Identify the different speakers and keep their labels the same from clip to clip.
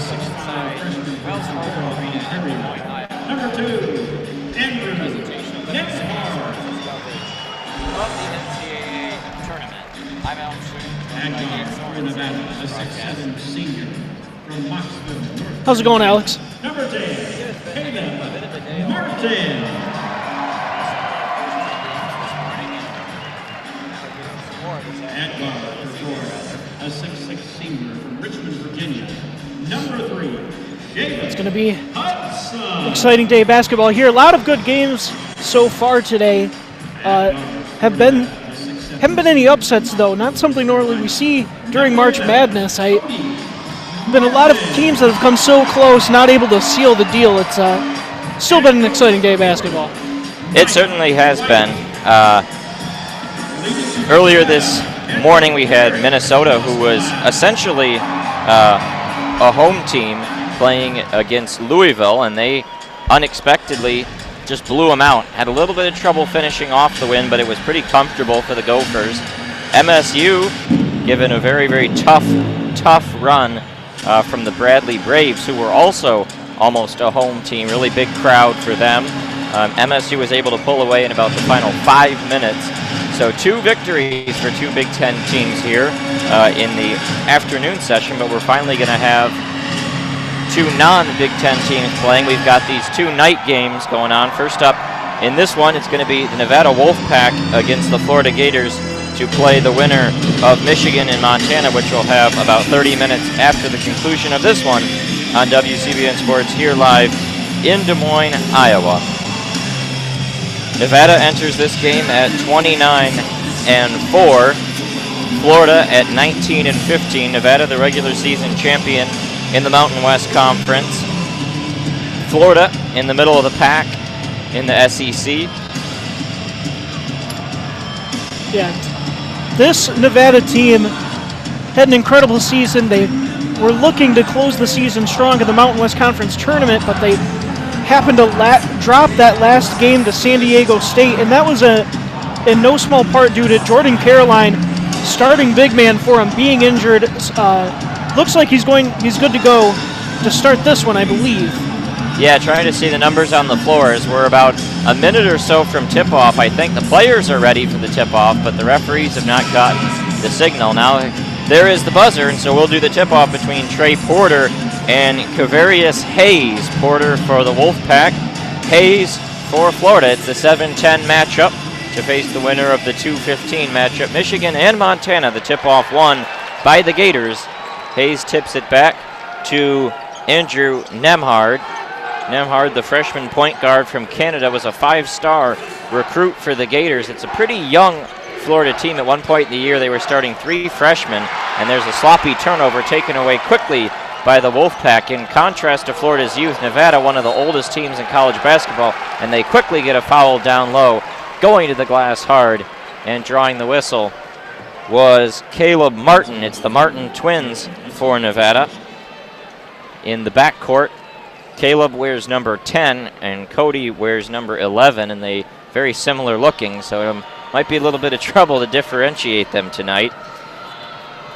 Speaker 1: inside Wells Fargo Arena in Des Moines, Iowa.
Speaker 2: Number 2, Andrew Nexhart.
Speaker 1: Of the NCAA tournament. I'm Alex
Speaker 2: For Nevada, a 6'7" senior from Knoxville.
Speaker 3: How's it going, Alex?
Speaker 2: Number 10, Caleb Martin. At guard for Florida, a 6'6" senior from Richmond, Virginia. Number 3, Jalen. It's
Speaker 3: going to be an exciting day of basketball here. A lot of good games so far today. Haven't been any upsets though. Not something normally we see during March Madness. Been a lot of teams that have come so close, not able to seal the deal. It's still been an exciting day of basketball.
Speaker 4: It certainly has been. Earlier this morning we had Minnesota, who was essentially a home team playing against Louisville, and they unexpectedly just blew them out. Had a little bit of trouble finishing off the win, but it was pretty comfortable for the Gophers. MSU given a very, very tough run from the Bradley Braves, who were also almost a home team. Really big crowd for them. MSU was able to pull away in about the final 5 minutes. So 2 victories for 2 Big Ten teams here in the afternoon session, but we're finally going to have 2 non-Big Ten teams playing. We've got these 2 night games going on. First up in this one, it's going to be the Nevada Wolfpack against the Florida Gators to play the winner of Michigan and Montana, which will have about 30 minutes after the conclusion of this one on WCBN Sports here live in Des Moines, Iowa. Nevada enters this game at 29-4. Florida at 19-15. Nevada, the regular season champion in the Mountain West Conference. Florida in the middle of the pack in the SEC.
Speaker 3: Yeah, this Nevada team had an incredible season. They were looking to close the season strong in the Mountain West Conference tournament, but they happened to drop that last game to San Diego State, and that was in no small part due to Jordan Caroline, starting big man for him, being injured. Looks like he's good to go to start this one, I believe.
Speaker 4: Yeah, trying to see the numbers on the floors. We're about a minute or so from tip-off. I think the players are ready for the tip-off, but the referees have not gotten the signal. Now there is the buzzer, and so we'll do the tip-off between Trey Porter and Kavarius Hayes. Porter for the Wolfpack, Hayes for Florida. It's the 7-10 matchup to face the winner of the 2-15 matchup. Michigan and Montana, the tip-off won by the Gators. Hayes tips it back to Andrew Nembhard. Nembhard, the freshman point guard from Canada, was a 5-star recruit for the Gators. It's a pretty young Florida team. At one point in the year, they were starting 3 freshmen, and there's a sloppy turnover taken away quickly by the Wolfpack. In contrast to Florida's youth, Nevada, one of the oldest teams in college basketball, and they quickly get a foul down low, going to the glass hard, and drawing the whistle was Caleb Martin. It's the Martin twins for Nevada. In the backcourt, Caleb wears number 10 and Cody wears number 11, and they very similar looking, so it might be a little bit of trouble to differentiate them tonight.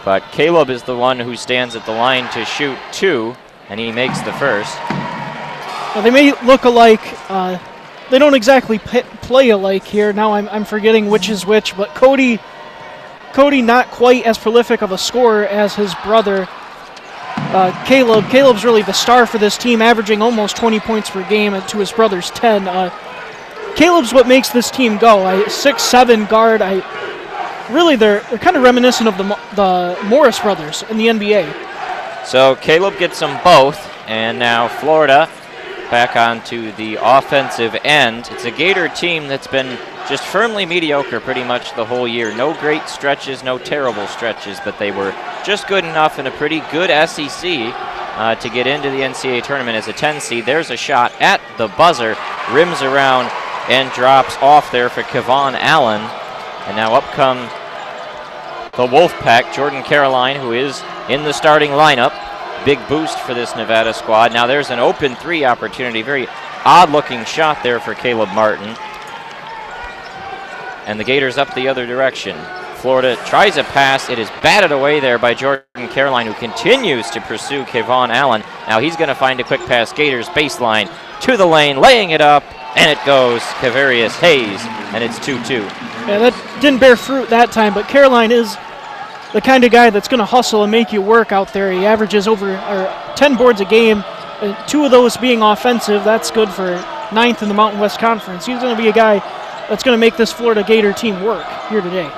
Speaker 4: But Caleb is the one who stands at the line to shoot 2, and he makes the first.
Speaker 3: Well, they may look alike. They don't exactly play alike here. Now I'm forgetting which is which, but Cody not quite as prolific of a scorer as his brother. Caleb's really the star for this team, averaging almost 20 points per game to his brother's 10. Caleb's what makes this team go. 6'7" guard. Really, they're kind of reminiscent of the Morris brothers in the NBA.
Speaker 4: So Caleb gets them both, and now Florida back onto the offensive end. It's a Gator team that's been just firmly mediocre pretty much the whole year. No great stretches, no terrible stretches, but they were just good enough in a pretty good SEC to get into the NCAA tournament as a 10 seed. There's a shot at the buzzer, rims around and drops off there for Kevon Allen. And now up come the Wolfpack, Jordan Caroline, who is in the starting lineup. Big boost for this Nevada squad. Now there's an open 3 opportunity. Very odd-looking shot there for Caleb Martin. And the Gators up the other direction. Florida tries a pass. It is batted away there by Jordan Caroline, who continues to pursue Kevon Allen. Now he's going to find a quick pass. Gators baseline to the lane, laying it up, and it goes Kavarius Hayes, and it's 2-2.
Speaker 3: Yeah, that didn't bear fruit that time, but Caroline is the kind of guy that's going to hustle and make you work out there. He averages over 10 boards a game, 2 of those being offensive. That's good for 9th in the Mountain West Conference. He's going to be a guy that's going to make this Florida Gator team work here today.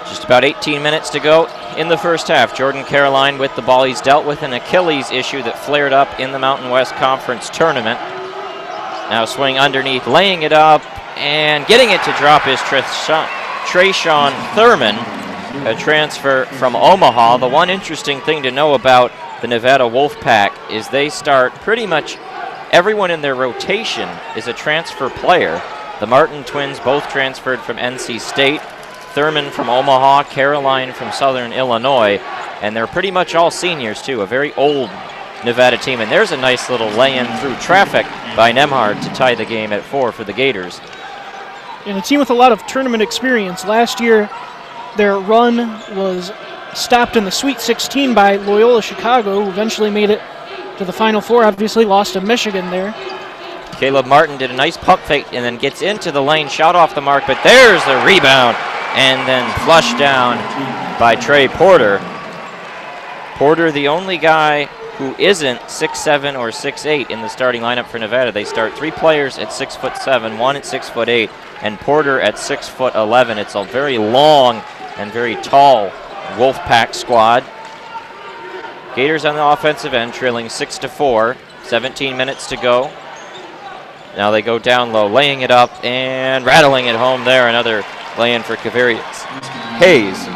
Speaker 4: Just about 18 minutes to go in the first half. Jordan Caroline with the ball. He's dealt with an Achilles issue that flared up in the Mountain West Conference tournament. Now swing underneath, laying it up, and getting it to drop is Trayshawn Thurman, a transfer from Omaha. The one interesting thing to know about the Nevada Wolfpack is they start pretty much everyone in their rotation is a transfer player. The Martin twins both transferred from NC State, Thurman from Omaha, Caroline from Southern Illinois, and they're pretty much all seniors too, a very old Nevada team. And there's a nice little lay-in through traffic by Nemhard to tie the game at 4 for the Gators.
Speaker 3: And a team with a lot of tournament experience. Last year, their run was stopped in the Sweet 16 by Loyola Chicago, who eventually made it to the Final Four, obviously lost to Michigan there.
Speaker 4: Caleb Martin did a nice pump fake and then gets into the lane, shot off the mark, but there's the rebound, and then flushed down by Trey Porter. Porter, the only guy who isn't 6'7" or 6'8" in the starting lineup for Nevada. They start 3 players at 6'7", 1 at 6'8", and Porter at 6'11". It's a very long and very tall Wolfpack squad. Gators on the offensive end, trailing 6-4. 17 minutes to go. Now they go down low, laying it up and rattling it home there. Another lay-in for Kavarius Hayes.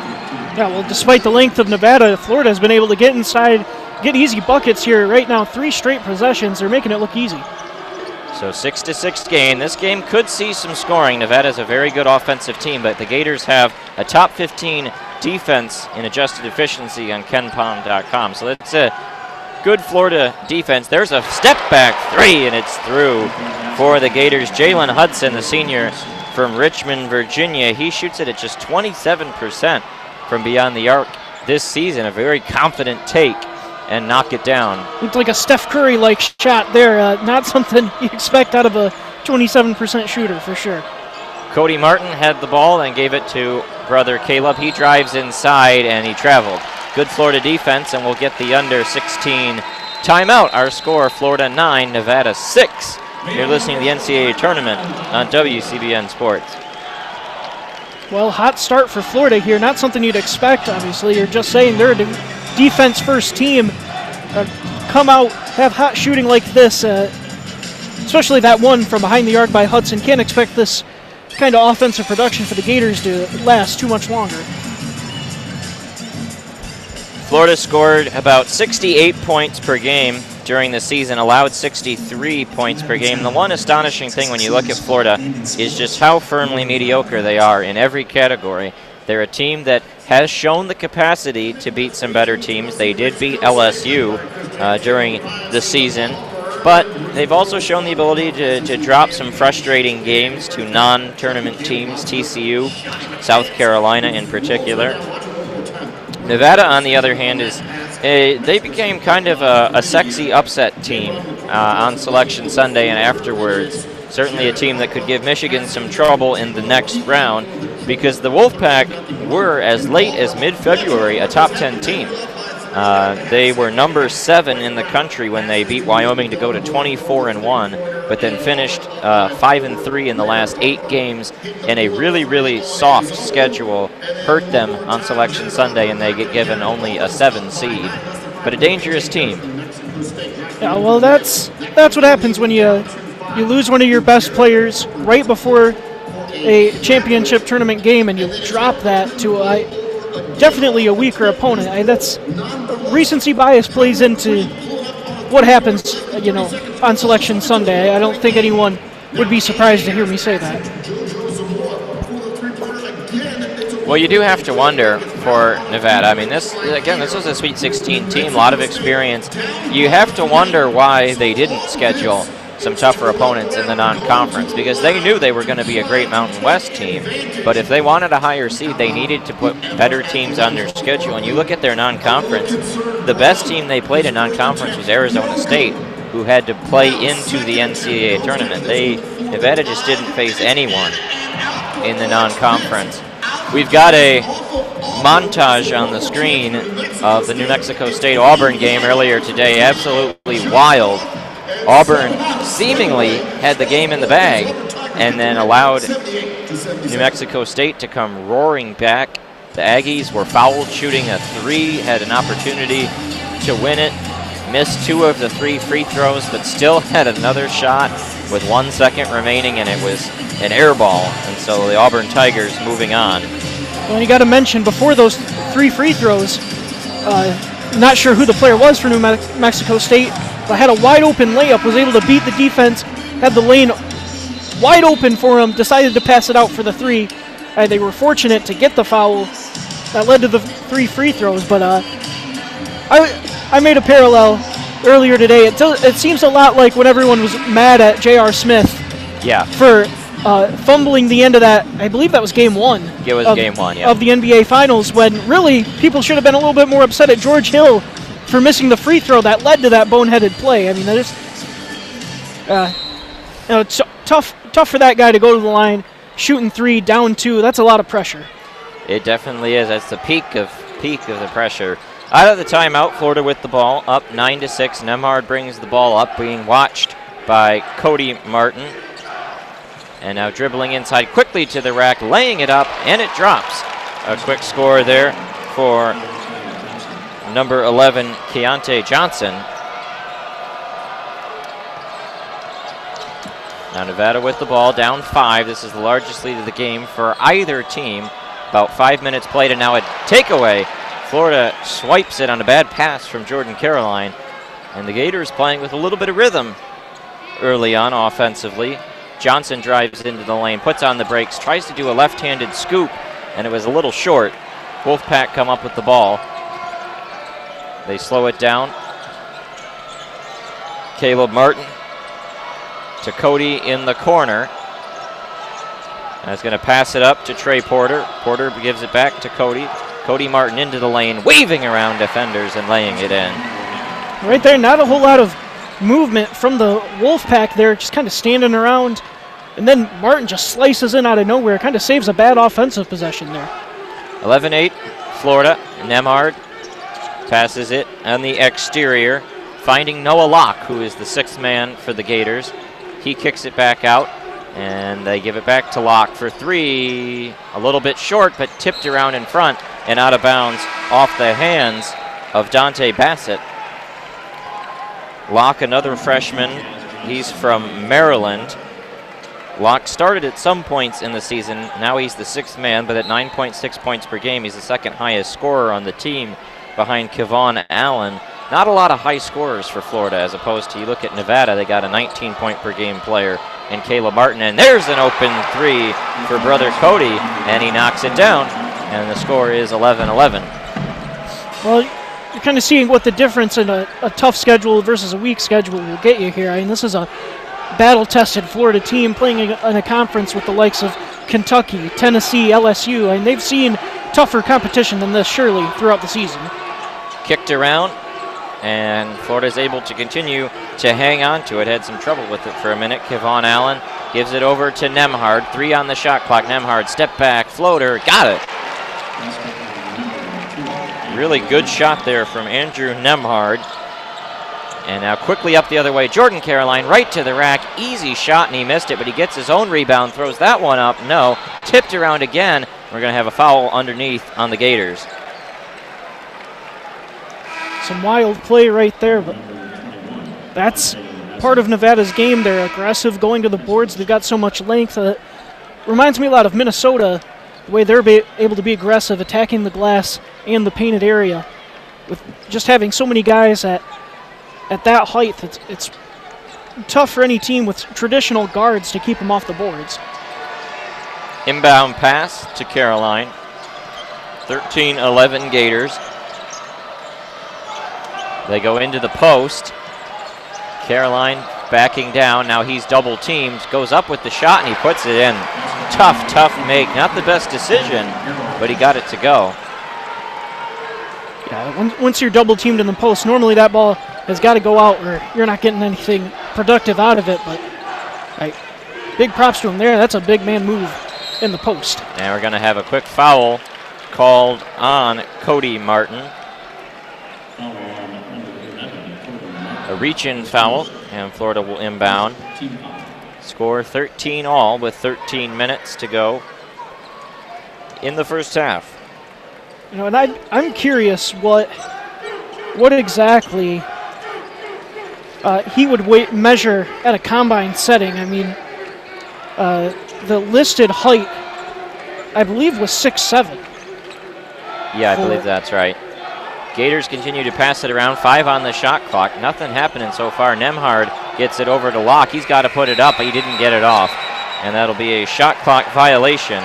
Speaker 3: Yeah, well, despite the length of Nevada, Florida has been able to get inside, get easy buckets here right now. 3 straight possessions. They're making it look easy.
Speaker 4: So 6-6 game. This game could see some scoring. Nevada's a very good offensive team, but the Gators have a top 15 defense in adjusted efficiency on KenPom.com. So that's a good Florida defense. There's a step back 3, and it's through for the Gators. Jalen Hudson, the senior from Richmond, Virginia, he shoots it at just 27% from beyond the arc this season. A very confident take and knock it down.
Speaker 3: Looked like a Steph Curry-like shot there. Not something you expect out of a 27% shooter for sure.
Speaker 4: Cody Martin had the ball and gave it to brother Caleb. He drives inside and he traveled. Good Florida defense, and we'll get the under 16 timeout. Our score, Florida 9, Nevada 6. You're listening to the NCAA tournament on WCBN Sports.
Speaker 3: Well, hot start for Florida here. Not something you'd expect, obviously. You're just saying they're a defense-first team. Come out, have hot shooting like this, especially that one from behind the arc by Hudson. Can't expect this kind of offensive production for the Gators to last too much longer.
Speaker 4: Florida scored about 68 points per game during the season, allowed 63 points per game. The one astonishing thing when you look at Florida is just how firmly mediocre they are in every category. They're a team that has shown the capacity to beat some better teams. They did beat LSU during the season, but they've also shown the ability to drop some frustrating games to non-tournament teams, TCU, South Carolina in particular. Nevada, on the other hand, they became kind of a sexy upset team on Selection Sunday and afterwards. Certainly a team that could give Michigan some trouble in the next round, because the Wolfpack were, as late as mid-February, a top 10 team. They were number 7 in the country when they beat Wyoming to go to 24-1, but then finished 5-3 in the last 8 games, and a really, really soft schedule hurt them on Selection Sunday, and they get given only a 7 seed. But a dangerous team.
Speaker 3: Yeah, well, that's what happens when you lose one of your best players right before a championship tournament game, and you drop that to definitely a weaker opponent. That's recency bias plays into what happens, on Selection Sunday. I don't think anyone would be surprised to hear me say that.
Speaker 4: Well, you do have to wonder for Nevada. I mean, this was a Sweet 16 team, a lot of experience. You have to wonder why they didn't schedule some tougher opponents in the non-conference because they knew they were going to be a great Mountain West team. But if they wanted a higher seed, they needed to put better teams on their schedule. And you look at their non-conference, the best team they played in non-conference was Arizona State, who had to play into the NCAA tournament. Nevada just didn't face anyone in the non-conference. We've got a montage on the screen of the New Mexico State-Auburn game earlier today. Absolutely wild. Auburn seemingly had the game in the bag and then allowed New Mexico State to come roaring back. The Aggies were fouled shooting a 3, had an opportunity to win it, missed 2 of the 3 free throws, but still had another shot with 1 second remaining, and it was an air ball. And so the Auburn Tigers moving on.
Speaker 3: Well, you got to mention, before those 3 free throws, not sure who the player was for New Mexico State, but had a wide open layup, was able to beat the defense, had the lane wide open for him, decided to pass it out for the 3. They were fortunate to get the foul that led to the 3 free throws, but I made a parallel earlier today. It seems a lot like when everyone was mad at J.R. Smith for fumbling the end of that. I believe that was game 1.
Speaker 4: It was game 1, yeah.
Speaker 3: Of the NBA Finals, when really people should have been a little bit more upset at George Hill for missing the free throw that led to that boneheaded play. I mean, that is, it's tough for that guy to go to the line, shooting 3, down 2. That's a lot of pressure.
Speaker 4: It definitely is. That's the peak of the pressure. Out of the timeout, Florida with the ball, up 9-6. Nemhard brings the ball up, being watched by Cody Martin. And now dribbling inside quickly to the rack, laying it up, and it drops. A quick score there for number 11, Keontae Johnson. Now Nevada with the ball, down 5. This is the largest lead of the game for either team. About 5 minutes played, and now a takeaway. Florida swipes it on a bad pass from Jordan Caroline. And the Gators playing with a little bit of rhythm early on offensively. Johnson drives into the lane, puts on the brakes, tries to do a left-handed scoop, and it was a little short. Wolfpack come up with the ball. They slow it down. Caleb Martin to Cody in the corner. And is going to pass it up to Trey Porter. Porter gives it back to Cody. Cody Martin into the lane, waving around defenders and laying it in.
Speaker 3: Right there, not a whole lot of movement from the Wolfpack there, just kind of standing around. And then Martin just slices in out of nowhere, kind of saves a bad offensive possession there.
Speaker 4: 11-8, Florida. Nemhard passes it on the exterior, finding Noah Locke, who is the 6th man for the Gators. He kicks it back out, and they give it back to Locke for 3. A little bit short, but tipped around in front and out of bounds off the hands of Dante Bassett. Locke, another freshman. He's from Maryland. Locke started at some points in the season. Now he's the 6th man, but at 9.6 points per game, he's the 2nd highest scorer on the team behind Kevon Allen. Not a lot of high scorers for Florida, as opposed to, you look at Nevada, they got a 19-point-per-game player in Caleb Martin. And there's an open 3 for brother Cody, and he knocks it down, and the score is 11-11.
Speaker 3: Well, you're kind of seeing what the difference in a tough schedule versus a weak schedule will get you here. I mean, this is a battle-tested Florida team playing in a conference with the likes of Kentucky, Tennessee, LSU. I mean, they've seen tougher competition than this, surely, throughout the season.
Speaker 4: Kicked around, and Florida's able to continue to hang on to it. Had some trouble with it for a minute. Kevon Allen gives it over to Nemhard. 3 on the shot clock. Nemhard, step back, floater, got it. Really good shot there from Andrew Nemhard. And now quickly up the other way, Jordan Caroline right to the rack. Easy shot, and he missed it, but he gets his own rebound, throws that one up. No, tipped around again. We're going to have a foul underneath on the Gators.
Speaker 3: Some wild play right there, but that's part of Nevada's game. They're aggressive, going to the boards. They've got so much length. Reminds me a lot of Minnesota, the way they're able to be aggressive, attacking the glass and the painted area. With just having so many guys at that height, it's tough for any team with traditional guards to keep them off the boards.
Speaker 4: Inbound pass to Caroline. 13-11 Gators. They go into the post. Caroline backing down. Now he's double teamed, goes up with the shot, and he puts it in. Tough make. Not the best decision, but he got it to go.
Speaker 3: Yeah, once you're double teamed in the post, normally that ball has got to go out or you're not getting anything productive out of it. But big props to him there. That's a big man move in the post.
Speaker 4: And we're going to have a quick foul called on Cody Martin. A reach-in foul, and Florida will inbound. Score 13 all with 13 minutes to go in the first half.
Speaker 3: You know, and I'm curious what exactly he would measure at a combine setting. I mean, the listed height, I believe, was 6'7".
Speaker 4: Yeah, I believe that's right. Gators continue to pass it around. 5 on the shot clock. Nothing happening so far. Nembhard gets it over to Locke. He's got to put it up, but he didn't get it off. And that'll be a shot clock violation.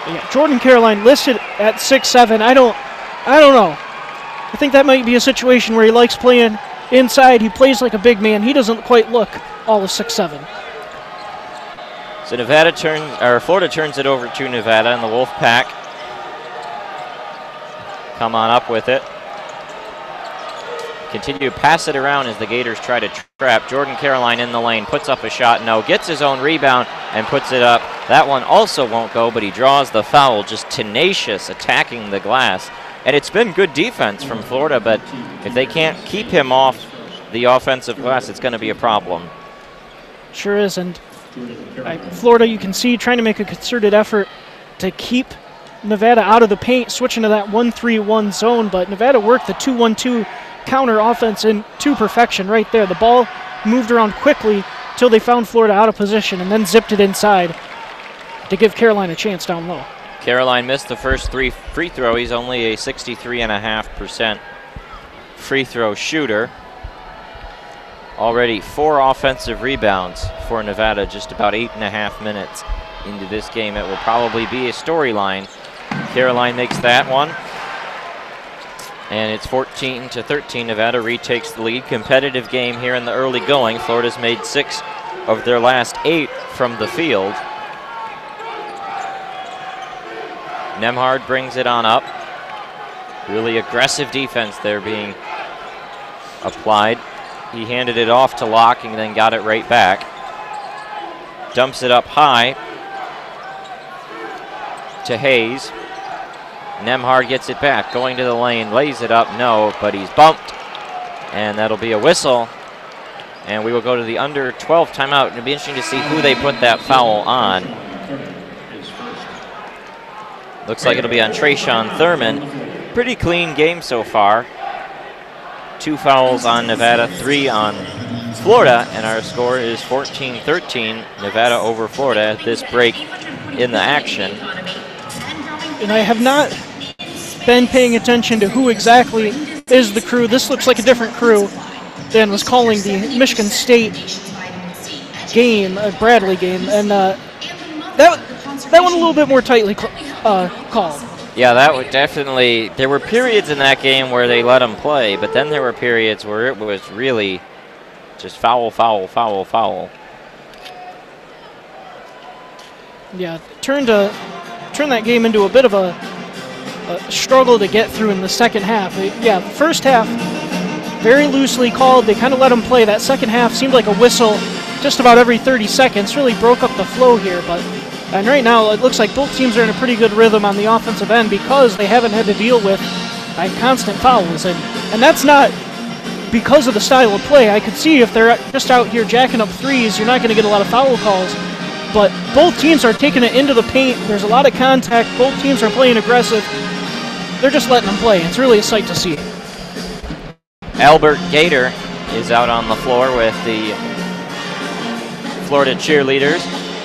Speaker 3: Yeah, Jordan Caroline listed at 6'7". I don't know. I think that might be a situation where he likes playing inside. He plays like a big man. He doesn't quite look all of 6'7".
Speaker 4: So Florida turns it over to Nevada, and the Wolfpack come on up with it. Continue to pass it around as the Gators try to trap. Jordan Caroline in the lane, puts up a shot, no, gets his own rebound and puts it up. That one also won't go, but he draws the foul, just tenacious attacking the glass. And it's been good defense from Florida, but if they can't keep him off the offensive glass, it's going to be a problem.
Speaker 3: Sure is, and Florida, you can see, trying to make a concerted effort to keep Nevada out of the paint, switching to that 1-3-1 zone, but Nevada worked the 2-1-2 counter offense into perfection right there. The ball moved around quickly till they found Florida out of position and then zipped it inside to give Caroline a chance down low.
Speaker 4: Caroline missed the first 3 free throw. He's only a 63.5% free throw shooter. Already 4 offensive rebounds for Nevada, just about 8.5 minutes into this game. It will probably be a storyline. Caroline makes that one. And it's 14-13. Nevada retakes the lead. Competitive game here in the early going. Florida's made 6 of their last 8 from the field. Nembhard brings it on up. Really aggressive defense there being applied. He handed it off to Locke and then got it right back. Dumps it up high to Hayes. Nembhard gets it back, going to the lane, lays it up, no, but he's bumped. And that'll be a whistle. And we will go to the under 12 timeout. It'll be interesting to see who they put that foul on. Looks like it'll be on Trayshawn Thurman. Pretty clean game so far. 2 fouls on Nevada, 3 on Florida, and our score is 14-13. Nevada over Florida at this break in the action.
Speaker 3: And I have not been paying attention to who exactly is the crew. This looks like a different crew than was calling the Michigan State game, Bradley game, and that one a little bit more tightly called.
Speaker 4: Yeah, that would definitely. There were periods in that game where they let him play, but then there were periods where it was really just foul, foul, foul, foul.
Speaker 3: Yeah, turned that game into a bit of a struggle to get through in the second half. Yeah, first half, very loosely called. They kind of let him play. That second half seemed like a whistle just about every 30 seconds. Really broke up the flow here, and right now it looks like both teams are in a pretty good rhythm on the offensive end because they haven't had to deal with constant fouls. And that's not because of the style of play. I could see if they're just out here jacking up threes, you're not going to get a lot of foul calls. But both teams are taking it into the paint. There's a lot of contact. Both teams are playing aggressive. They're just letting them play. It's really a sight to see.
Speaker 4: Albert Gator is out on the floor with the Florida cheerleaders.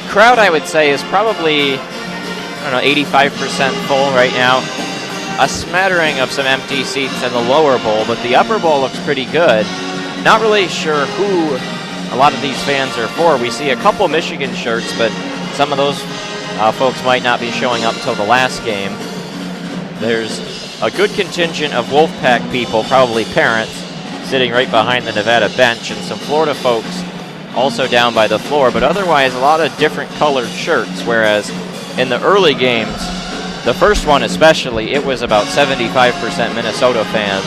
Speaker 4: Crowd, I would say, is probably, 85% full right now. A smattering of some empty seats in the lower bowl, but the upper bowl looks pretty good. Not really sure who a lot of these fans are for. We see a couple Michigan shirts, but some of those folks might not be showing up till the last game. There's a good contingent of Wolfpack people, probably parents, sitting right behind the Nevada bench, and some Florida folks also down by the floor, but otherwise a lot of different colored shirts, whereas in the early games, the first one especially, it was about 75% Minnesota fans,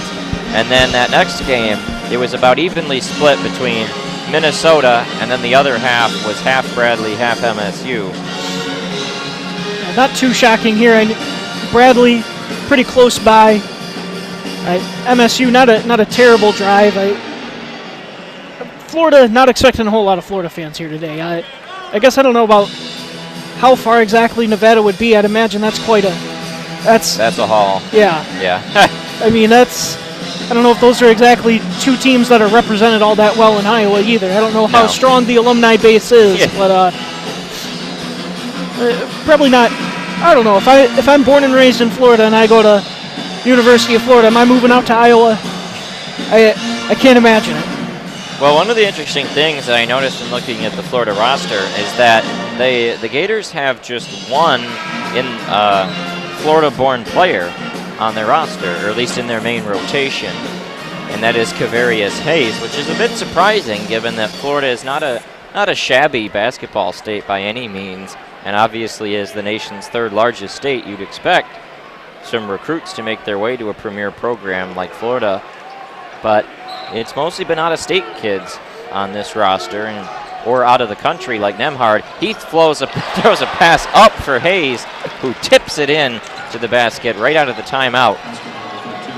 Speaker 4: and then that next game, it was about evenly split between Minnesota, and then the other half was half Bradley, half MSU.
Speaker 3: Yeah, not too shocking here, and Bradley pretty close by. MSU, not a terrible drive. Florida, not expecting a whole lot of Florida fans here today. I guess I don't know about how far exactly Nevada would be. I'd imagine that's that's
Speaker 4: a haul.
Speaker 3: Yeah.
Speaker 4: Yeah.
Speaker 3: I mean, I don't know if those are exactly two teams that are represented all that well in Iowa either. I don't know how strong the alumni base is, but probably not. I don't know. If I'm born and raised in Florida and I go to University of Florida, am I moving out to Iowa? I can't imagine it.
Speaker 4: Well, one of the interesting things that I noticed in looking at the Florida roster is that the Gators have just one Florida-born player on their roster, or at least in their main rotation, and that is Kavarius Hayes, which is a bit surprising given that Florida is not a shabby basketball state by any means, and obviously is the nation's third largest state. You'd expect some recruits to make their way to a premier program like Florida, but it's mostly been out-of-state kids on this roster, or out of the country like Nemhard. He throws a pass up for Hayes, who tips it in to the basket right out of the timeout.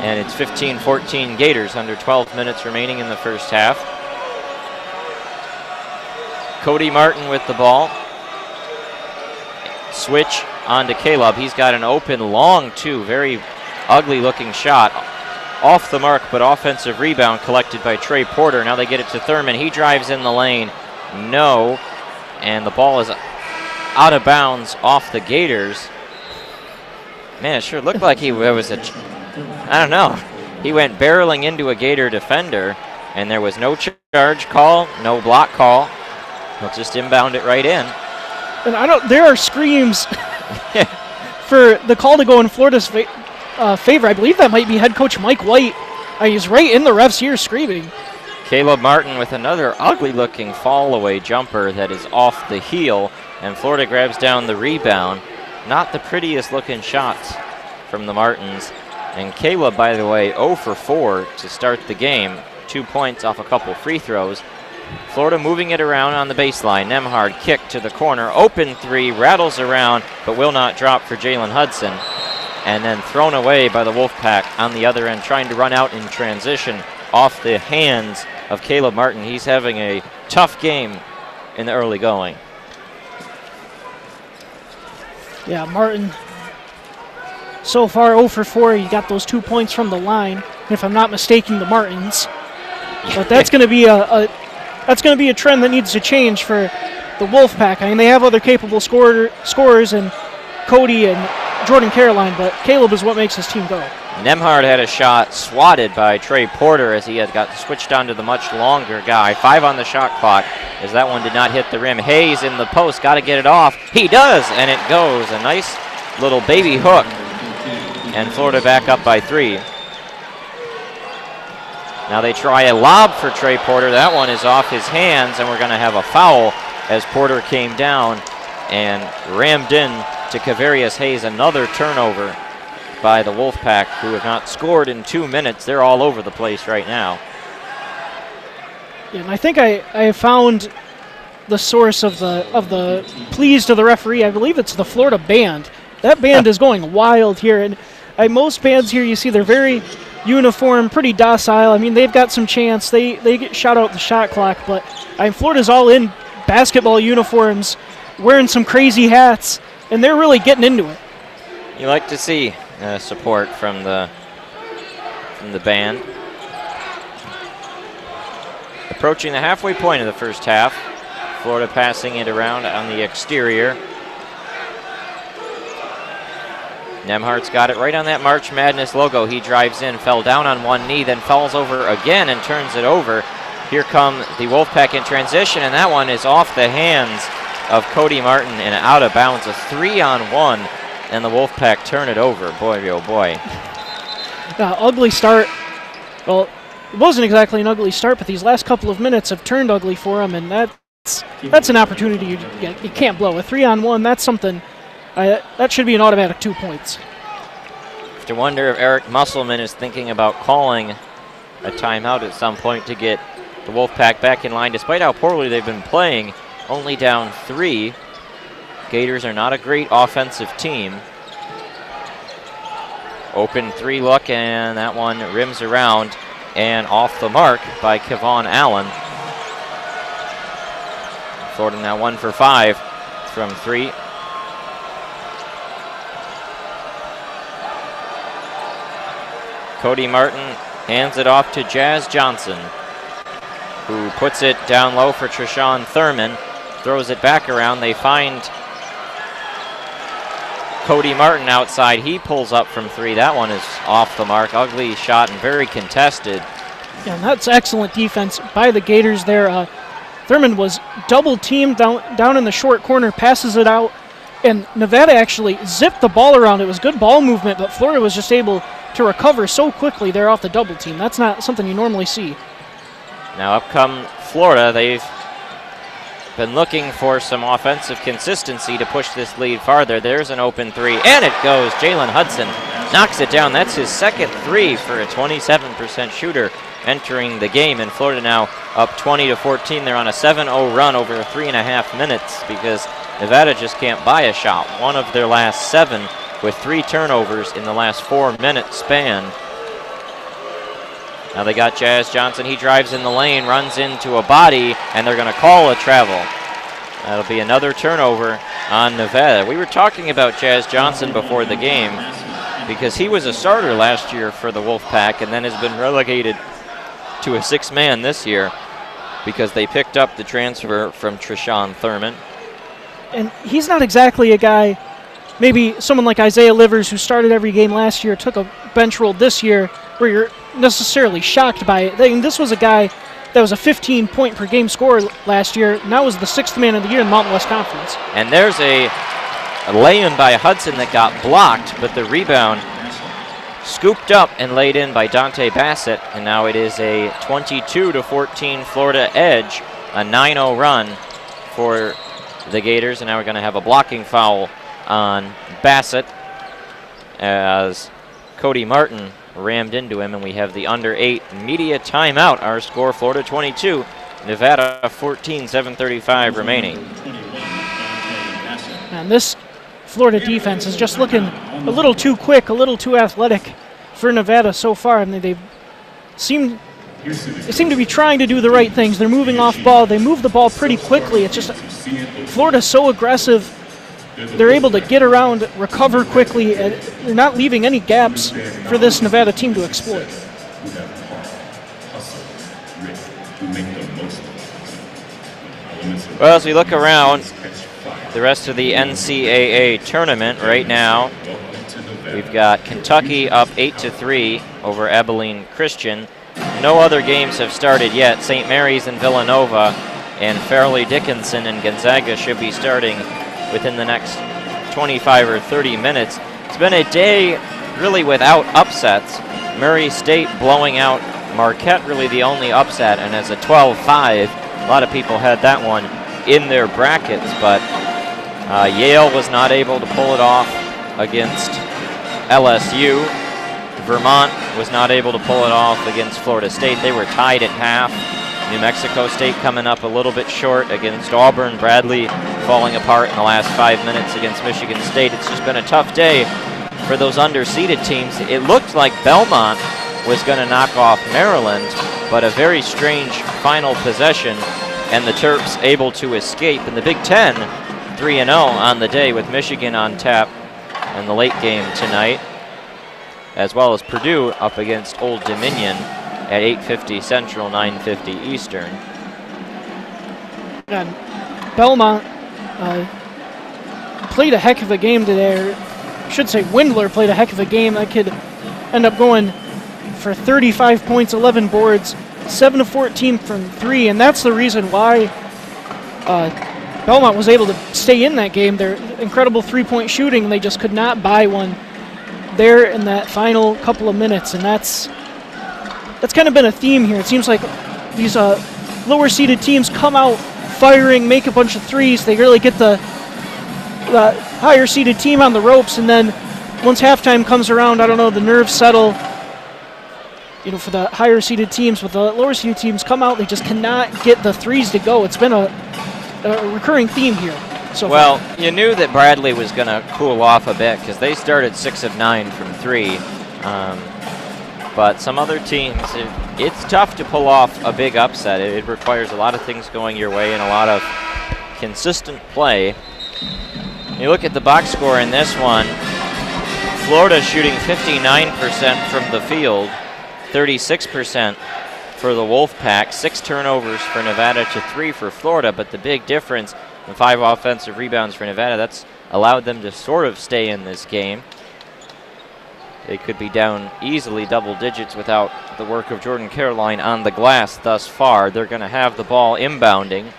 Speaker 4: And it's 15-14 Gators, under 12 minutes remaining in the first half. Cody Martin with the ball. Switch on to Caleb. He's got an open long very ugly looking shot. Off the mark, but offensive rebound collected by Trey Porter. Now they get it to Thurman. He drives in the lane. No. And the ball is out of bounds off the Gators. Man, it sure looked like I don't know. He went barreling into a Gator defender, and there was no charge call, no block call. He'll just inbound it right in.
Speaker 3: And there are screams for the call to go in Florida's favor. I believe that might be head coach Mike White. He's right in the ref's ear screaming.
Speaker 4: Caleb Martin with another ugly-looking fall-away jumper that is off the heel, and Florida grabs down the rebound. Not the prettiest-looking shots from the Martins. And Caleb, by the way, 0 for 4 to start the game. 2 points off a couple free throws. Florida moving it around on the baseline. Nemhard kick to the corner. Open three, rattles around, but will not drop for Jalen Hudson. And then thrown away by the Wolfpack on the other end, trying to run out in transition off the hands of Caleb Martin. He's having a tough game in the early going.
Speaker 3: Yeah, Martin so far 0 for 4. He got those 2 points from the line, if I'm not mistaken, the Martins. But that's going to be a trend that needs to change for the Wolfpack. I mean, they have other capable scorers in Cody and Jordan Caroline, but Caleb is what makes his team go.
Speaker 4: Nemhard had a shot swatted by Trey Porter as he had got switched onto the much longer guy. 5 on the shot clock as that one did not hit the rim. Hayes in the post, got to get it off. He does, and it goes. A nice little baby hook. And Florida back up by 3. Now they try a lob for Trey Porter. That one is off his hands, and we're going to have a foul as Porter came down and rammed in to Kavarius Hayes. Another turnover by the Wolfpack, who have not scored in 2 minutes. They're all over the place right now.
Speaker 3: Yeah, and I think I found the source of the pleas to the referee. I believe it's the Florida band. That band is going wild here, and most bands here you see they're very uniform, pretty docile. I mean, they've got some chance. They get shot out the shot clock, but Florida's all in basketball uniforms, wearing some crazy hats, and they're really getting into it.
Speaker 4: You like to see support from the band. Approaching the halfway point of the first half. Florida passing it around on the exterior. Nemhard's got it right on that March Madness logo. He drives in, fell down on one knee, then falls over again and turns it over. Here come the Wolfpack in transition, and that one is off the hands of Cody Martin and out of bounds. A 3-on-1, and the Wolfpack turn it over. Boy, oh boy.
Speaker 3: Ugly start. Well, it wasn't exactly an ugly start, but these last couple of minutes have turned ugly for them, and that's an opportunity you can't blow. A 3-on-1, that's something, that should be an automatic 2 points.
Speaker 4: I have to wonder if Eric Musselman is thinking about calling a timeout at some point to get the Wolfpack back in line. Despite how poorly they've been playing, only down 3. Gators are not a great offensive team. Open 3 look, and that one rims around and off the mark by Kevon Allen. Florida now 1 for 5 from 3. Cody Martin hands it off to Jazz Johnson, who puts it down low for Treshawn Thurman, throws it back around. They find Cody Martin outside. He pulls up from 3. That one is off the mark. Ugly shot and very contested.
Speaker 3: Yeah, and that's excellent defense by the Gators there. Thurman was double teamed down in the short corner, passes it out, and Nevada actually zipped the ball around. It was good ball movement, but Florida was just able to recover so quickly there off the double team. That's not something you normally see.
Speaker 4: Now up come Florida. They've been looking for some offensive consistency to push this lead farther. There's an open 3, and it goes. Jalen Hudson knocks it down. That's his second 3 for a 27% shooter entering the game, and Florida now up 20-14. They're on a 7-0 run over 3.5 minutes because Nevada just can't buy a shot. One of their last 7 with 3 turnovers in the last 4-minute span. Now they got Jazz Johnson. He drives in the lane, runs into a body, and they're going to call a travel. That'll be another turnover on Nevada. We were talking about Jazz Johnson before the game because he was a starter last year for the Wolfpack and then has been relegated to a 6-man this year because they picked up the transfer from Treshawn Thurman.
Speaker 3: And he's not exactly a guy, maybe someone like Isaiah Livers, who started every game last year, took a bench role this year, where you're necessarily shocked by it. This was a guy that was a 15-point per game scorer last year, and that was the 6th man of the year in the Mountain West Conference.
Speaker 4: And there's a lay-in by Hudson that got blocked, but the rebound scooped up and laid in by Dante Bassett, and now it is a 22-14 Florida edge, a 9-0 run for the Gators, and now we're going to have a blocking foul on Bassett as Cody Martin rammed into him, and we have the under 8 media timeout. Our score, Florida 22, Nevada 14, 7:35 remaining.
Speaker 3: And this Florida defense is just looking a little too quick, a little too athletic for Nevada so far. I mean, they seem to be trying to do the right things. They're moving off ball. They move the ball pretty quickly. It's just Florida's so aggressive. They're able to get around, recover quickly, and they're not leaving any gaps for this Nevada team to exploit.
Speaker 4: Well, as we look around the rest of the NCAA tournament right now, we've got Kentucky up 8-3 over Abilene Christian. No other games have started yet. St. Mary's and Villanova and Fairleigh Dickinson and Gonzaga should be starting within the next 25 or 30 minutes. It's been a day really without upsets. Murray State blowing out Marquette, really the only upset, and as a 12-5, a lot of people had that one in their brackets, but Yale was not able to pull it off against LSU. Vermont was not able to pull it off against Florida State. They were tied at half. New Mexico State coming up a little bit short against Auburn. Bradley falling apart in the last 5 minutes against Michigan State. It's just been a tough day for those underseeded teams. It looked like Belmont was going to knock off Maryland, but a very strange final possession, and the Terps able to escape. In the Big Ten, 3-0 on the day with Michigan on tap in the late game tonight, as well as Purdue up against Old Dominion at 8:50 Central, 9:50 Eastern.
Speaker 3: And Belmont played a heck of a game today. Or I should say Windler played a heck of a game. That could end up going for 35 points, 11 boards, 7-14 from 3, and that's the reason why Belmont was able to stay in that game. Their incredible three-point shooting, they just could not buy one there in that final couple of minutes, and that's that's kind of been a theme here. It seems like these lower seeded teams come out firing, make a bunch of threes. They really get the higher seeded team on the ropes, and then once halftime comes around, I don't know, the nerves settle. You know, for the higher seeded teams, but the lower seeded teams come out, they just cannot get the threes to go. It's been a recurring theme here. So
Speaker 4: well, you knew that Bradley was going to cool off a bit because they started 6 of 9 from 3. But some other teams, it's tough to pull off a big upset. It requires a lot of things going your way and a lot of consistent play. You look at the box score in this one, Florida shooting 59% from the field, 36% for the Wolfpack, 6 turnovers for Nevada to 3 for Florida, but the big difference, the 5 offensive rebounds for Nevada, that's allowed them to sort of stay in this game. They could be down easily double digits without the work of Jordan Caroline on the glass thus far. They're going to have the ball inbounding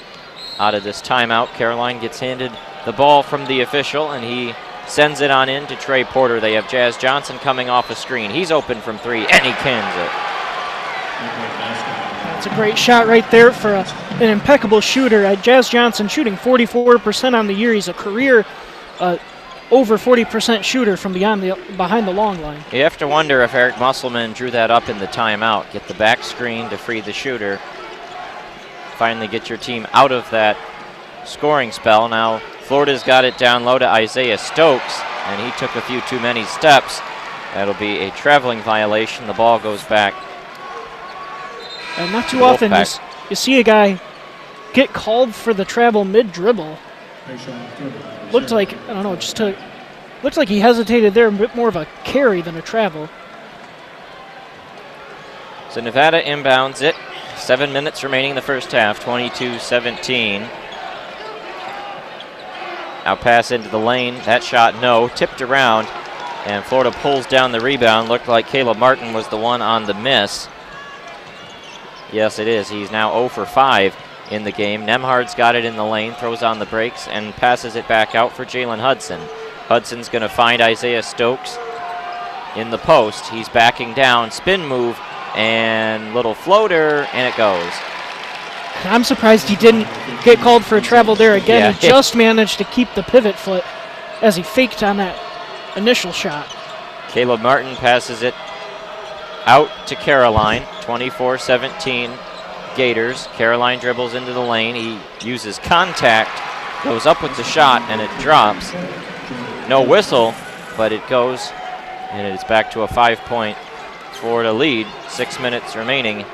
Speaker 4: out of this timeout. Caroline gets handed the ball from the official, and he sends it on in to Trey Porter. They have Jazz Johnson coming off a screen. He's open from 3, and he cans it.
Speaker 3: That's a great shot right there for an impeccable shooter. Jazz Johnson shooting 44% on the year. He's a career over 40% shooter from behind the long line.
Speaker 4: You have to wonder if Eric Musselman drew that up in the timeout. Get the back screen to free the shooter. Finally get your team out of that scoring spell. Now Florida's got it down low to Isaiah Stokes, and he took a few too many steps. That'll be a traveling violation. The ball goes back.
Speaker 3: And not too often you see a guy get called for the travel mid-dribble. Looked like, I don't know, looked like he hesitated there, a bit more of a carry than a travel.
Speaker 4: So Nevada inbounds it. 7 minutes remaining in the first half, 22-17. Now pass into the lane. That shot, no. Tipped around, and Florida pulls down the rebound. Looked like Caleb Martin was the one on the miss. Yes, it is. He's now 0 for 5 in the game. Nemhard's got it in the lane, throws on the brakes, and passes it back out for Jalen Hudson. Hudson's going to find Isaiah Stokes in the post. He's backing down, spin move, and little floater, and it goes.
Speaker 3: I'm surprised he didn't get called for a travel there again.
Speaker 4: Yeah.
Speaker 3: He just managed to keep the pivot foot as he faked on that initial shot.
Speaker 4: Caleb Martin passes it out to Caroline, 24-17 Gators. Caroline dribbles into the lane. He uses contact, goes up with the shot, and it drops. No whistle, but it goes, and it's back to a 5-point Florida lead. 6 minutes remaining.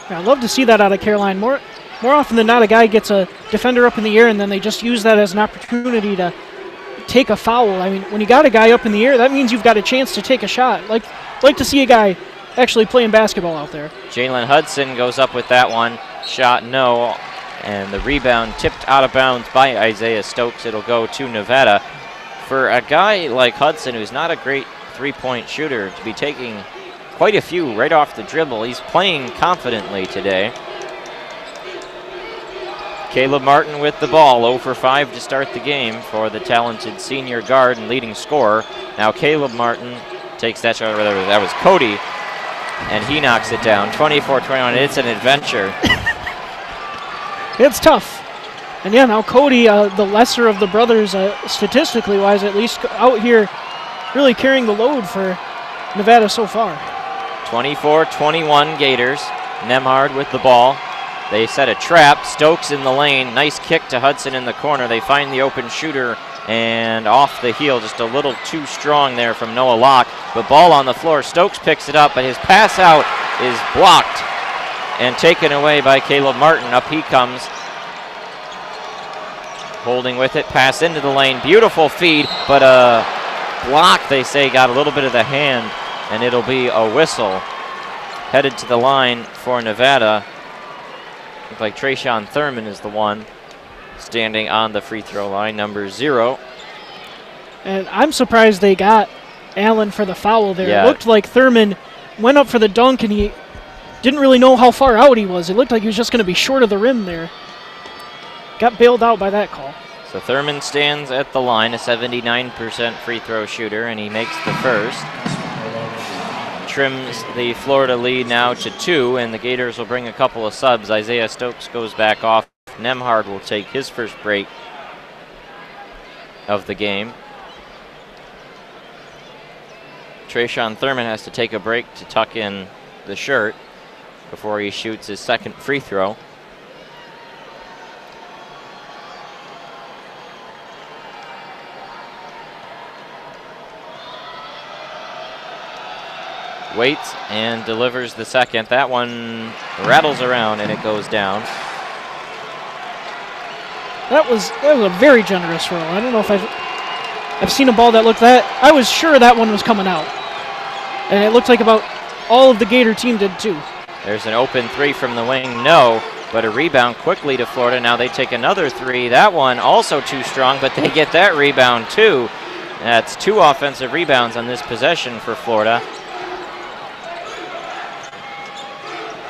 Speaker 3: I'd love to see that out of Caroline. More often than not, a guy gets a defender up in the air, and then they just use that as an opportunity to take a foul. I mean, when you got a guy up in the air, that means you've got a chance to take a shot. Like to see a guy actually playing basketball out there.
Speaker 4: Jalen Hudson goes up with that one. Shot, no. And the rebound tipped out of bounds by Isaiah Stokes. It'll go to Nevada. For a guy like Hudson, who's not a great three-point shooter, to be taking quite a few right off the dribble, he's playing confidently today. Caleb Martin with the ball, 0 for 5 to start the game for the talented senior guard and leading scorer. Now Caleb Martin takes that shot, that was Cody, and he knocks it down, 24-21. It's an adventure.
Speaker 3: It's tough. And yeah, now Cody, the lesser of the brothers, statistically wise at least, out here really carrying the load for Nevada so far.
Speaker 4: 24-21 Gators. Nemhard with the ball. They set a trap. Stokes in the lane. Nice kick to Hudson in the corner. They find the open shooter, and off the heel, just a little too strong there from Noah Locke. But ball on the floor. Stokes picks it up, but his pass out is blocked and taken away by Caleb Martin. Up he comes. Holding with it. Pass into the lane. Beautiful feed, but a block, they say, got a little bit of the hand, and it'll be a whistle. Headed to the line for Nevada. Looks like Trayshawn Thurman is the one standing on the free throw line, number 0.
Speaker 3: And I'm surprised they got Allen for the foul there.
Speaker 4: Yeah.
Speaker 3: It looked like Thurman went up for the dunk, and he didn't really know how far out he was. It looked like he was just going to be short of the rim there. Got bailed out by that call.
Speaker 4: So Thurman stands at the line, a 79% free throw shooter, and he makes the first. trims the Florida lead now to 2, and the Gators will bring a couple of subs. Isaiah Stokes goes back off. Nemhard will take his first break of the game. Trayshawn Thurman has to take a break to tuck in the shirt before he shoots his second free throw. Waits and delivers the second. That one rattles around and it goes down.
Speaker 3: That was a very generous roll. I don't know if I've seen a ball that looked that. I was sure that one was coming out. And it looked like about all of the Gator team did too.
Speaker 4: There's an open three from the wing, no, but a rebound quickly to Florida. Now they take another three. That one also too strong, but they get that rebound too. That's 2 offensive rebounds on this possession for Florida.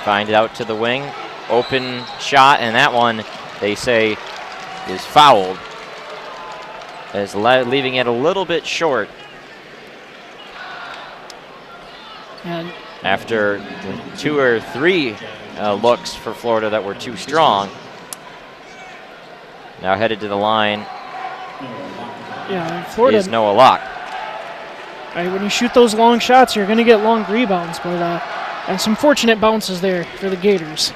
Speaker 4: Find it out to the wing, open shot, and that one, they say, is fouled, as leaving it a little bit short.
Speaker 3: And
Speaker 4: after 2 or 3 looks for Florida that were too strong. Now headed to the line.
Speaker 3: Yeah, Florida
Speaker 4: is Noah Locke.
Speaker 3: When you shoot those long shots, you're going to get long rebounds, but and some fortunate bounces there for the Gators.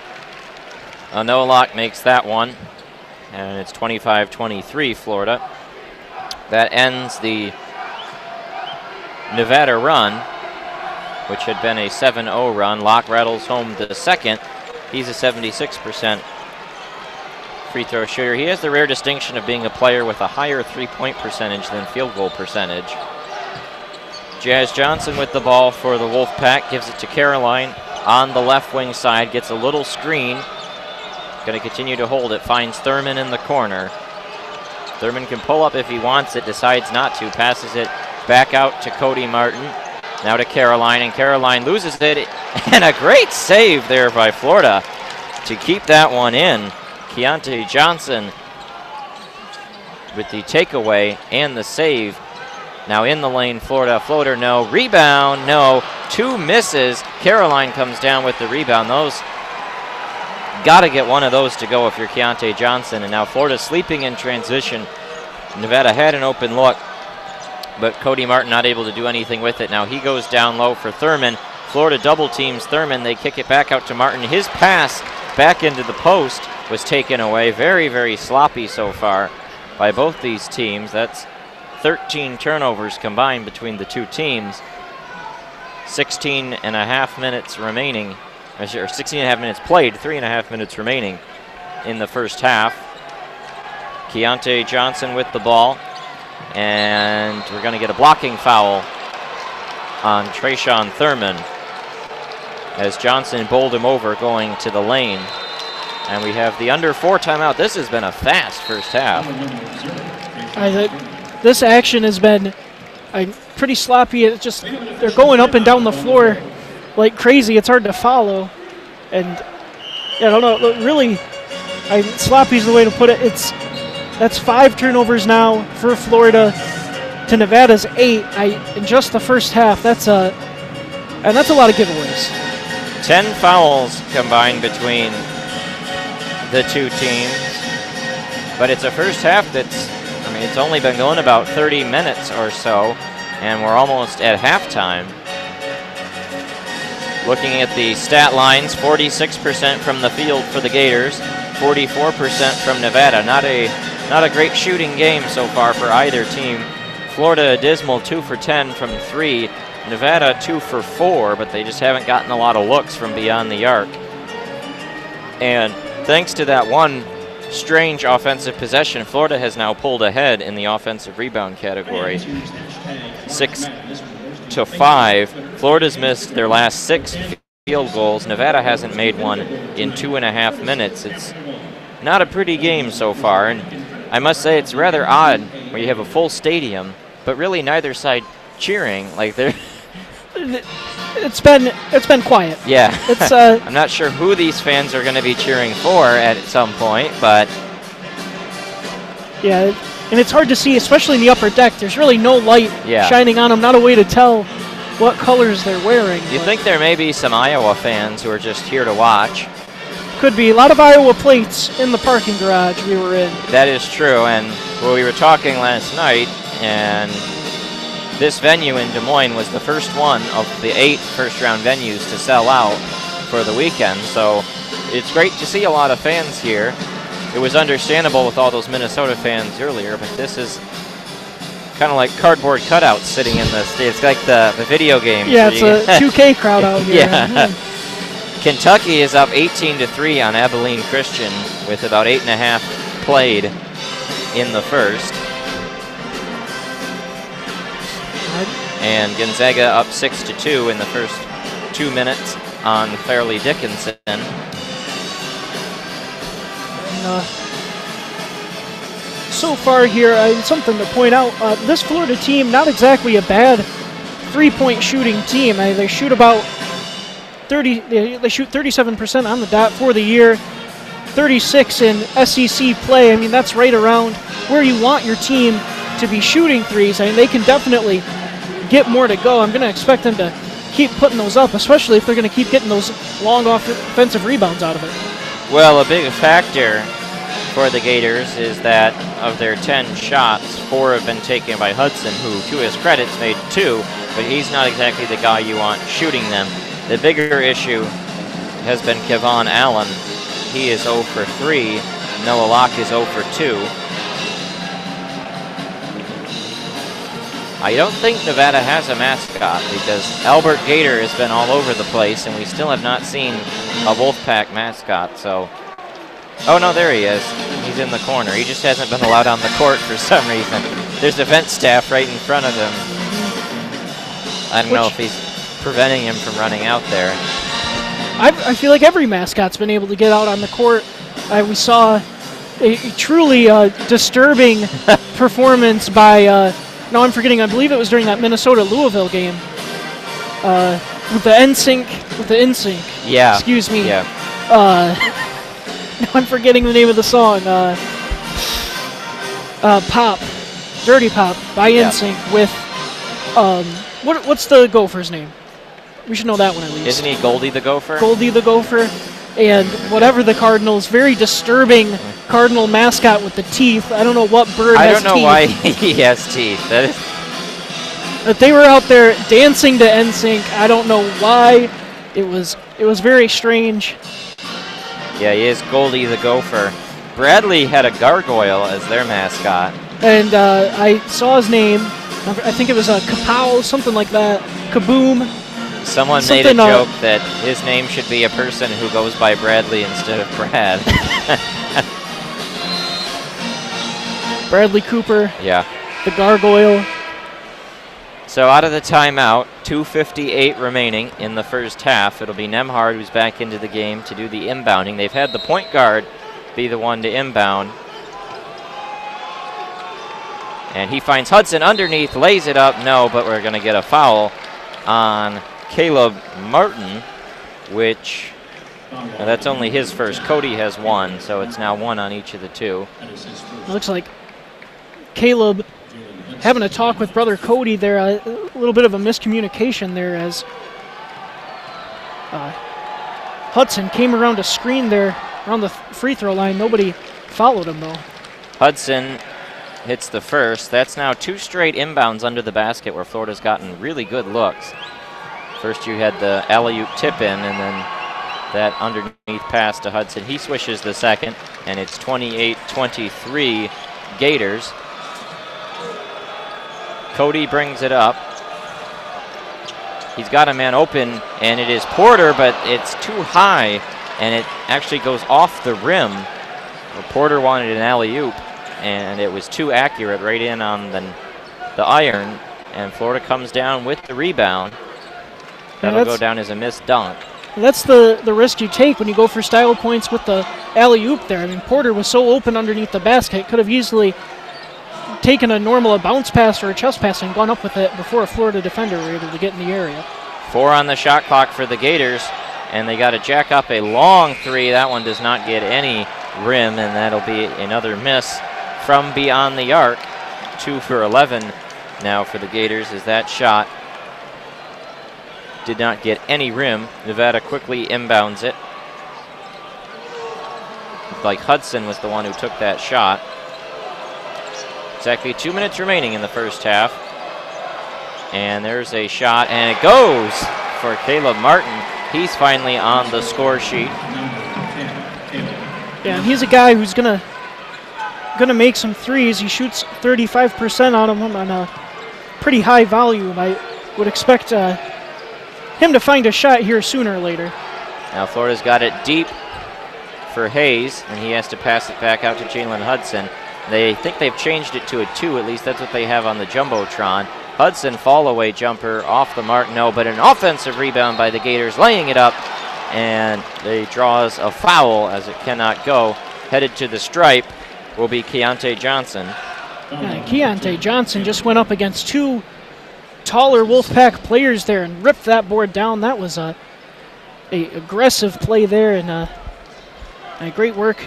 Speaker 4: Noah Locke makes that one, and it's 25-23 Florida. That ends the Nevada run, which had been a 7-0 run. Locke rattles home the second. He's a 76% free throw shooter. He has the rare distinction of being a player with a higher three-point percentage than field goal percentage. Jazz Johnson with the ball for the Wolfpack, gives it to Caroline on the left wing side, gets a little screen. Going to continue to hold it, finds Thurman in the corner. Thurman can pull up if he wants it, decides not to, passes it back out to Cody Martin. Now to Caroline, and Caroline loses it, and a great save there by Florida to keep that one in. Keontae Johnson with the takeaway and the save. Now in the lane, Florida, floater, no. Rebound, no. 2 misses. Caroline comes down with the rebound. Those, got to get one of those to go if you're Keontae Johnson. And now Florida sleeping in transition. Nevada had an open look, but Cody Martin not able to do anything with it. Now he goes down low for Thurman. Florida double teams Thurman. They kick it back out to Martin. His pass back into the post was taken away. Very, very sloppy so far by both these teams. That's 13 turnovers combined between the two teams. 16 and a half minutes remaining, or 16 and a half minutes played, 3.5 minutes remaining in the first half. Keontae Johnson with the ball, and we're going to get a blocking foul on Trayshawn Thurman as Johnson bowled him over going to the lane. And we have the under 4 timeout. This has been a fast first half.
Speaker 3: This action has been pretty sloppy. It's just they're going up and down the floor like crazy. It's hard to follow, and I don't know. Really, sloppy is the way to put it. That's 5 turnovers now for Florida to Nevada's 8. In just the first half. That's a lot of giveaways.
Speaker 4: 10 fouls combined between the two teams, but it's a first half that's, it's only been going about 30 minutes or so, and we're almost at halftime. Looking at the stat lines, 46% from the field for the Gators, 44% from Nevada. Not a great shooting game so far for either team. Florida dismal, 2 for 10 from 3. Nevada 2 for 4, but they just haven't gotten a lot of looks from beyond the arc. And thanks to that one strange offensive possession, Florida has now pulled ahead in the offensive rebound category, 6-5. Florida's missed their last 6 field goals. Nevada hasn't made one in 2.5 minutes. It's not a pretty game so far, and I must say it's rather odd where you have a full stadium, but really neither side cheering. Like they're
Speaker 3: it's been quiet.
Speaker 4: Yeah.
Speaker 3: It's
Speaker 4: I'm not sure who these fans are going to be cheering for at some point, but
Speaker 3: yeah, and it's hard to see, especially in the upper deck. There's really no light shining on them. Not a way to tell what colors they're wearing.
Speaker 4: You think there may be some Iowa fans who are just here to watch.
Speaker 3: Could be. A lot of Iowa plates in the parking garage we were in.
Speaker 4: That is true, and we were talking last night, and this venue in Des Moines was the first one of the 8 first-round venues to sell out for the weekend, so it's great to see a lot of fans here. It was understandable with all those Minnesota fans earlier, but this is kind of like cardboard cutouts sitting in the state. It's like the video game.
Speaker 3: Yeah, it's a 2K crowd out here.
Speaker 4: Yeah. Kentucky is up 18-3 on Abilene Christian with about 8.5 played in the first. And Gonzaga up 6-2 in the first 2 minutes on Fairleigh Dickinson.
Speaker 3: So far here, something to point out, this Florida team, not exactly a bad three-point shooting team. They shoot about 37% on the dot for the year, 36 in SEC play. I mean, that's right around where you want your team to be shooting threes. I mean, they can definitely get more to go. I'm going to expect them to keep putting those up, especially if they're going to keep getting those long offensive rebounds out of it.
Speaker 4: Well, a big factor for the Gators is that of their 10 shots, 4 have been taken by Hudson, who, to his credit, made 2, but he's not exactly the guy you want shooting them. The bigger issue has been Kevon Allen. He is 0 for 3. Noah Locke is 0 for 2. I don't think Nevada has a mascot because Albert Gator has been all over the place and we still have not seen a Wolfpack mascot, so. Oh no, there he is. He's in the corner. He just hasn't been allowed on the court for some reason. There's event staff right in front of him. I don't know if he's preventing him from running out there.
Speaker 3: I feel like every mascot's been able to get out on the court. We saw a truly disturbing performance by, no, I'm forgetting, I believe it was during that Minnesota-Louisville game. With the NSYNC.
Speaker 4: Yeah.
Speaker 3: Excuse me.
Speaker 4: Yeah.
Speaker 3: No, I'm forgetting the name of the song. Pop. Dirty Pop by NSYNC with, what's the Gopher's name? We should know that one at least.
Speaker 4: Isn't he Goldie the Gopher?
Speaker 3: Goldie the Gopher. And whatever the Cardinals, very disturbing Cardinal mascot with the teeth. I don't know what bird has teeth.
Speaker 4: I don't know why he has teeth. That is.
Speaker 3: But they were out there dancing to NSYNC. I don't know why. It was very strange.
Speaker 4: Yeah, he is Goldie the Gopher. Bradley had a gargoyle as their mascot.
Speaker 3: And I saw his name. I think it was a Kapow, something like that. Kaboom.
Speaker 4: Someone made a joke that his name should be a person who goes by Bradley instead of Brad.
Speaker 3: Bradley Cooper.
Speaker 4: Yeah.
Speaker 3: The gargoyle.
Speaker 4: So out of the timeout, 2:58 remaining in the first half. It'll be Nemhard who's back into the game to do the inbounding. They've had the point guard be the one to inbound. And he finds Hudson underneath, lays it up. No, but we're going to get a foul on Caleb Martin, which that's only his first. Cody has 1, so it's now 1 on each of the 2.
Speaker 3: It looks like Caleb having a talk with brother Cody there. A little bit of a miscommunication there as Hudson came around a screen there around the free throw line. Nobody followed him though.
Speaker 4: Hudson hits the first. That's now 2 straight inbounds under the basket where Florida's gotten really good looks. First you had the alley-oop tip in and then that underneath pass to Hudson. He swishes the second and it's 28-23 Gators. Cody brings it up. He's got a man open and it is Porter, but it's too high and it actually goes off the rim. Well, Porter wanted an alley-oop and it was too accurate right in on the iron, and Florida comes down with the rebound. That'll go down as a missed dunk.
Speaker 3: That's the risk you take when you go for style points with the alley-oop there. I mean, Porter was so open underneath the basket, could have easily taken a bounce pass or a chest pass and gone up with it before a Florida defender were able to get in the area. 4
Speaker 4: on the shot clock for the Gators, and they got to jack up a long 3. That one does not get any rim, and that'll be another miss from beyond the arc. 2 for 11 now for the Gators as that shot did not get any rim. Nevada quickly inbounds it. Looked like Hudson was the one who took that shot. Exactly 2 minutes remaining in the first half. And there's a shot, and it goes for Caleb Martin. He's finally on the score sheet.
Speaker 3: Yeah, and he's a guy who's gonna make some threes. He shoots 35% on them on a pretty high volume. I would expect him to find a shot here sooner or later.
Speaker 4: Now Florida's got it deep for Hayes, and he has to pass it back out to Jalen Hudson. They think they've changed it to a 2, at least that's what they have on the Jumbotron. Hudson fall-away jumper off the mark, no, but an offensive rebound by the Gators, laying it up, and they draws a foul as it cannot go. Headed to the stripe will be Keontae Johnson.
Speaker 3: Yeah, Keontae Johnson just went up against 2 taller Wolfpack players there and ripped that board down. That was a aggressive play there, and a great work.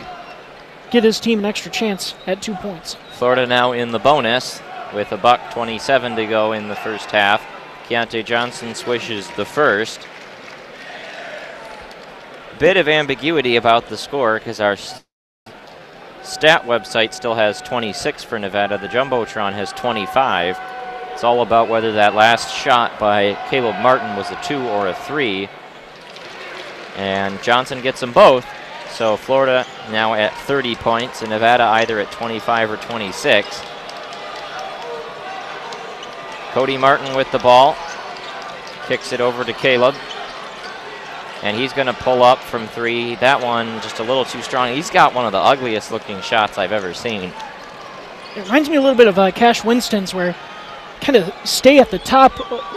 Speaker 3: Get his team an extra chance at 2 points.
Speaker 4: Florida now in the bonus with $1:27 to go in the first half. Keontae Johnson swishes the first. Bit of ambiguity about the score because our stat website still has 26 for Nevada. The Jumbotron has 25. It's all about whether that last shot by Caleb Martin was a 2 or a 3. And Johnson gets them both. So Florida now at 30 points and Nevada either at 25 or 26. Cody Martin with the ball. Kicks it over to Caleb. And he's going to pull up from 3. That one just a little too strong. He's got one of the ugliest looking shots I've ever seen.
Speaker 3: It reminds me a little bit of Cash Winston's, where kind of stay at the top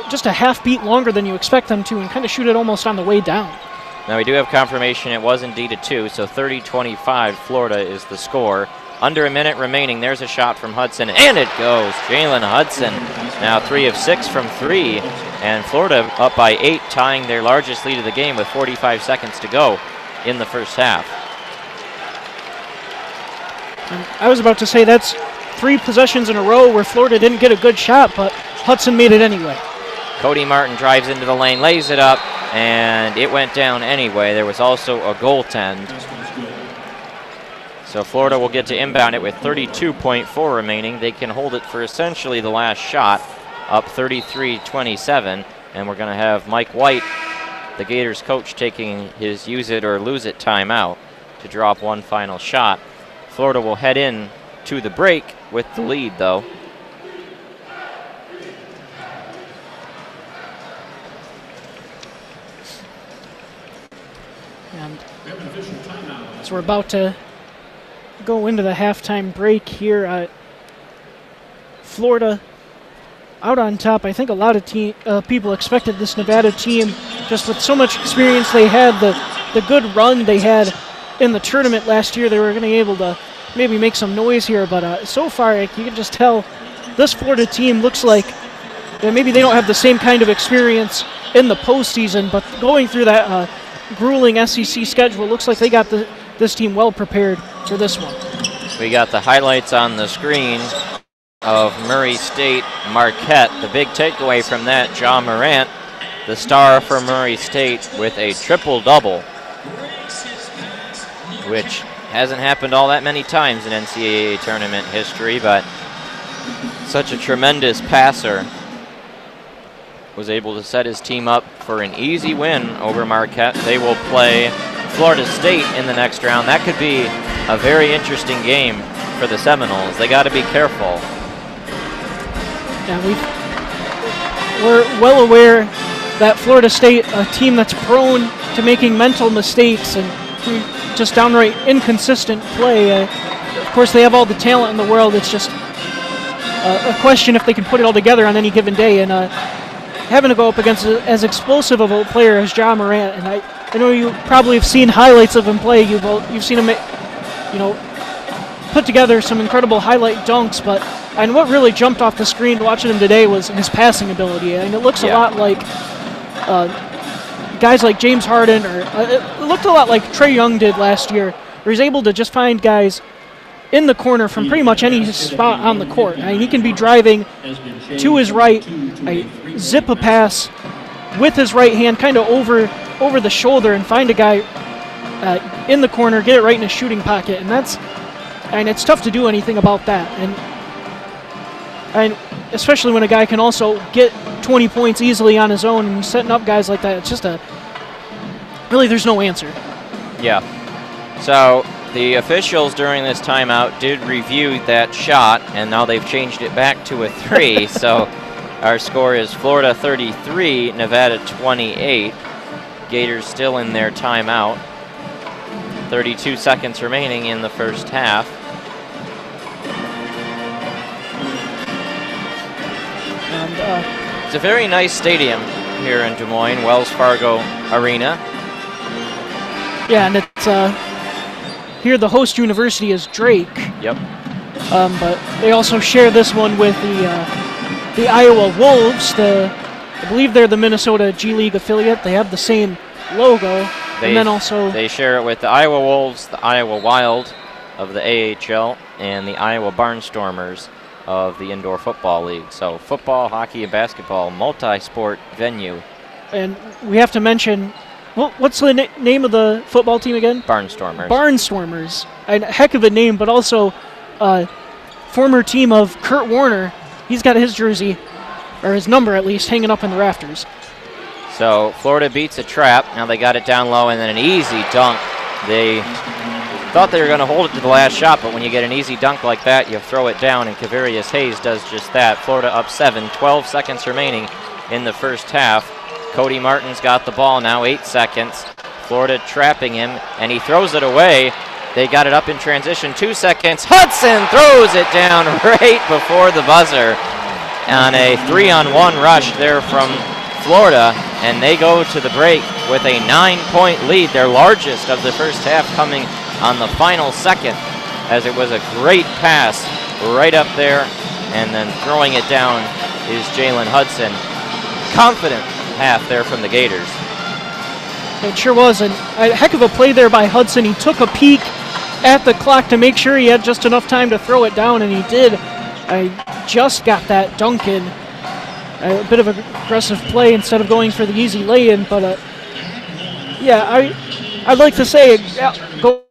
Speaker 3: just a half beat longer than you expect them to and kind of shoot it almost on the way down.
Speaker 4: Now we do have confirmation it was indeed a 2, so 30-25 Florida is the score. Under a minute remaining, there's a shot from Hudson, and it goes. Jalen Hudson now 3 of 6 from 3, and Florida up by 8, tying their largest lead of the game with 45 seconds to go in the first half.
Speaker 3: And I was about to say that's 3 possessions in a row where Florida didn't get a good shot, but Hudson made it anyway.
Speaker 4: Cody Martin drives into the lane, lays it up, and it went down anyway. There was also a goaltend. So Florida will get to inbound it with 32.4 remaining. They can hold it for essentially the last shot, up 33-27. And we're going to have Mike White, the Gators coach, taking his use it or lose it timeout to drop one final shot. Florida will head in to the break with the lead, though.
Speaker 3: And so we're about to go into the halftime break here. Florida out on top. I think a lot of people expected this Nevada team, just with so much experience they had, the good run they had in the tournament last year, they were going to be able to maybe make some noise here. But so far, you can just tell this Florida team looks like maybe they don't have the same kind of experience in the postseason, but going through that grueling SEC schedule, looks like they got this team well prepared for this one.
Speaker 4: We got the highlights on the screen of Murray State Marquette. The big takeaway from that, Ja Morant, the star for Murray State, with a triple-double, which hasn't happened all that many times in NCAA tournament history, but such a tremendous passer. Was able to set his team up for an easy win over Marquette. They will play Florida State in the next round. That could be a very interesting game for the Seminoles. They got to be careful.
Speaker 3: Yeah, we're well aware that Florida State, a team that's prone to making mental mistakes and just downright inconsistent play. Of course, they have all the talent in the world. It's just a question if they can put it all together on any given day. And having to go up against as explosive of a player as Ja Morant, and I know you probably have seen highlights of him play. You've seen him, put together some incredible highlight dunks. But and what really jumped off the screen watching him today was his passing ability, and it looks a lot like guys like James Harden, or it looked a lot like Trae Young did last year, where he's able to just find guys in the corner from pretty much any spot on the court. I mean, he can be driving to his right, zip a pass with his right hand, kind of over the shoulder, and find a guy in the corner, get it right in his shooting pocket, and it's tough to do anything about that. And especially when a guy can also get 20 points easily on his own, and setting up guys like that, it's just really there's no answer.
Speaker 4: Yeah. So the officials during this timeout did review that shot, and now they've changed it back to a 3. So our score is Florida 33, Nevada 28. Gators still in their timeout. 32 seconds remaining in the first half.
Speaker 3: And,
Speaker 4: it's a very nice stadium here in Des Moines, Wells Fargo Arena.
Speaker 3: Yeah, and it's here the host university is Drake.
Speaker 4: Yep.
Speaker 3: But they also share this one with the Iowa Wolves. I believe they're the Minnesota G League affiliate. They have the same logo. And then also
Speaker 4: they share it with the Iowa Wolves, the Iowa Wild of the AHL, and the Iowa Barnstormers of the Indoor Football League. So football, hockey, and basketball, multi-sport venue.
Speaker 3: And we have to mention, what's the name of the football team again?
Speaker 4: Barnstormers.
Speaker 3: Barnstormers. A heck of a name, but also former team of Kurt Warner. He's got his jersey, or his number at least, hanging up in the rafters.
Speaker 4: So Florida beats a trap. Now they got it down low, and then an easy dunk. They thought they were going to hold it to the last shot, but when you get an easy dunk like that, you throw it down, and Kavarius Hayes does just that. Florida up 7, 12 seconds remaining in the first half. Cody Martin's got the ball now, 8 seconds. Florida trapping him, and he throws it away. They got it up in transition, 2 seconds. Hudson throws it down right before the buzzer on a 3-on-1 rush there from Florida, and they go to the break with a 9-point lead, their largest of the first half, coming on the final second, as it was a great pass right up there, and then throwing it down is Jalen Hudson. Confident half there from the Gators.
Speaker 3: It sure was, and a heck of a play there by Hudson. He took a peek at the clock to make sure he had just enough time to throw it down, and he did. I just got that dunk in. A bit of an aggressive play instead of going for the easy lay-in, but yeah, I'd like to say,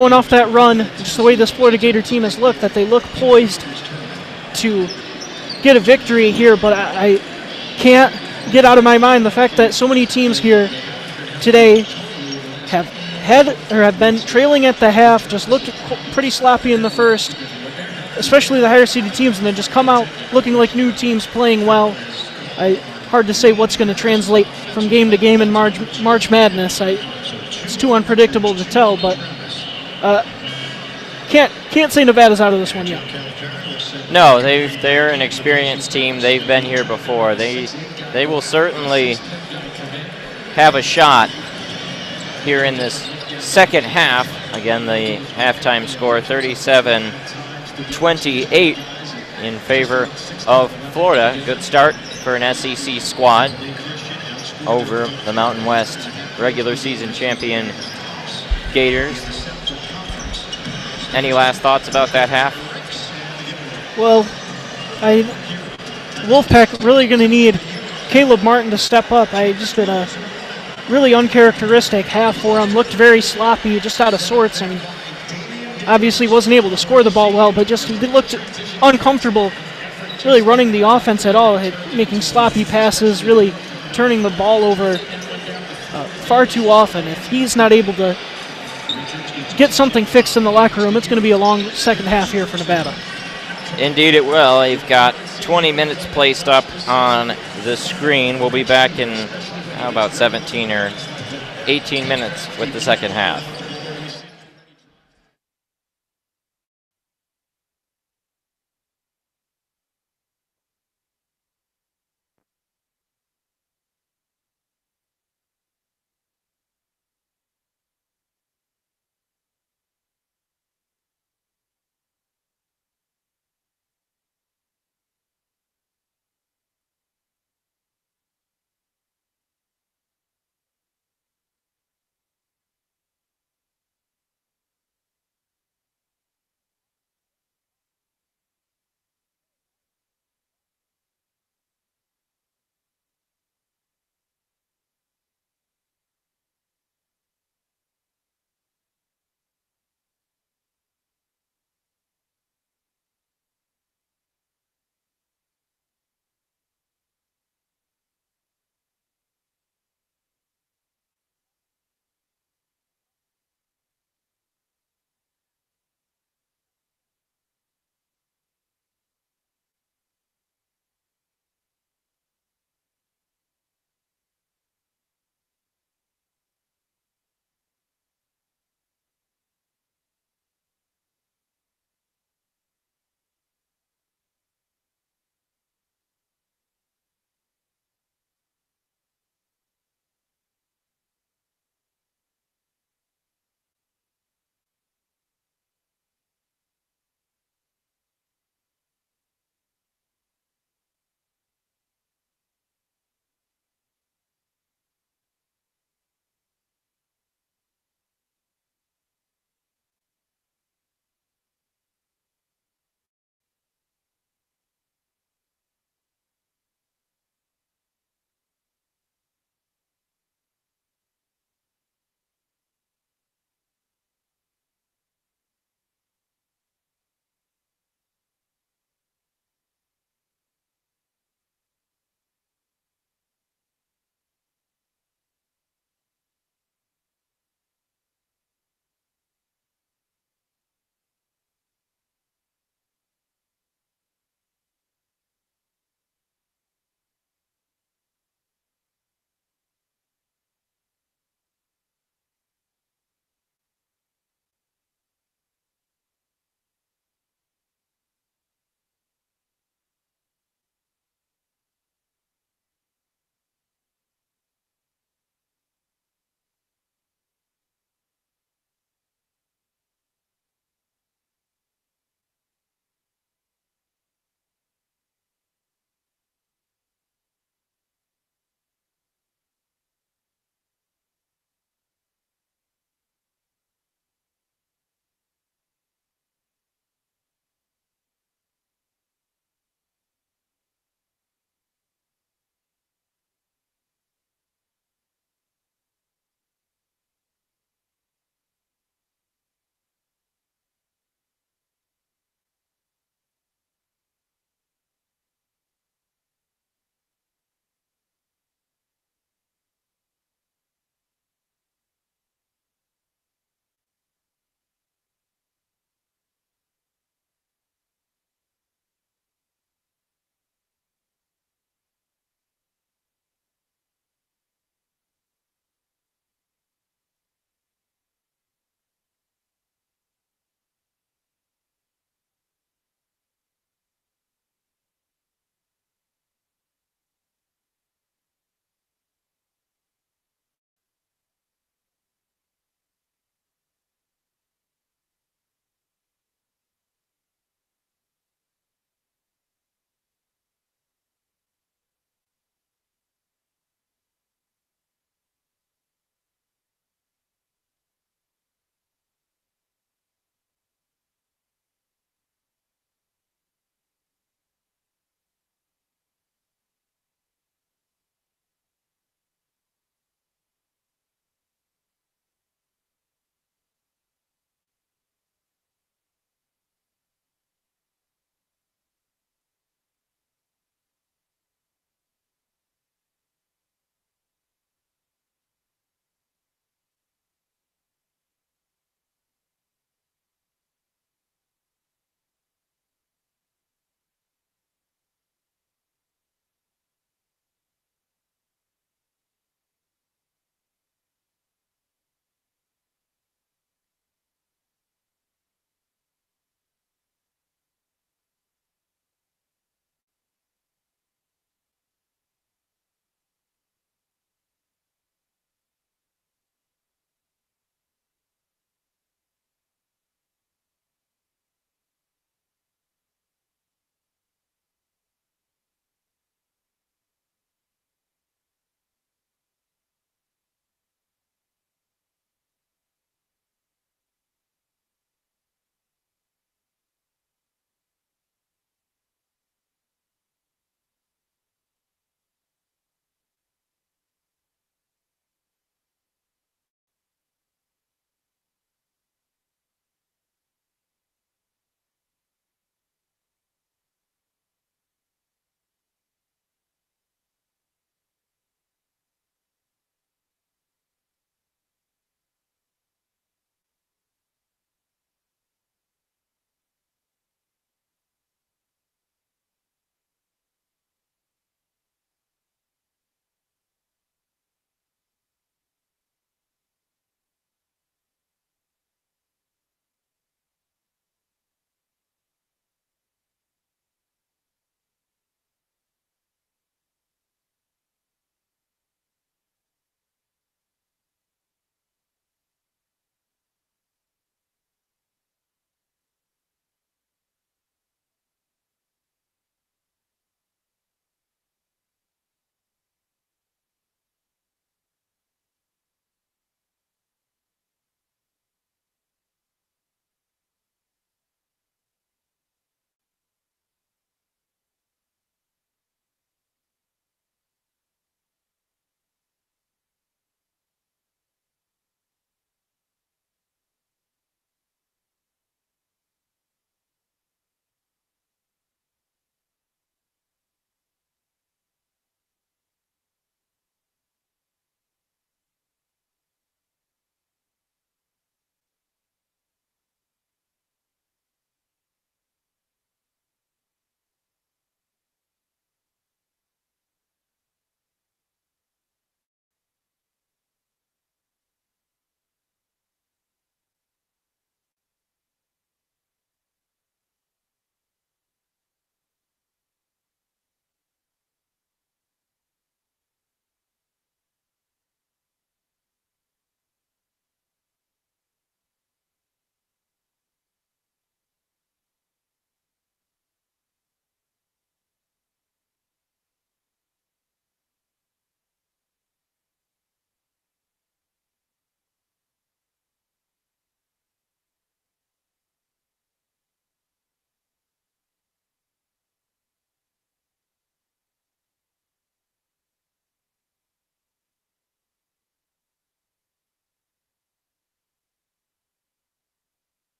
Speaker 3: going off that run, just the way this Florida Gator team has looked, that they look poised to get a victory here, but I can't get out of my mind the fact that so many teams here today have been trailing at the half, just looked pretty sloppy in the first, especially the higher seeded teams, and then just come out looking like new teams playing well. Hard to say what's going to translate from game to game in March Madness. It's too unpredictable to tell, but can't say Nevada's out of this one yet.
Speaker 4: No, they're an experienced team. They've been here before. They will certainly have a shot here in this second half. Again, the halftime score 37-28 in favor of Florida. Good start for an SEC squad over the Mountain West regular season champion Gators. Any last thoughts about that half?
Speaker 3: Well, Wolfpack really going to need Caleb Martin to step up. Just been a really uncharacteristic half for him. Looked very sloppy, just out of sorts. I mean, obviously wasn't able to score the ball well, but just he looked uncomfortable really running the offense at all, making sloppy passes, really turning the ball over far too often. If he's not able to get something fixed in the locker room, it's going to be a long second half here for Nevada.
Speaker 4: Indeed it will. They've got 20 minutes placed up on the screen. We'll be back in about 17 or 18 minutes with the second half.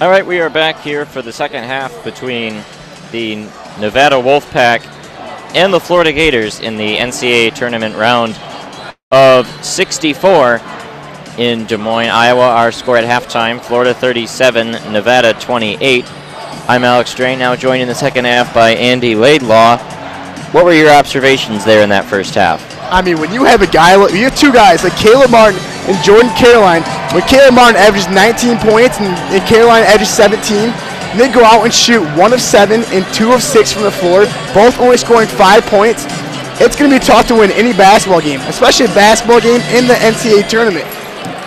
Speaker 4: All right, we are back here for the second half between the Nevada Wolfpack and the Florida Gators in the NCAA tournament round of 64 in Des Moines, Iowa. Our score at halftime, Florida 37, Nevada 28. I'm Alex Drain, now joined in the second half by Andy Laidlaw. What were your observations there in that first half?
Speaker 5: I mean, when you have you have two guys like Caleb Martin and Jordan Caroline, when Caleb Martin averages 19 points and Caroline averages 17, and they go out and shoot 1 of 7 and 2 of 6 from the floor, both only scoring 5 points, it's going to be tough to win any basketball game, especially a basketball game in the NCAA tournament.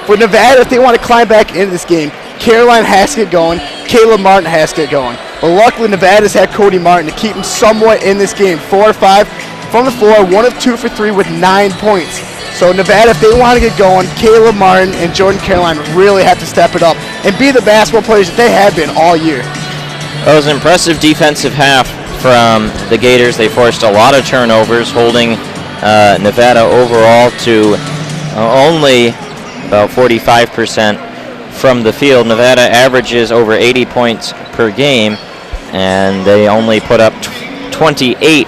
Speaker 5: For Nevada, if they want to climb back into this game, Caroline has to get going, Caleb Martin has to get going. But luckily, Nevada's had Cody Martin to keep him somewhat in this game. 4 of 5 from the floor, 1 of 2 for 3 with 9 points. So Nevada, if they want to get going, Caleb Martin and Jordan Caroline really have to step it up and be the basketball players that they have been all year.
Speaker 4: That was an impressive defensive half from the Gators. They forced a lot of turnovers, holding Nevada overall to only about 45% from the field. Nevada averages over 80 points per game, and they only put up 28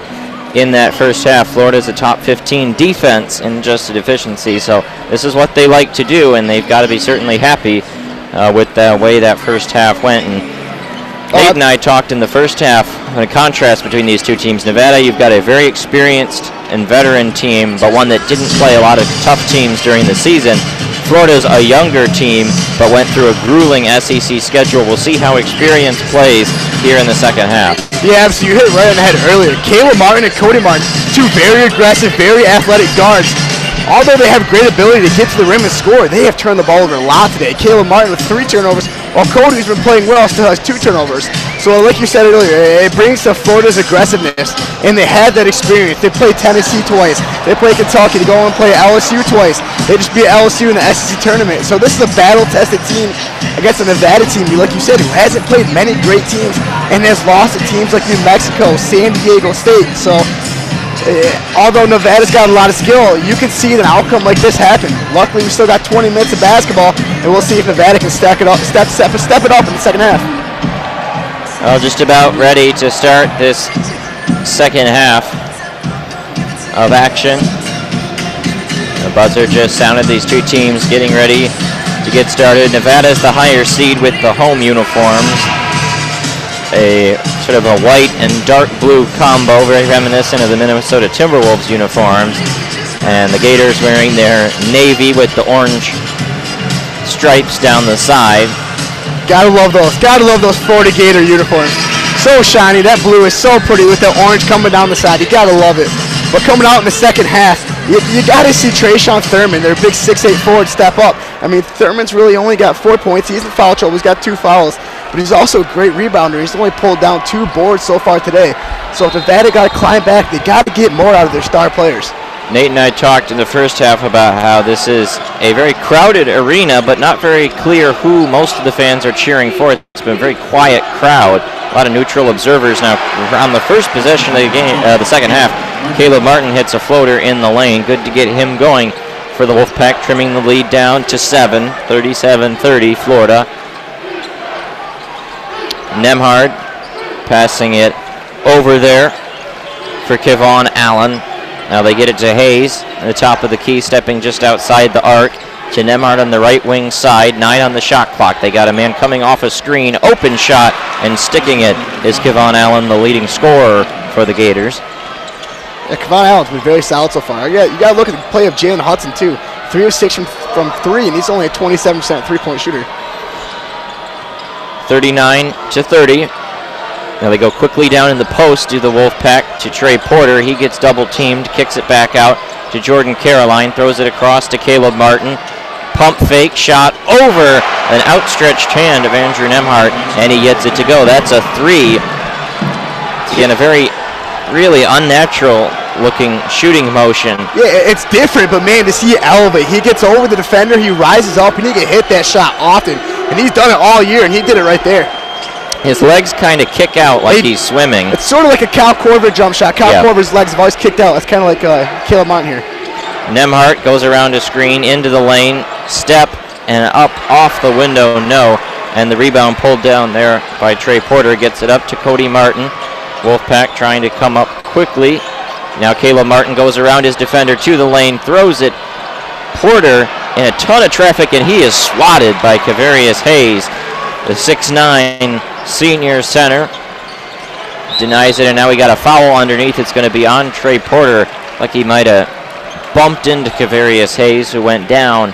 Speaker 4: in that first half. Florida's a top 15 defense in adjusted efficiency, so this is what they like to do, and they've got to be certainly happy with the way that first half went. And Nate and I talked in the first half on a contrast between these two teams. Nevada, you've got a very experienced and veteran team, but one that didn't play a lot of tough teams during the season. Florida's a younger team, but went through a grueling SEC schedule. We'll see how experience plays here in the second half.
Speaker 5: Yeah, so you hit it right on the head earlier. Caleb Martin and Cody Martin, two very aggressive, very athletic guards. Although they have great ability to get to the rim and score, they have turned the ball over a lot today. Caleb Martin with 3 turnovers, while Cody's been playing well, still has 2 turnovers. So like you said earlier, it brings to Florida's aggressiveness, and they had that experience. They played Tennessee twice. They played Kentucky. They go and play LSU twice. They just beat LSU in the SEC tournament. So this is a battle-tested team against a Nevada team, like you said, who hasn't played many great teams and has lost to teams like New Mexico, San Diego State. So although Nevada's got a lot of skill, you can see an outcome like this happen. Luckily, we still got 20 minutes of basketball, and we'll see if Nevada can step it up in the second half.
Speaker 4: Well, just about ready to start this second half of action. The buzzer just sounded. These two teams getting ready to get started. Nevada's the higher seed with the home uniforms. A sort of a white and dark blue combo, very reminiscent of the Minnesota Timberwolves uniforms. And the Gators wearing their navy with the orange stripes down the side.
Speaker 5: Gotta love those Florida Gator uniforms. So shiny, that blue is so pretty with the orange coming down the side. You gotta love it. But coming out in the second half, you gotta see Trayshawn Thurman, their big 6'8" forward, step up. I mean, Thurman's really only got 4 points. He's in foul trouble. He's got 2 fouls. But he's also a great rebounder. He's only pulled down 2 boards so far today. So if Nevada got to climb back, they got to get more out of their star players.
Speaker 4: Nate and I talked in the first half about how this is a very crowded arena, but not very clear who most of the fans are cheering for. It's been a very quiet crowd. A lot of neutral observers. Now, on the first possession of the game, the second half, Caleb Martin hits a floater in the lane. Good to get him going for the Wolfpack, trimming the lead down to 7, 37-30, Florida. Nemhard passing it over there for Kevon Allen. Now they get it to Hayes at the top of the key, stepping just outside the arc to Nemhard on the right wing side. 9 on the shot clock. They got a man coming off a screen, open shot, and sticking it is Kevon Allen, the leading scorer for the Gators.
Speaker 5: Yeah, Kevon Allen's been very solid so far. You got to look at the play of Jalen Hudson too. 3 of 6 from 3, and he's only a 27% three-point shooter.
Speaker 4: 39-30. Now they go quickly down in the post to the Wolfpack to Trey Porter. He gets double teamed, kicks it back out to Jordan Caroline, throws it across to Caleb Martin. Pump fake shot over an outstretched hand of Andrew Nemhard, and he gets it to go. That's a 3. Again, a very, really unnatural looking shooting motion.
Speaker 5: Yeah, it's different, but man, to see it elevate. He gets over the defender, he rises up, and he can hit that shot often. And he's done it all year, and he did it right there.
Speaker 4: His legs kind of kick out like he's swimming.
Speaker 5: It's sort of like a Cal Korver jump shot. Cal Korver's legs have always kicked out. It's kind of like Caleb Martin here.
Speaker 4: Nemhard goes around a screen, into the lane, step, and up off the window, no. And the rebound pulled down there by Trey Porter. Gets it up to Cody Martin. Wolfpack trying to come up quickly. Now Caleb Martin goes around his defender to the lane, throws it. Porter in a ton of traffic, and he is swatted by Kavarius Hayes, the 6'9" senior center. Denies it, and now we got a foul underneath. It's going to be on Trey Porter. Like he might have bumped into Kavarius Hayes, who went down.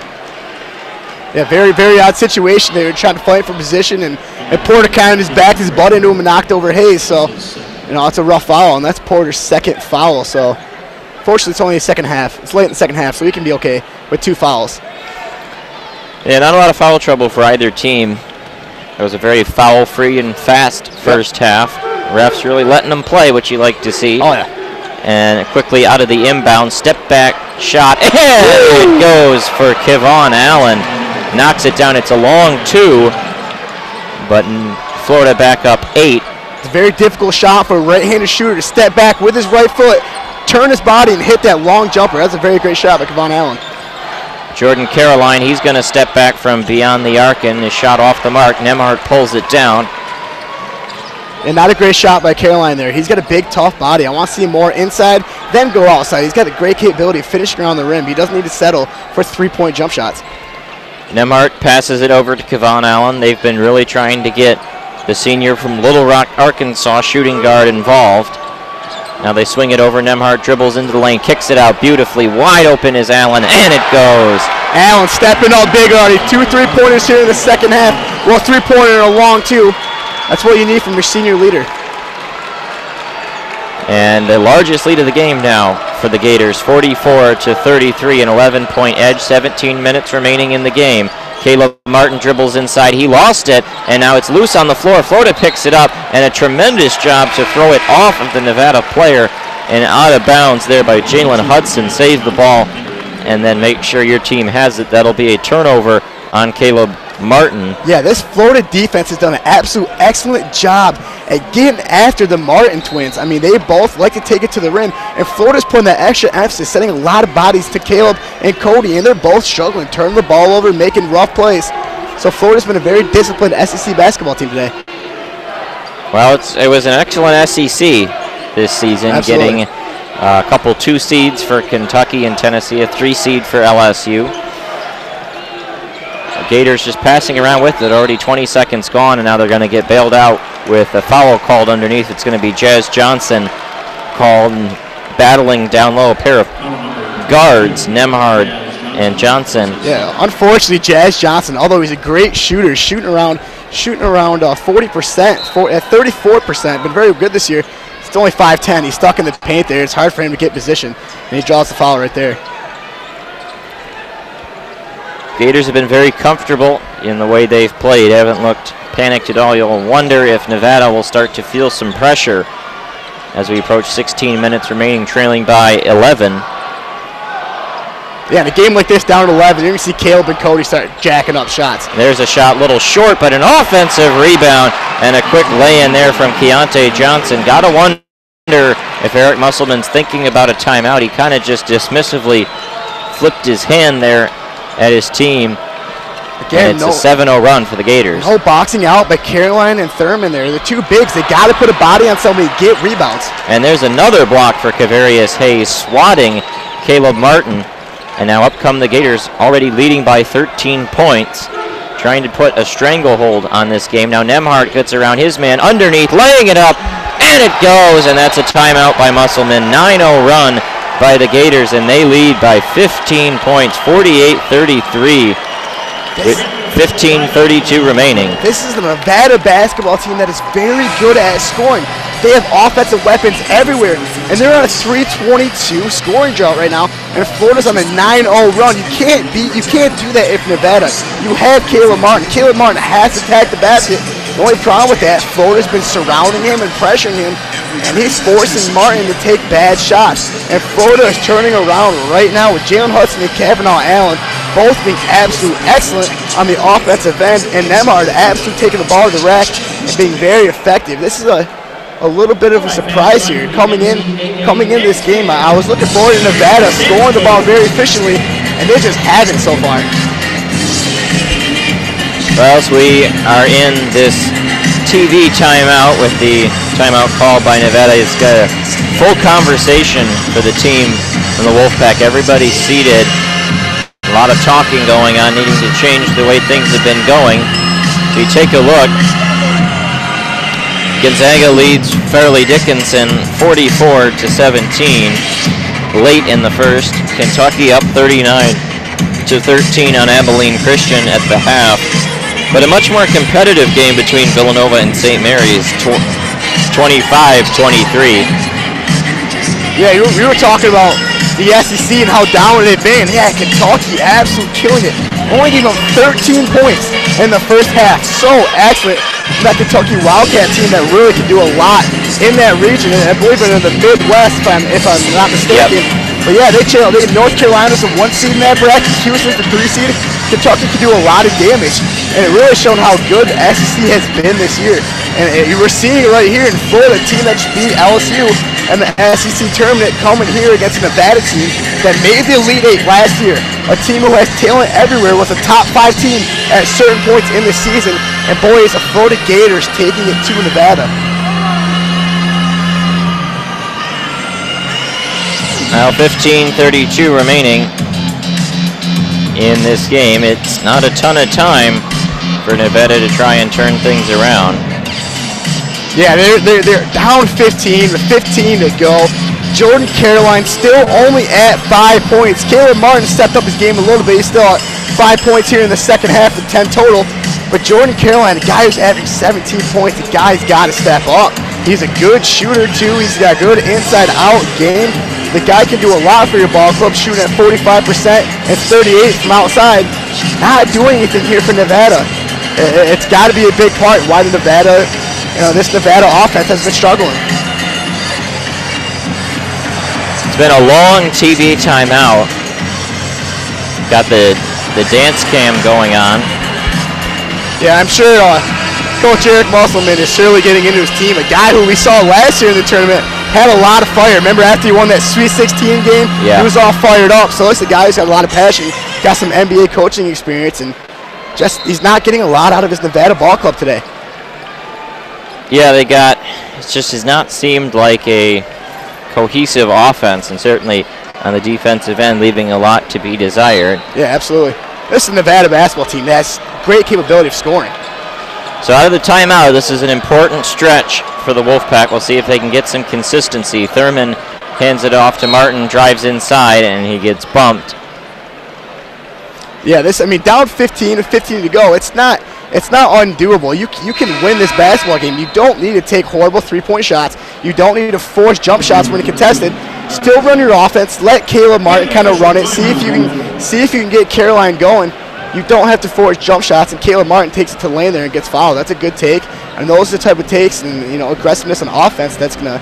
Speaker 5: Yeah, very, very odd situation. They were trying to fight for position, and Porter kind of just backed his butt into him and knocked over Hayes. So, you know, it's a rough foul, and that's Porter's second foul. So, fortunately, it's only the second half. It's late in the second half, so he can be okay with 2 fouls.
Speaker 4: Yeah, not a lot of foul trouble for either team. It was a very foul-free and fast first half. Refs really letting them play, which you like to see.
Speaker 5: Oh, yeah.
Speaker 4: And quickly out of the inbound, step back shot, and it goes for Kevon Allen. Knocks it down. It's a long 2, but Florida back up 8.
Speaker 5: It's a very difficult shot for a right-handed shooter to step back with his right foot, turn his body, and hit that long jumper. That's a very great shot by Kevon Allen.
Speaker 4: Jordan Caroline, he's going to step back from beyond the arc, and his shot off the mark. Nemhart pulls it down.
Speaker 5: And not a great shot by Caroline there. He's got a big, tough body. I want to see him more inside, then go outside. He's got a great capability of finishing around the rim. He doesn't need to settle for 3-point jump shots.
Speaker 4: Nemhart passes it over to Kevon Allen. They've been really trying to get the senior from Little Rock, Arkansas, shooting guard involved. Now they swing it over. Nemhart dribbles into the lane, kicks it out beautifully. Wide open is Allen, and it goes.
Speaker 5: Allen stepping up big already. 2 3-pointers here in the second half. Well, 3-pointer and a long 2. That's what you need from your senior leader.
Speaker 4: And the largest lead of the game now for the Gators, 44-33, an 11-point edge, 17 minutes remaining in the game. Caleb Martin dribbles inside. He lost it, and now it's loose on the floor. Florida picks it up, and a tremendous job to throw it off of the Nevada player and out of bounds there by Jalen Hudson. Save the ball, and then make sure your team has it. That'll be a turnover on Caleb Martin.
Speaker 5: Yeah, this Florida defense has done an absolute excellent job at getting after the Martin twins. I mean, they both like to take it to the rim, and Florida's putting that extra emphasis, setting a lot of bodies to Caleb and Cody, and they're both struggling, turning the ball over, making rough plays. So Florida's been a very disciplined SEC basketball team today.
Speaker 4: Well, it was an excellent SEC this season,
Speaker 5: Absolutely.
Speaker 4: Getting a couple 2 seeds for Kentucky and Tennessee, a 3 seed for LSU. Gators just passing around with it, already 20 seconds gone, and now they're going to get bailed out with a foul called underneath. It's going to be Jazz Johnson called, and battling down low, a pair of guards, Nemhard and Johnson.
Speaker 5: Yeah, unfortunately, Jazz Johnson, although he's a great shooter, shooting around 40%, at 34%, been very good this year. It's only 5'10". He's stuck in the paint there. It's hard for him to get position, and he draws the foul right there.
Speaker 4: Gators have been very comfortable in the way they've played. Haven't looked panicked at all. You'll wonder if Nevada will start to feel some pressure as we approach 16 minutes remaining, trailing by 11.
Speaker 5: Yeah, in a game like this, down to 11, you're going to see Caleb and Cody start jacking up shots.
Speaker 4: There's a shot, little short, but an offensive rebound and a quick lay-in there from Keontae Johnson. Got to wonder if Eric Musselman's thinking about a timeout. He kind of just dismissively flipped his hand there at his team. Again, and it's a 7-0 run for the Gators.
Speaker 5: No boxing out by Caroline and Thurman there. The 2 bigs, they got to put a body on somebody to get rebounds.
Speaker 4: And there's another block for Kavarius Hayes, swatting Caleb Martin. And now up come the Gators, already leading by 13 points, trying to put a stranglehold on this game. Now Nemhart gets around his man underneath, laying it up, and it goes, and that's a timeout by Musselman. 9-0 run by the Gators, and they lead by 15 points, 48-33, with 15:32 remaining.
Speaker 5: This is the Nevada basketball team that is very good at scoring. They have offensive weapons everywhere, and they're on a 322 scoring drought right now, and Florida's on a 9-0 run. You can't do that if Nevada. You have Caleb Martin. Caleb Martin has to attack the basket. The only problem with that, Florida's been surrounding him and pressuring him, and he's forcing Martin to take bad shots. And Florida is turning around right now with Jalen Hudson and Kavanaugh Allen both being absolutely excellent on the offensive end, and Nemhard absolutely taking the ball to the rack and being very effective. This is a little bit of a surprise here coming in this game. I was looking forward to Nevada scoring the ball very efficiently, and they just haven't so far.
Speaker 4: Well, so we are in this TV timeout with the timeout called by Nevada. It's got a full conversation for the team from the Wolfpack. Everybody's seated. A lot of talking going on, needing to change the way things have been going. If you take a look, Gonzaga leads Fairleigh Dickinson 44-17 late in the first. Kentucky up 39-13 on Abilene Christian at the half. But a much more competitive game between Villanova and St. Mary's, 25-23.
Speaker 5: Yeah, we were talking about the SEC and how dominant they've been. Yeah, Kentucky absolutely killing it. Only gave them 13 points in the first half. So excellent. That Kentucky Wildcat team that really can do a lot in that region. And I believe they're in the Midwest, if I'm not mistaken. Yep. But yeah, they chill. North Carolina's the 1 seed in that bracket. Houston's the 3 seed. Kentucky can do a lot of damage. And it really shown how good the SEC has been this year. And you were seeing it right here in Florida, a team that just beat LSU and the SEC tournament coming here against a Nevada team that made the Elite Eight last year. A team who has talent everywhere, was a top 5 team at certain points in the season. And boy, is the Florida Gators taking it to Nevada.
Speaker 4: Now 15:32 remaining in this game. It's not a ton of time for Nevada to try and turn things around.
Speaker 5: Yeah, they're down 15 with 15 to go. Jordan Caroline still only at 5 points. Caleb Martin stepped up his game a little bit. He's still at 5 points here in the second half of 10 total. But Jordan Caroline, the guy who's averaging 17 points, the guy's got to step up. He's a good shooter too. He's got a good inside-out game. The guy can do a lot for your ball club, shooting at 45% and 38 from outside. Not doing anything here for Nevada. It's got to be a big part why the Nevada, this Nevada offense has been struggling.
Speaker 4: It's been a long TV timeout. Got the dance cam going on.
Speaker 5: Yeah, I'm sure Coach Eric Musselman is surely getting into his team. A guy who we saw last year in the tournament had a lot of fire. Remember after he won that Sweet 16 game? Yeah. He was all fired up. So it's a guy who's got a lot of passion, got some NBA coaching experience, and just he's not getting a lot out of his Nevada ball club today.
Speaker 4: Yeah, it's just has not seemed like a cohesive offense, and certainly on the defensive end, leaving a lot to be desired.
Speaker 5: Yeah, absolutely. This is a Nevada basketball team that has great capability of scoring.
Speaker 4: So out of the timeout, this is an important stretch for the Wolfpack. We'll see if they can get some consistency. Thurman hands it off to Martin, drives inside, and he gets bumped.
Speaker 5: Yeah, down 15 with 15 to go. It's not undoable. You can win this basketball game. You don't need to take horrible three-point shots. You don't need to force jump shots when you're contested. Still run your offense. Let Caleb Martin kind of run it. See if you can get Caroline going. You don't have to force jump shots, and Caleb Martin takes it to the lane there and gets fouled. That's a good take. And those are the type of takes and aggressiveness on offense that's going to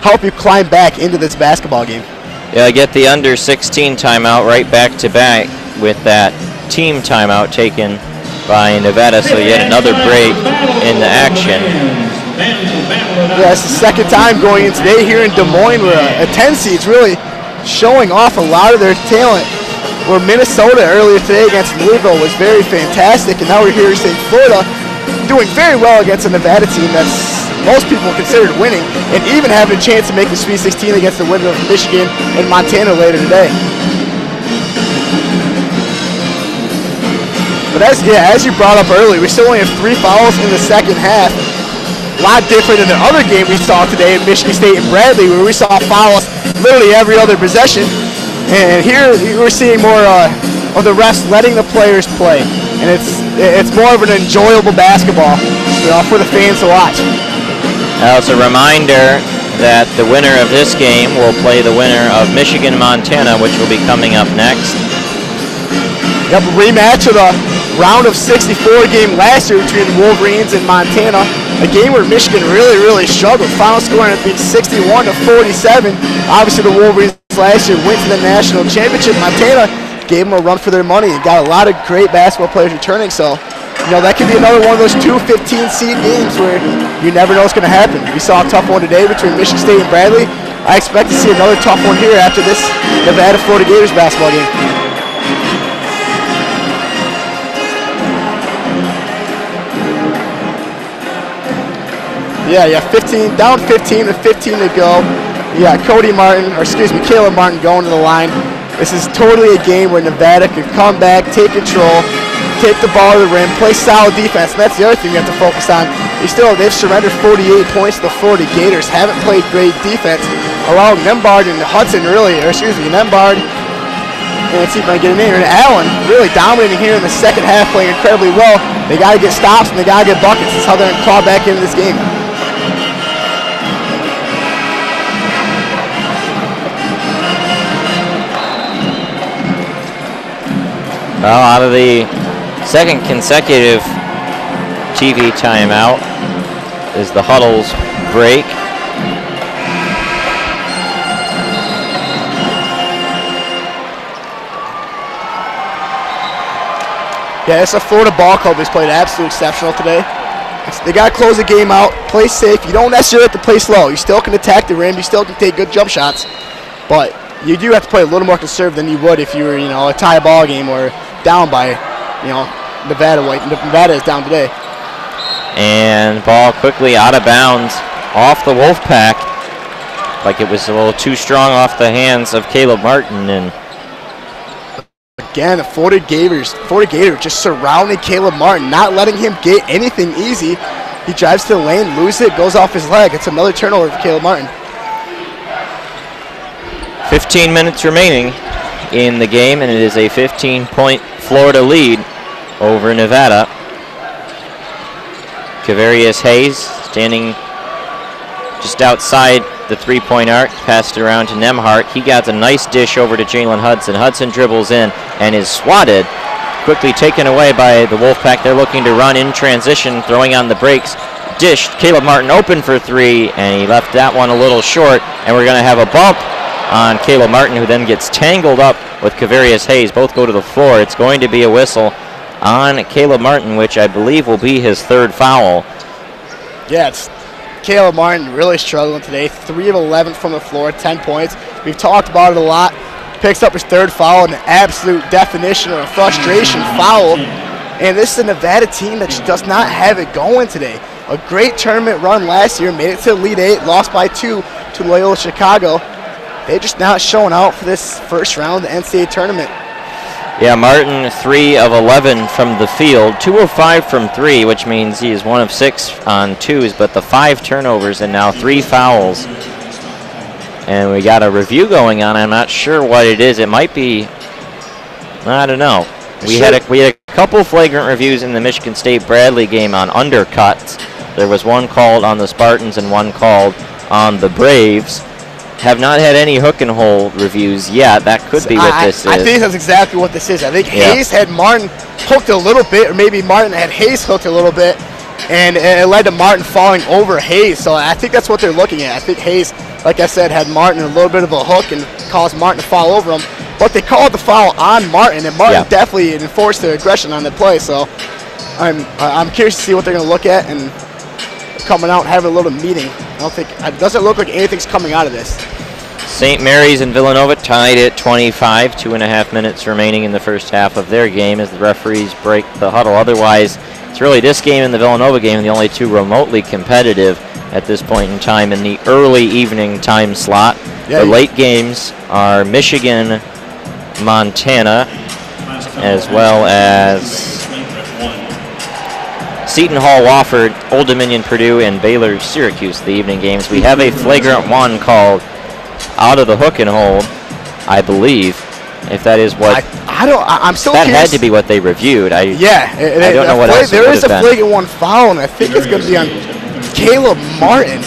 Speaker 5: help you climb back into this basketball game.
Speaker 4: Yeah, get the under 16 timeout right back to back with that team timeout taken by Nevada, so yet another break in the action.
Speaker 5: Yeah, it's the second time going in today here in Des Moines, where a 10 seed's really showing off a lot of their talent. Where Minnesota earlier today against Louisville was very fantastic, and now we're here seeing Florida doing very well against a Nevada team that's most people considered winning, and even having a chance to make the Sweet 16 against the winner of Michigan and Montana later today. But as you brought up earlier, we still only have 3 fouls in the second half. A lot different than the other game we saw today in Michigan State and Bradley, where we saw fouls literally every other possession. And here we're seeing more of the refs letting the players play, and it's more of an enjoyable basketball for the fans to watch.
Speaker 4: Now it's a reminder that the winner of this game will play the winner of Michigan-Montana, which will be coming up next.
Speaker 5: Yep, a rematch of the round of 64 game last year between the Wolverines and Montana. A game where Michigan really, really struggled. Final score ended up being 61-47. Obviously the Wolverines last year went to the national championship. Montana gave them a run for their money and got a lot of great basketball players returning. So, that could be another one of those 2 15-seed games where you never know what's going to happen. We saw a tough one today between Michigan State and Bradley. I expect to see another tough one here after this Nevada-Florida Gators basketball game. Yeah, 15, down 15 with 15 to go. You got Caleb Martin going to the line. This is totally a game where Nevada could come back, take control, take the ball to the rim, play solid defense. And that's the other thing you have to focus on. They've surrendered 48 points to the Florida Gators. Haven't played great defense, allowing Nembhard and Hudson Nembhard, and let's see if I can get a name, and Allen really dominating here in the second half, playing incredibly well. They got to get stops and they got to get buckets. That's how they're going to claw back into this game.
Speaker 4: Well, out of the second consecutive TV timeout is the Huddles break.
Speaker 5: Yeah, it's a Florida ball club that's played absolutely exceptional today. They got to close the game out, play safe. You don't necessarily have to play slow. You still can attack the rim. You still can take good jump shots. But you do have to play a little more conservative than you would if you were, a tie ball game or down by, Nevada. Like Nevada is down today.
Speaker 4: And ball quickly out of bounds off the Wolfpack. Like it was a little too strong off the hands of Caleb Martin. And
Speaker 5: again, the Florida Gators just surrounding Caleb Martin, not letting him get anything easy. He drives to the lane, loses it, goes off his leg. It's another turnover for Caleb Martin.
Speaker 4: 15 minutes remaining in the game, and it is a 15-point Florida lead over Nevada. Kavarius Hayes standing just outside the three-point arc, passed it around to Nembhard. He got a nice dish over to Jalen Hudson. Hudson dribbles in and is swatted, quickly taken away by the Wolfpack. They're looking to run in transition, throwing on the brakes. Dished, Caleb Martin open for three, and he left that one a little short, and we're going to have a bump on Caleb Martin, who then gets tangled up with Kavarius Hayes. Both go to the floor. It's going to be a whistle on Caleb Martin, which I believe will be his third foul.
Speaker 5: Yeah, it's Caleb Martin really struggling today. 3 of 11 from the floor, 10 points. We've talked about it a lot. Picks up his third foul, an absolute definition of a frustration foul. And this is a Nevada team that just does not have it going today. A great tournament run last year, made it to the Elite Eight, lost by 2 to Loyola Chicago. They're just not showing out for this first round of the NCAA tournament.
Speaker 4: Yeah, Martin 3 of 11 from the field, 2 of 5 from 3, which means he is 1 of 6 on twos, but the 5 turnovers and now 3 fouls. And we got a review going on. I'm not sure what it is. It might be, I don't know. We had a couple flagrant reviews in the Michigan State Bradley game on undercuts. There was one called on the Spartans and one called on the Braves. Have not had any hook and hold reviews yet. That could be what this is.
Speaker 5: I think that's exactly what this is. I think Hayes had Martin hooked a little bit, or maybe Martin had Hayes hooked a little bit, and it led to Martin falling over Hayes. So I think that's what they're looking at. I think Hayes, like I said, had Martin a little bit of a hook and caused Martin to fall over him. But they called the foul on Martin, and Martin definitely enforced their aggression on the play. So I'm curious to see what they're going to look at and coming out and having a little meeting. It doesn't look like anything's coming out of this.
Speaker 4: St. Mary's and Villanova tied at 25, 2.5 minutes remaining in the first half of their game as the referees break the huddle. Otherwise, it's really this game and the Villanova game, the only two remotely competitive at this point in time in the early evening time slot. The late games are Michigan, Montana, as well as Seton Hall, Wofford, Old Dominion, Purdue, and Baylor, Syracuse, the evening games. We have a flagrant one called out of the hook and hold, I believe, if that is what.
Speaker 5: I'm still
Speaker 4: that
Speaker 5: curious.
Speaker 4: had to be what they reviewed. I don't know what else.
Speaker 5: There is a flagrant one foul, and I think it's going to be on Caleb Martin.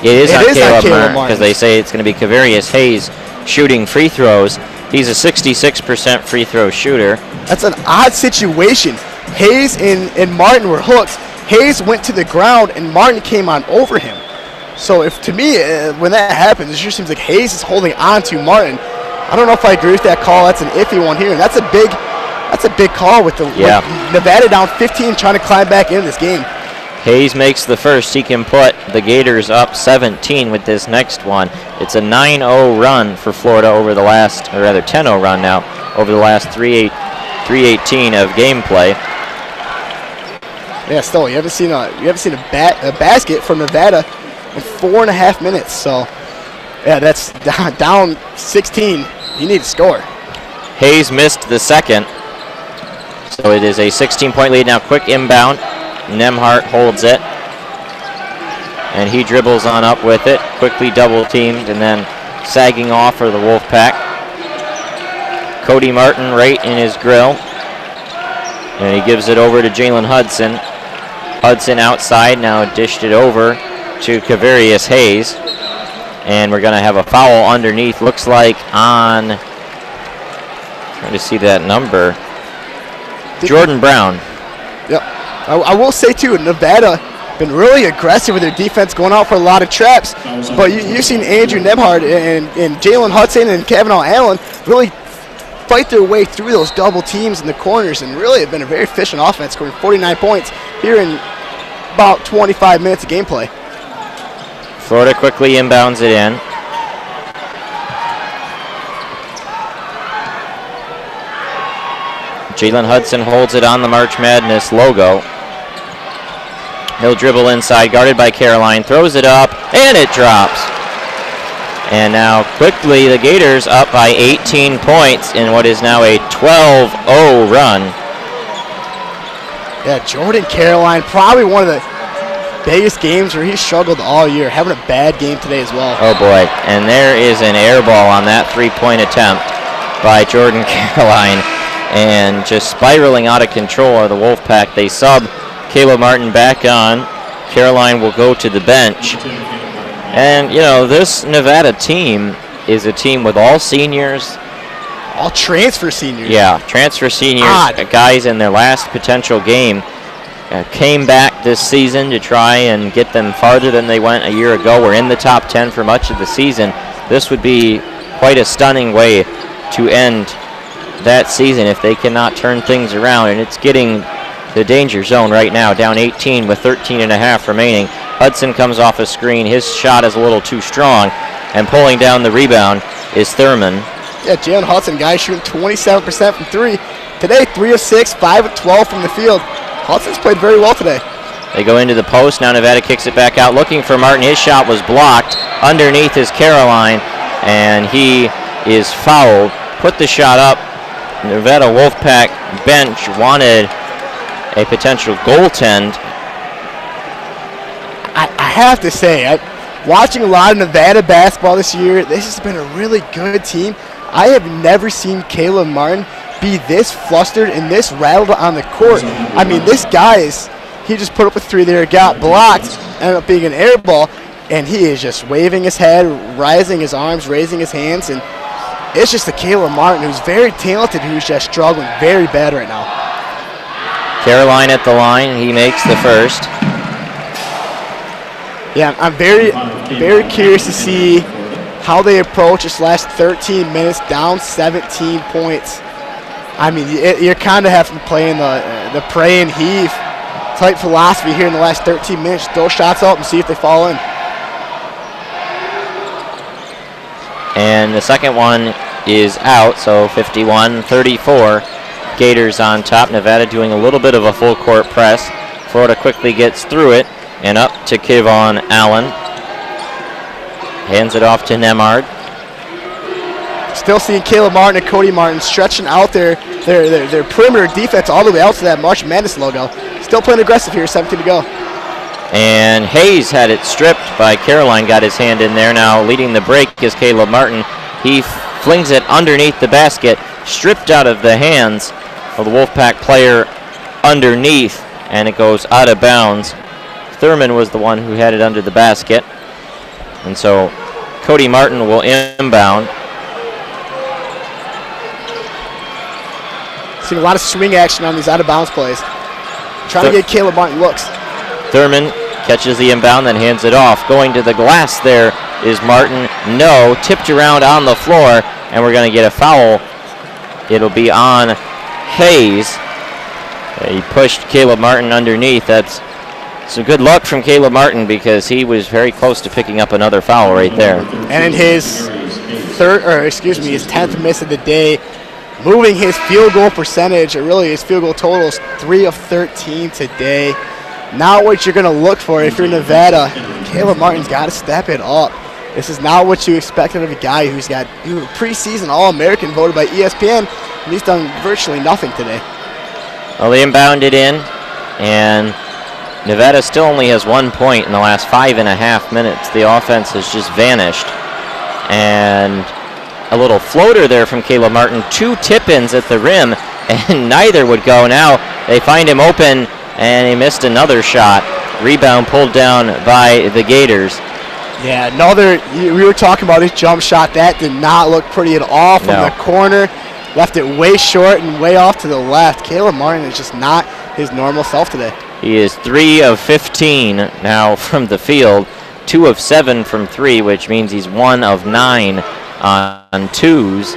Speaker 4: It is on Caleb Martin because they say it's going to be Kavarius Hayes shooting free throws. He's a 66% free throw shooter.
Speaker 5: That's an odd situation. Hayes and Martin were hooked. Hayes went to the ground, and Martin came on over him. So to me, when that happens, it just seems like Hayes is holding on to Martin. I don't know if I agree with that call. That's an iffy one here, and that's a big call with with Nevada down 15, trying to climb back into this game.
Speaker 4: Hayes makes the first. He can put the Gators up 17 with this next one. It's a 9-0 run for Florida over the last, or rather 10-0 run now, over the last 3:18 of gameplay.
Speaker 5: Yeah, still, you haven't seen a basket from Nevada in 4.5 minutes. So, yeah, that's down 16. You need to score.
Speaker 4: Hayes missed the second. So it is a 16-point lead now. Quick inbound. Nemhart holds it. And he dribbles on up with it. Quickly double teamed and then sagging off for the Wolfpack. Cody Martin right in his grill. And he gives it over to Jalen Hudson. Hudson outside, now dished it over to Kavarius Hayes. And we're going to have a foul underneath. Looks like on, trying to see that number, Jordan Brown.
Speaker 5: Yep. I will say, too, Nevada been really aggressive with their defense, going out for a lot of traps. But you've seen Andrew Nemhart and Jalen Hudson and Kavanaugh Allen really fight their way through those double teams in the corners, and really have been a very efficient offense, scoring 49 points here in about 25 minutes of gameplay.
Speaker 4: Florida quickly inbounds it in. Jalen Hudson holds it on the March Madness logo. He'll dribble inside, guarded by Caroline, throws it up, and it drops. And now quickly the Gators up by 18 points in what is now a 12-0 run.
Speaker 5: Yeah, Jordan Caroline, probably one of the biggest games where he struggled all year, having a bad game today as well.
Speaker 4: Oh boy, and there is an air ball on that three-point attempt by Jordan Caroline, and just spiraling out of control are the Wolfpack. They sub Caleb Martin back on. Caroline will go to the bench. And, you know, this Nevada team is a team with all seniors.
Speaker 5: All transfer seniors.
Speaker 4: Yeah, transfer seniors, guys in their last potential game. Came back this season to try and get them farther than they went a year ago. We're in the top 10 for much of the season. This would be quite a stunning way to end that season if they cannot turn things around. And it's getting the danger zone right now, down 18 with 13.5 remaining. Hudson comes off a screen. His shot is a little too strong. And pulling down the rebound is Thurman.
Speaker 5: Yeah, Jalen Hudson, guy shooting 27% from three. Today, 3 of 6, 5 of 12 from the field. Hudson's played very well today.
Speaker 4: They go into the post. Now Nevada kicks it back out, looking for Martin. His shot was blocked. Underneath is Caroline, and he is fouled. Put the shot up. Nevada Wolfpack bench wanted a potential goaltend.
Speaker 5: I have to say, watching a lot of Nevada basketball this year, this has been a really good team. I have never seen Caleb Martin be this flustered and this rattled on the court. I mean, this guy he just put up a three there, got blocked, ended up being an air ball, and he is just waving his head, rising his arms, raising his hands, and it's just a Caleb Martin who's very talented, who's just struggling very bad right now.
Speaker 4: Caroline at the line, he makes the first.
Speaker 5: Yeah, I'm very, very curious to see how they approach this last 13 minutes, down 17 points. I mean, you're kind of having to play in the pray and heave type philosophy here in the last 13 minutes. Throw shots up and see if they fall in.
Speaker 4: And the second one is out, so 51-34. Gators on top. Nevada doing a little bit of a full court press. Florida quickly gets through it and up to Kevon Allen. Hands it off to Nemhart.
Speaker 5: Still seeing Caleb Martin and Cody Martin stretching out their perimeter defense all the way out to that March Madness logo. Still playing aggressive here, 17 to go.
Speaker 4: And Hayes had it stripped by Caroline, got his hand in there. Now leading the break is Caleb Martin. He flings it underneath the basket, stripped out of the hands of the Wolfpack player underneath, and it goes out of bounds. Thurman was the one who had it under the basket. And so Cody Martin will inbound.
Speaker 5: Seeing a lot of swing action on these out-of-bounds plays. Trying to get Caleb Martin looks.
Speaker 4: Thurman catches the inbound, then hands it off. Going to the glass there is Martin. No, tipped around on the floor, and we're going to get a foul. It'll be on Hayes. He pushed Caleb Martin underneath. That's some good luck from Caleb Martin because he was very close to picking up another foul right there.
Speaker 5: And in his his 10th miss of the day, moving his field goal percentage, or really his field goal total is 3 of 13 today. Not what you're going to look for if you're Nevada. Caleb Martin's got to step it up. This is not what you expected of a guy who's got preseason All-American voted by ESPN, and he's done virtually nothing today.
Speaker 4: Well, they inbounded in, and Nevada still only has 1 point in the last 5.5 minutes. The offense has just vanished. And a little floater there from Caleb Martin. 2 tip-ins at the rim, and neither would go. Now they find him open, and he missed another shot. Rebound pulled down by the Gators.
Speaker 5: Yeah, we were talking about his jump shot. That did not look pretty at all from the corner. Left it way short and way off to the left. Caleb Martin is just not his normal self today.
Speaker 4: He is 3 of 15 now from the field, 2 of 7 from 3, which means he's 1 of 9 on twos.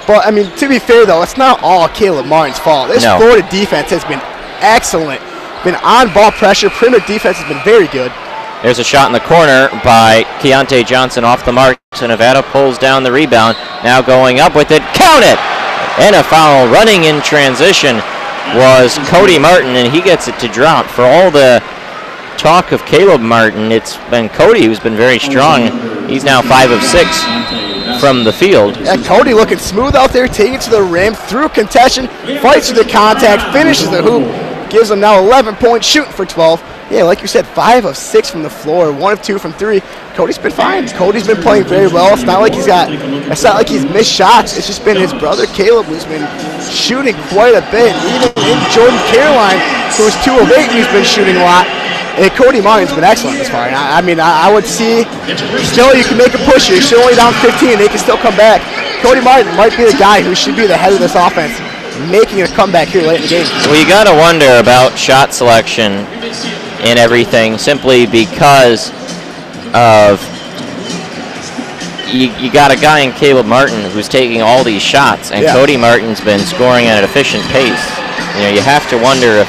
Speaker 5: But, I mean, to be fair, though, it's not all Caleb Martin's fault. This Florida defense has been excellent. Been on-ball pressure. Perimeter defense has been very good.
Speaker 4: There's a shot in the corner by Keontae Johnson off the mark. So Nevada pulls down the rebound. Now going up with it. Count it! And a foul running in transition was Cody Martin, and he gets it to drop. For all the talk of Caleb Martin, it's been Cody who's been very strong. He's now 5 of 6 from the field.
Speaker 5: Yeah, Cody looking smooth out there, taking it to the rim, through contention, fights through the contact, finishes the hoop, gives them now 11 points, shooting for 12. Yeah, like you said, 5 of 6 from the floor, 1 of 2 from 3. Cody's been fine. Cody's been playing very well. It's not like he's missed shots. It's just been his brother Caleb who's been shooting quite a bit. Even in Jordan Caroline, who was 2 of 8, who's been shooting a lot. And Cody Martin's been excellent this far. I would see still you can make a push here. You're still only down 15. They can still come back. Cody Martin might be the guy who should be the head of this offense, making a comeback here late in the game.
Speaker 4: Well, you got to wonder about shot selection and everything, simply because of you got a guy in Caleb Martin who's taking all these shots, and Cody Martin's been scoring at an efficient pace. You have to wonder if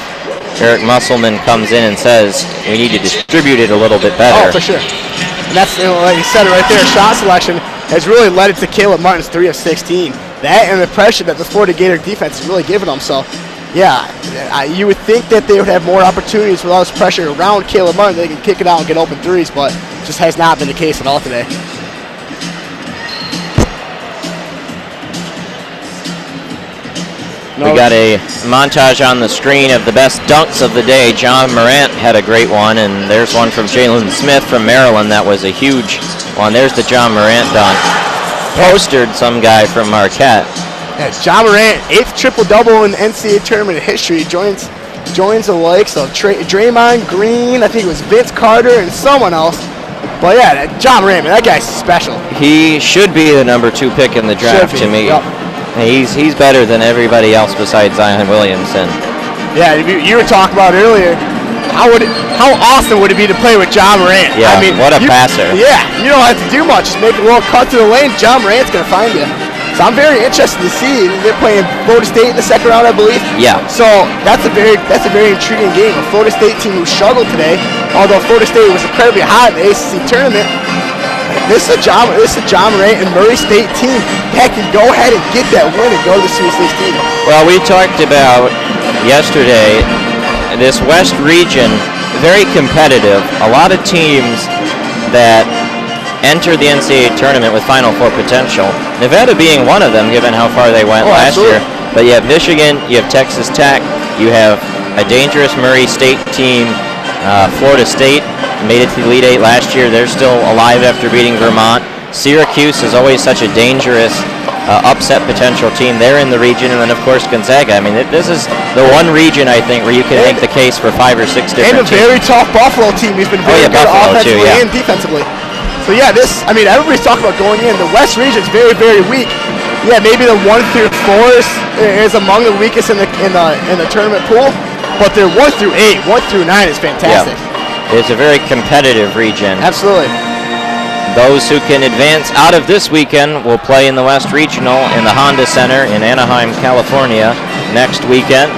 Speaker 4: Eric Musselman comes in and says we need to distribute it a little bit better.
Speaker 5: Oh, for sure. And that's, like you said right there, shot selection has really led it to Caleb Martin's 3 of 16. That and the pressure that the Florida Gator defense is really giving them. So, yeah, you would think that they would have more opportunities with all this pressure around Caleb Martin. They can kick it out and get open threes, but just has not been the case at all today.
Speaker 4: We got a montage on the screen of the best dunks of the day. John Morant had a great one, and there's one from Jalen Smith from Maryland. That was a huge one. There's the John Morant dunk. Postered some guy from Marquette.
Speaker 5: Yeah, John Morant, 8th triple-double in NCAA tournament history. Joins the likes of Draymond Green, I think it was Vince Carter, and someone else. But yeah, John Morant, man, that guy's special.
Speaker 4: He should be the number 2 pick in the draft to me.
Speaker 5: Yep.
Speaker 4: He's better than everybody else besides Zion Williamson.
Speaker 5: Yeah, you were talking about earlier. How awesome would it be to play with John Morant?
Speaker 4: Yeah, what a passer.
Speaker 5: Yeah, you don't have to do much. Just make a little cut to the lane. John Morant's going to find you. So I'm very interested to see. They're playing Florida State in the second round, I believe.
Speaker 4: Yeah.
Speaker 5: So that's a very intriguing game. A Florida State team who struggled today, although Florida State was incredibly hot in the ACC tournament. This is a John Morant and Murray State team that can go ahead and get that win and go to the Sweet 16.
Speaker 4: Well, we talked about yesterday this West region, very competitive. A lot of teams that enter the NCAA tournament with Final Four potential. Nevada being one of them, given how far they went last year. But you have Michigan, you have Texas Tech, you have a dangerous Murray State team. Florida State made it to the Elite Eight last year. They're still alive after beating Vermont. Syracuse is always such a dangerous upset potential team. They're in the region, and then of course Gonzaga. I mean, this is the one region I think where you can make the case for 5 or 6 different teams.
Speaker 5: And a very tough Buffalo team. He's been very good offensively and defensively. So yeah, everybody's talking about going in. The West region is very, very weak. Yeah, maybe the 1 through 4s is among the weakest in the tournament pool. But they're 1 through 8, 1 through 9 is fantastic.
Speaker 4: Yeah. It's a very competitive region.
Speaker 5: Absolutely.
Speaker 4: Those who can advance out of this weekend will play in the West Regional in the Honda Center in Anaheim, California next weekend.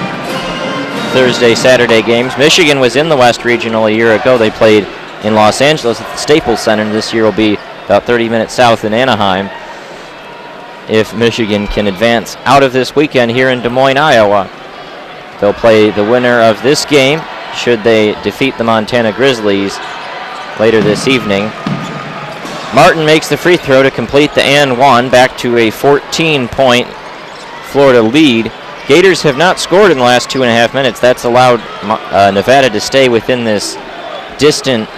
Speaker 4: Thursday, Saturday games. Michigan was in the West Regional a year ago. They played in Los Angeles at the Staples Center. This year will be about 30 minutes south in Anaheim. if Michigan can advance out of this weekend here in Des Moines, Iowa. They'll play the winner of this game should they defeat the Montana Grizzlies later this evening. Martin makes the free throw to complete the and one, back to a 14-point Florida lead. Gators have not scored in the last 2.5 minutes. That's allowed Nevada to stay within this distant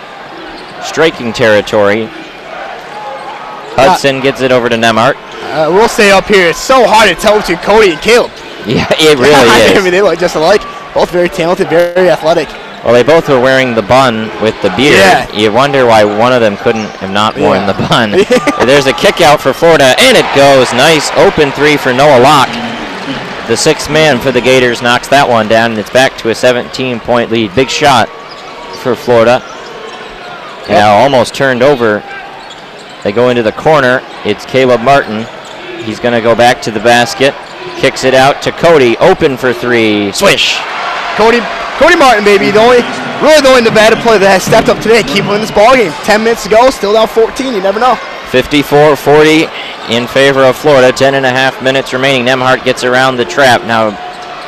Speaker 4: striking territory. Hudson gets it over to Nemhart.
Speaker 5: We'll say up here, it's so hard to tell between Cody and Caleb.
Speaker 4: Yeah, it really is.
Speaker 5: I mean, they look just alike. Both very talented, very athletic.
Speaker 4: Well, they both were wearing the bun with the beard.
Speaker 5: Yeah.
Speaker 4: You wonder why one of them couldn't have not worn the bun. There's a kick out for Florida, and it goes. Nice open three for Noah Locke. The sixth man for the Gators knocks that one down, and it's back to a 17-point lead. Big shot for Florida. Now almost turned over. They go into the corner. It's Caleb Martin. He's going to go back to the basket. Kicks it out to Cody. Open for three. Swish.
Speaker 5: Cody Martin, baby, the only Nevada player that has stepped up today. Keep winning this ball game. 10 minutes to go, still down 14. You never know.
Speaker 4: 54-40 in favor of Florida. 10.5 minutes remaining. Nemhart gets around the trap. Now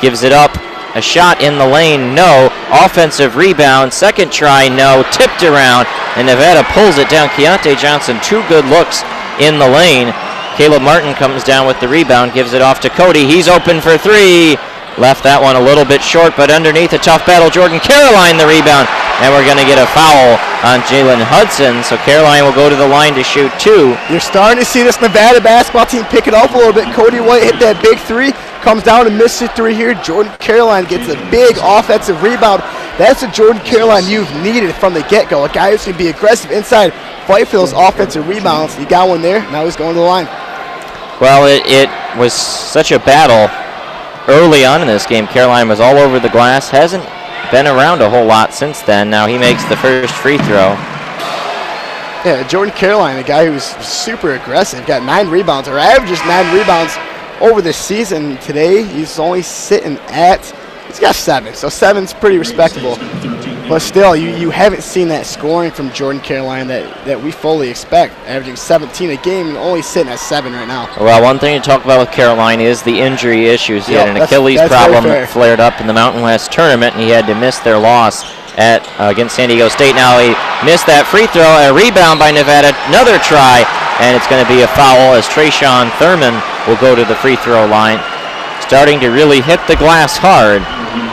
Speaker 4: gives it up. A shot in the lane, no. Offensive rebound, second try, no. Tipped around, and Nevada pulls it down. Keontae Johnson, 2 good looks in the lane. Caleb Martin comes down with the rebound, gives it off to Cody. He's open for three. Left that one a little bit short, but underneath a tough battle. Jordan Caroline the rebound, and we're going to get a foul on Jalen Hudson, so Caroline will go to the line to shoot 2.
Speaker 5: You're starting to see this Nevada basketball team pick it up a little bit. Cody White hit that big three, comes down and misses 3 here. Jordan Caroline gets a big offensive rebound. That's the Jordan Caroline you've needed from the get-go, a guy who's going to be aggressive inside, fight for those offensive rebounds. You got one there, now he's going to the line.
Speaker 4: Well, it was such a battle early on in this game. Caroline was all over the glass, hasn't been around a whole lot since then. Now he makes the first free throw.
Speaker 5: Yeah, Jordan Caroline, a guy who's super aggressive, got 9 rebounds, or averages 9 rebounds over the season. Today, he's only sitting at, he's got 7, so 7's pretty respectable. But still, you haven't seen that scoring from Jordan Caroline that we fully expect, averaging 17 a game and only sitting at 7 right now.
Speaker 4: Well, one thing to talk about with Caroline is the injury issues. He had an Achilles problem that flared up in the Mountain West tournament, and he had to miss their loss against San Diego State. Now he missed that free throw, a rebound by Nevada, another try, and it's going to be a foul as Trayshawn Thurman will go to the free throw line. Starting to really hit the glass hard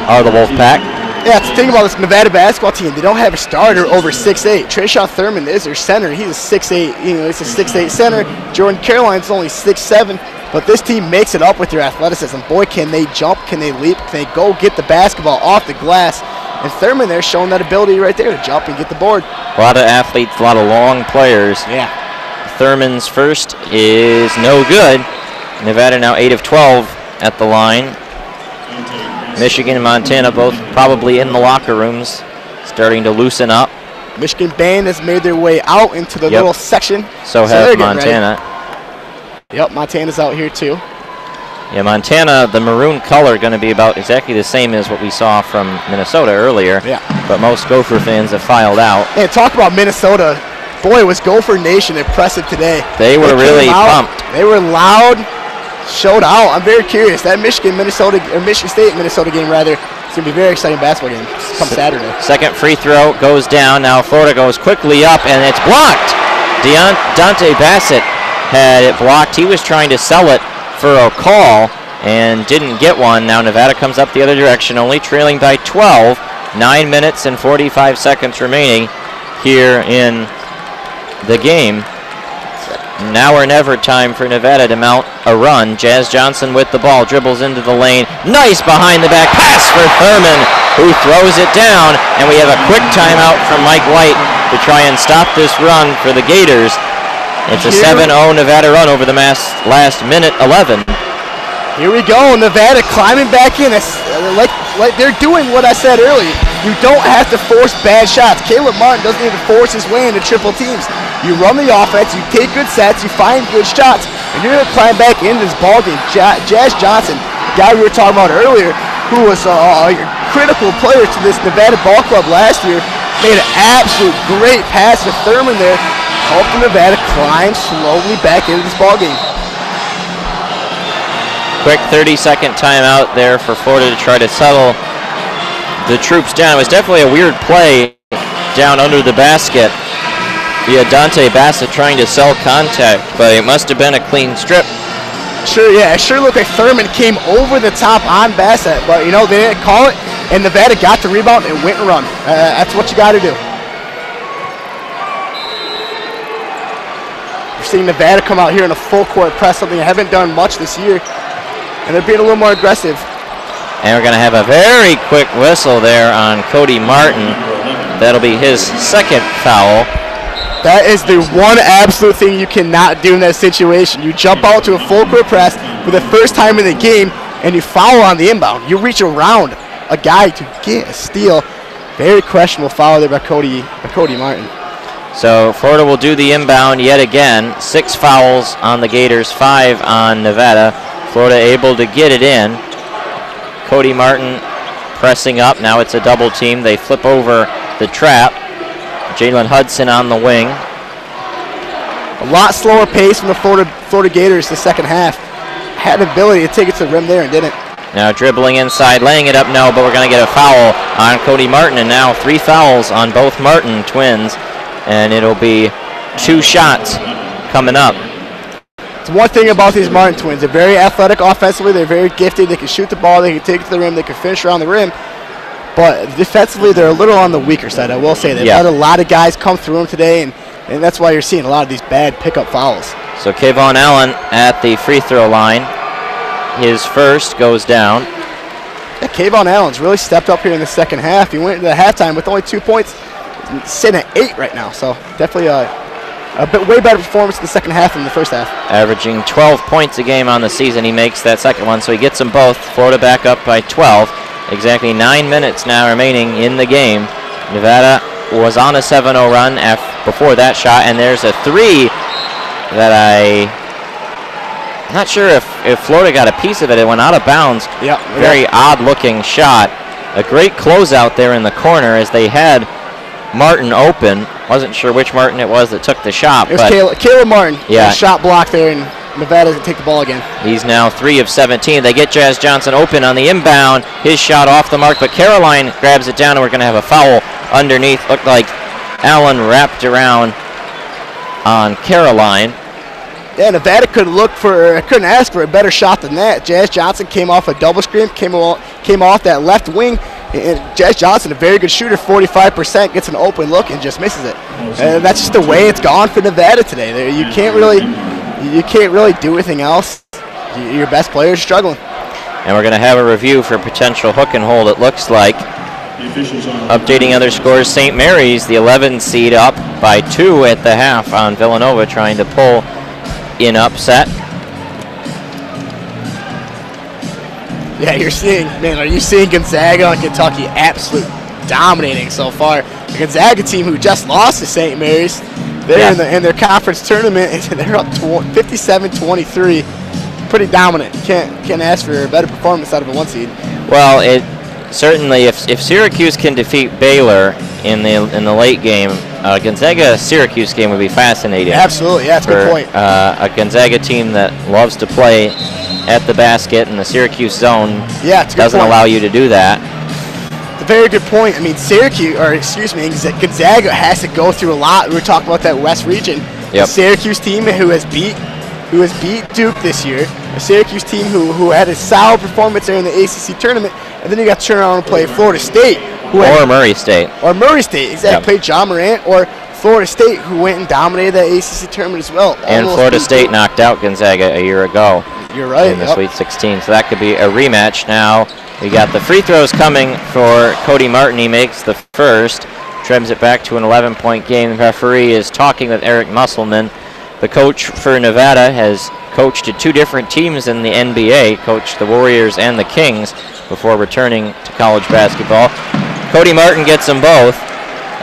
Speaker 4: are the Wolfpack.
Speaker 5: Yeah, the thing about this Nevada basketball team, they don't have a starter over 6'8". Trayshawn Thurman is their center. He's a 6'8", he's a 6'8" center. Jordan Caroline's only 6'7", but this team makes it up with their athleticism. Boy, can they jump, can they leap, can they go get the basketball off the glass. And Thurman there showing that ability right there to jump and get the board.
Speaker 4: A lot of athletes, a lot of long players.
Speaker 5: Yeah.
Speaker 4: Thurman's first is no good. Nevada now 8 of 12 at the line. Michigan and Montana both probably in the locker rooms, starting to loosen up.
Speaker 5: Michigan band has made their way out into the little section.
Speaker 4: So has Montana.
Speaker 5: Yep, Montana's out here too.
Speaker 4: Yeah, Montana, the maroon color going to be about exactly the same as what we saw from Minnesota earlier.
Speaker 5: Yeah. But
Speaker 4: most Gopher fans have filed out.
Speaker 5: And talk about Minnesota. Boy, was Gopher Nation impressive today.
Speaker 4: They were really pumped.
Speaker 5: They were loud. Showed out. I'm very curious. That Michigan State Minnesota game rather, it's gonna be a very exciting basketball game come Saturday.
Speaker 4: Second free throw goes down. Now Florida goes quickly up and it's blocked. Dante Bassett had it blocked. He was trying to sell it for a call and didn't get one. Now Nevada comes up the other direction, only trailing by 12. 9 minutes and 45 seconds remaining here in the game. Now or never time for Nevada to mount a run. Jazz Johnson with the ball, dribbles into the lane. Nice behind the back pass for Thurman, who throws it down. And we have a quick timeout from Mike White to try and stop this run for the Gators. It's a 7-0 Nevada run over the last minute 11.
Speaker 5: Here we go, Nevada climbing back in. It's like they're doing what I said earlier. You don't have to force bad shots. Caleb Martin doesn't even force his way into triple teams. You run the offense, you take good sets, you find good shots, and you're going to climb back into this ballgame. Jazz Johnson, the guy we were talking about earlier, who was a critical player to this Nevada ball club last year, made an absolute great pass to Thurman there, helping Nevada climb slowly back into this ballgame.
Speaker 4: quick 30-second timeout there for Florida to try to settle the troops down. It was definitely a weird play down under the basket via Dante Bassett trying to sell contact, but it must have been a clean strip.
Speaker 5: Sure, yeah, it sure looked like Thurman came over the top on Bassett, but you know, they didn't call it, and Nevada got the rebound and went and run. That's what you got to do. We're seeing Nevada come out here in a full court press, something they haven't done much this year, and they're being a little more aggressive.
Speaker 4: And we're going to have a very quick whistle there on Cody Martin. That'll be his second foul.
Speaker 5: That is the one absolute thing you cannot do in that situation. You jump out to a full court press for the first time in the game, and you foul on the inbound. You reach around a guy to get a steal. Very questionable foul there by Cody Martin.
Speaker 4: So Florida will do the inbound yet again. 6 fouls on the Gators, 5 on Nevada. Florida able to get it in. Cody Martin pressing up. Now it's a double team. They flip over the trap. Jalen Hudson on the wing.
Speaker 5: A lot slower pace from the Florida Gators the second half. Had the ability to take it to the rim there and didn't.
Speaker 4: Now dribbling inside, laying it up, no, but we're going to get a foul on Cody Martin, and now 3 fouls on both Martin twins, and it'll be 2 shots coming up.
Speaker 5: It's one thing about these Martin twins. They're very athletic offensively. They're very gifted. They can shoot the ball. They can take it to the rim. They can finish around the rim. But defensively, they're a little on the weaker side, I will say. They've had a lot of guys come through them today, and that's why you're seeing a lot of these bad pickup fouls. So
Speaker 4: Kayvon Allen at the free throw line. His first goes down.
Speaker 5: Yeah, Kayvon Allen's really stepped up here in the second half. He went into the halftime with only 2 points, sitting at 8 right now. So definitely way better performance in the second half than the first half.
Speaker 4: Averaging 12 points a game on the season. He makes that second one, so he gets them both. Florida back up by 12. Exactly 9 minutes now remaining in the game. Nevada was on a 7-0 run before that shot, and there's a 3 that I'm not sure if Florida got a piece of it. It went out of bounds.
Speaker 5: Yeah.
Speaker 4: Very odd-looking shot. A great closeout there in the corner as they had Martin open. Wasn't sure which Martin it was that took the shot.
Speaker 5: It was Caleb Martin.
Speaker 4: Yeah.
Speaker 5: Shot blocked there, and Nevada doesn't take the ball again.
Speaker 4: He's now 3 of 17. They get Jazz Johnson open on the inbound. His shot off the mark, but Caroline grabs it down, and we're going to have a foul underneath. Looked like Allen wrapped around on Caroline.
Speaker 5: Yeah, Nevada couldn't ask for a better shot than that. Jazz Johnson came off a double screen, came off that left wing, and Jazz Johnson, a very good shooter, 45%, gets an open look and just misses it. And that's just the way it's gone for Nevada today. You can't really do anything else. Your best player is struggling.
Speaker 4: And we're going to have a review for potential hook and hold, it looks like. Updating other scores, St. Mary's, the 11 seed, up by 2 at the half on Villanova, trying to pull in upset.
Speaker 5: Yeah, are you seeing Gonzaga and Kentucky absolute dominating so far? The Gonzaga team, who just lost to St. Mary's, they're in their conference tournament, and they're up 57-23. Pretty dominant. Can't ask for a better performance out of a 1 seed.
Speaker 4: Well, it certainly, if Syracuse can defeat Baylor in the late game, Gonzaga-Syracuse game would be fascinating.
Speaker 5: Absolutely, yeah, that's a good point.
Speaker 4: A Gonzaga team that loves to play at the basket, and the Syracuse zone doesn't allow you to do that.
Speaker 5: It's a very good point. I mean, Gonzaga has to go through a lot. We were talking about that West region. Yep. The Syracuse team who has beat Duke this year. A Syracuse team who had a solid performance there in the ACC tournament, and then you got to turn around and play Florida State.
Speaker 4: Or Murray State.
Speaker 5: Or Murray State, exactly. Played John Morant, or Florida State, who went and dominated that ACC tournament as well.
Speaker 4: And Florida State knocked out Gonzaga a year ago.
Speaker 5: You're right.
Speaker 4: In the Sweet 16, so that could be a rematch. Now we got the free throws coming for Cody Martin. He makes the first, trims it back to an 11-point game. The referee is talking with Eric Musselman. The coach for Nevada has coached at 2 different teams in the NBA, coached the Warriors and the Kings before returning to college basketball. Cody Martin gets them both,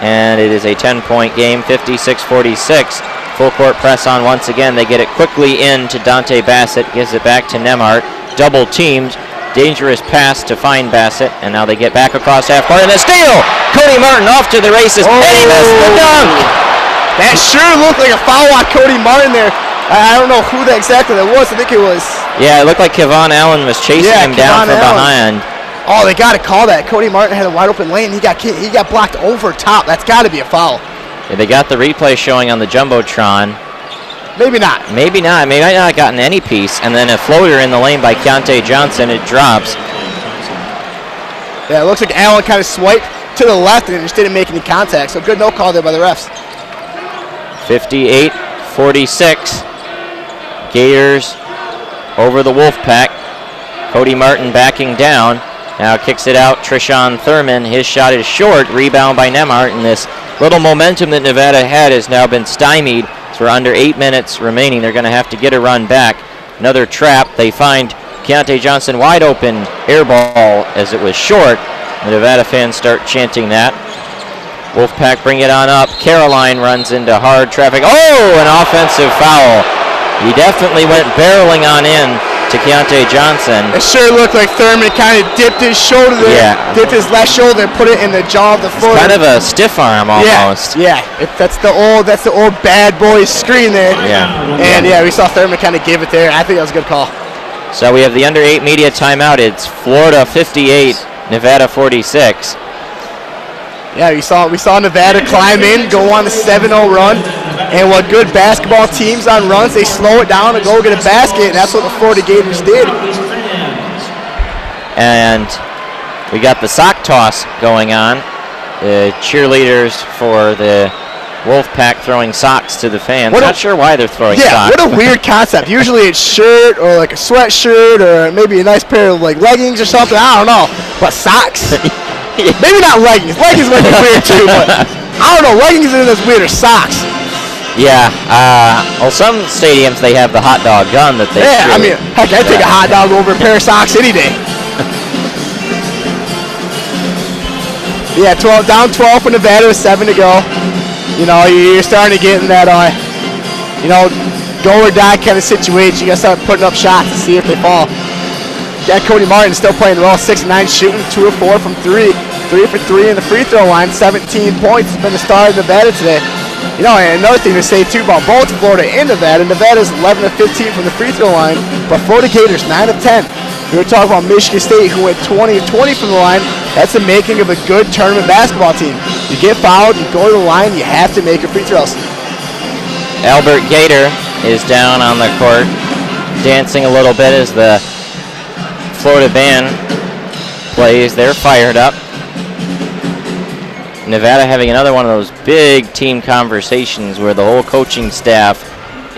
Speaker 4: and it is a 10-point game, 56-46. Full court press on once again. They get it quickly in to Dante Bassett, gives it back to Nemhart. Double teamed, dangerous pass to find Bassett, and now they get back across half court, and a steal! Cody Martin off to the races, and he missed the dunk!
Speaker 5: That sure looked like a foul on Cody Martin there. I don't know who exactly that was. I think it was
Speaker 4: Yeah, it looked like Kevon Allen was chasing him down from behind.
Speaker 5: Oh, they got to call that. Cody Martin had a wide open lane. He got blocked over top. That's got to be a foul.
Speaker 4: Yeah, they got the replay showing on the Jumbotron.
Speaker 5: Maybe not.
Speaker 4: Maybe not. Maybe not have gotten any piece. And then a floater in the lane by Keontae Johnson. It drops.
Speaker 5: Yeah, it looks like Allen kind of swiped to the left and just didn't make any contact. So good no call there by the refs.
Speaker 4: 58-46. Gators over the Wolfpack. Cody Martin backing down. Now kicks it out. Trishawn Thurman. His shot is short. Rebound by Nemhart. And this little momentum that Nevada had has now been stymied. So we're under 8 minutes remaining. They're going to have to get a run back. Another trap. They find Keontae Johnson wide open. Air ball as it was short. The Nevada fans start chanting that. Wolfpack bring it on up. Caroline runs into hard traffic. Oh, an offensive foul. He definitely went barreling on in to Keontae Johnson.
Speaker 5: It sure looked like Thurman kind of dipped his shoulder there, dipped his left shoulder and put it in the jaw of the foot.
Speaker 4: Kind of a stiff arm almost.
Speaker 5: Yeah. That's the old bad boy screen there.
Speaker 4: Yeah.
Speaker 5: And we saw Thurman kind of give it there. I think that was a good call.
Speaker 4: So we have the under 8 media timeout. It's Florida 58, Nevada 46.
Speaker 5: Yeah, we saw Nevada climb in, go on the 7-0 run, and what good basketball teams on runs, they slow it down and go get a basket, and that's what the Florida Gators did.
Speaker 4: And we got the sock toss going on. The cheerleaders for the Wolfpack throwing socks to the fans. Not sure why they're throwing socks.
Speaker 5: Yeah, what a weird concept. Usually it's shirt or like a sweatshirt or maybe a nice pair of like leggings or something. I don't know. But socks? Maybe not leggings. Leggings might be weird too, but I don't know. Leggings isn't as weird as socks.
Speaker 4: Yeah. Well, some stadiums they have the hot dog gun that they shoot.
Speaker 5: I mean, heck, I'd take a hot dog over a pair of socks any day. Yeah, down 12 for Nevada with 7 to go. You know, you're starting to get in that, go or die kind of situation. You got to start putting up shots to see if they fall. Yeah, Cody Martin still playing well, 6-9 shooting, 2 of 4 from 3. 3 for 3 in the free throw line, 17 points. Has been the star of Nevada today. You know, and another thing to say too about both Florida and Nevada. Nevada's 11 of 15 from the free throw line, but Florida Gators 9 of 10. We were talking about Michigan State, who went 20 of 20 from the line. That's the making of a good tournament basketball team. You get fouled, you go to the line, you have to make your free throws.
Speaker 4: Albert Gator is down on the court, dancing a little bit as the Florida band plays. They're fired up. Nevada having another one of those big team conversations where the whole coaching staff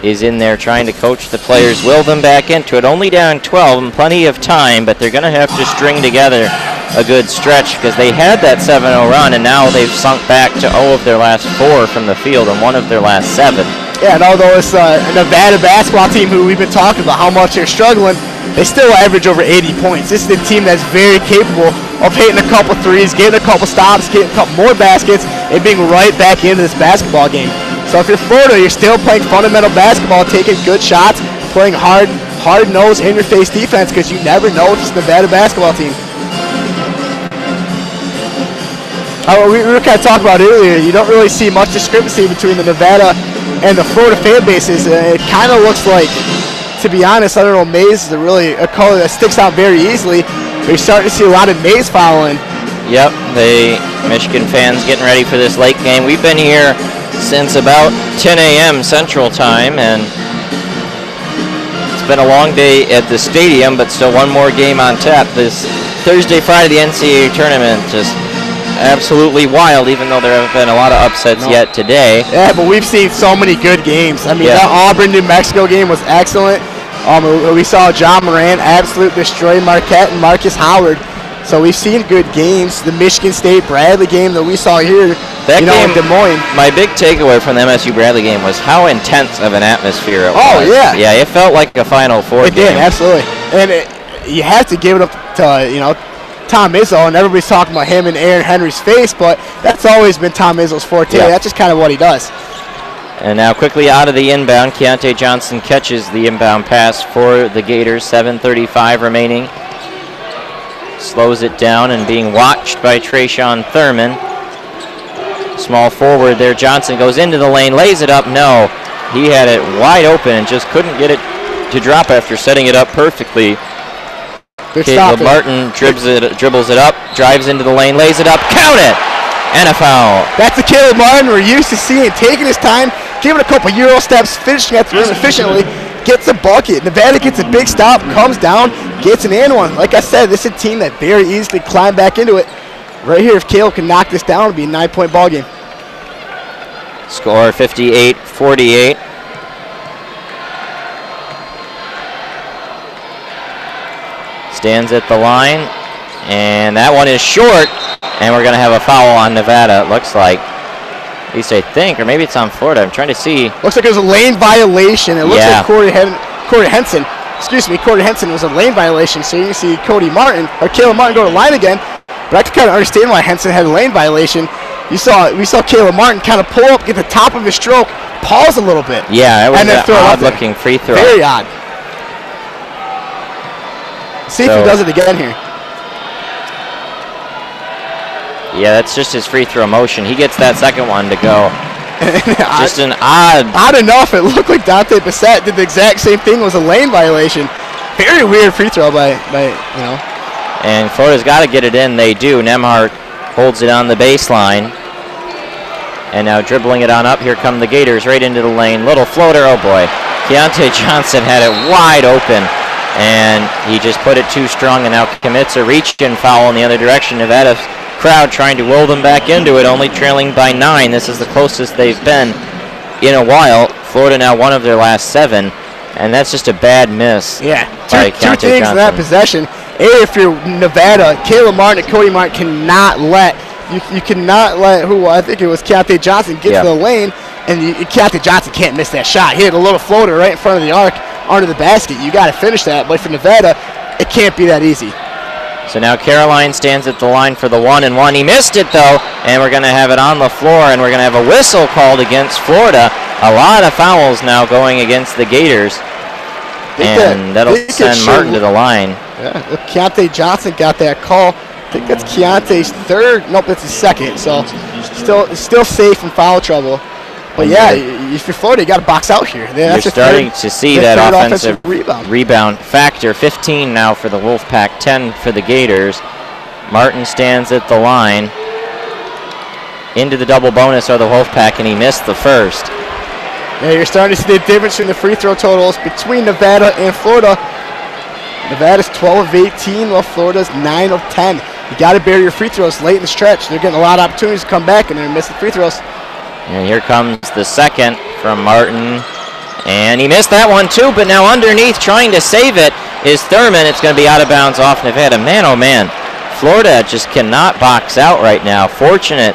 Speaker 4: is in there trying to coach the players, will them back into it. Only down 12 and plenty of time, but they're going to have to string together a good stretch because they had that 7-0 run and now they've sunk back to 0 of their last 4 from the field and 1 of their last 7.
Speaker 5: Yeah, and although it's a Nevada basketball team who we've been talking about how much they're struggling, they still average over 80 points. This is a team that's very capable of hitting a couple threes, getting a couple stops, getting a couple more baskets, and being right back into this basketball game. So if you're Florida, you're still playing fundamental basketball, taking good shots, playing hard-nosed, in-your-face defense because you never know if it's the Nevada basketball team. We were kind of talking about earlier, you don't really see much discrepancy between the Nevada and the Florida fan bases. It kind of looks like, to be honest, I don't know, maize is a color that sticks out very easily. We're starting to see a lot of maize following.
Speaker 4: Yep, the Michigan fans getting ready for this late game. We've been here since about 10 a.m. Central Time, and it's been a long day at the stadium, but still one more game on tap. This Thursday, Friday, the NCAA tournament just absolutely wild, even though there have been a lot of upsets yet today.
Speaker 5: Yeah, but we've seen so many good games. I mean, that Auburn, New Mexico game was excellent. We saw John Moran absolutely destroy Marquette and Marcus Howard. So we've seen good games. The Michigan State Bradley game that we saw here,
Speaker 4: that game,
Speaker 5: in Des Moines.
Speaker 4: My big takeaway from the MSU Bradley game was how intense of an atmosphere it was.
Speaker 5: Oh, yeah.
Speaker 4: Yeah, it felt like a Final Four game.
Speaker 5: It did, absolutely. And you have to give it up to, Tom Izzo, and everybody's talking about him and Aaron Henry's face, but that's always been Tom Izzo's forte. Yeah. That's just kind of what he does.
Speaker 4: And now quickly out of the inbound, Keontae Johnson catches the inbound pass for the Gators, 7:35 remaining. Slows it down and being watched by Trishawn Thurman. Small forward there, Johnson goes into the lane, lays it up, no. He had it wide open and just couldn't get it to drop after setting it up perfectly.
Speaker 5: Caleb
Speaker 4: Martin dribbles it up, drives into the lane, lays it up, count it, and a foul.
Speaker 5: That's the Caleb Martin we're used to seeing, taking his time, giving a couple Euro steps, finishing at the rim efficiently, gets a bucket. Nevada gets a big stop, comes down, gets an and one. Like I said, this is a team that very easily climbed back into it. Right here, if Caleb can knock this down, it'll be a 9-point ball game.
Speaker 4: Score 58-48. Stands at the line, and that one is short, and we're going to have a foul on Nevada, it looks like. At least I think, or maybe it's on Florida. I'm trying to see.
Speaker 5: Looks like there's a lane violation. It looks like Corey Henson was a lane violation, so you can see Caleb Martin go to the line again, but I can kind of understand why Henson had a lane violation. We saw Caleb Martin kind of pull up, get the top of his stroke, pause a little bit.
Speaker 4: Yeah, it was an odd-looking free throw.
Speaker 5: Very odd. See if he does it again here.
Speaker 4: Yeah, that's just his free throw motion. He gets that second one to go. Just an odd.
Speaker 5: Odd enough, it looked like Dante Bassett did the exact same thing. It was a lane violation. Very weird free throw by.
Speaker 4: And Florida's got to get it in. They do. Nemhart holds it on the baseline. And now dribbling it on up. Here come the Gators right into the lane. Little floater. Oh, boy. Keontae Johnson had it wide open. And he just put it too strong and now commits a reach-in foul in the other direction. Nevada's crowd trying to will them back into it, only trailing by 9. This is the closest they've been in a while. Florida now one of their last 7, and that's just a bad miss.
Speaker 5: Yeah,
Speaker 4: by
Speaker 5: two things in that possession. A, if you're Nevada, Caleb Martin and Cody Martin cannot let you cannot let I think it was Keontae Johnson get to the lane, and Keontae Johnson can't miss that shot. He had a little floater right in front of the arc under the basket. You got to finish that, but for Nevada, it can't be that easy.
Speaker 4: So now Caroline stands at the line for the 1-and-1. He missed it, though, and we're going to have it on the floor, and we're going to have a whistle called against Florida. A lot of fouls now going against the Gators, and that'll send Martin to the line.
Speaker 5: Yeah, Keontae Johnson got that call. I think that's Keontae's third. Nope, that's his second. So still safe from foul trouble. But yeah, if you're Florida, you got to box out here.
Speaker 4: You're starting to see that offensive rebound factor. 15 now for the Wolfpack, 10 for the Gators. Martin stands at the line. Into the double bonus are the Wolfpack, and he missed the first.
Speaker 5: Yeah, you're starting to see the difference in the free throw totals between Nevada and Florida. Nevada's 12 of 18, while Florida's 9 of 10. You got to bury your free throws late in the stretch. They're getting a lot of opportunities to come back, and they're missing free throws.
Speaker 4: And here comes the second from Martin. And he missed that one too, but now underneath trying to save it is Thurman. It's going to be out of bounds off Nevada. Man, oh man, Florida just cannot box out right now. Fortunate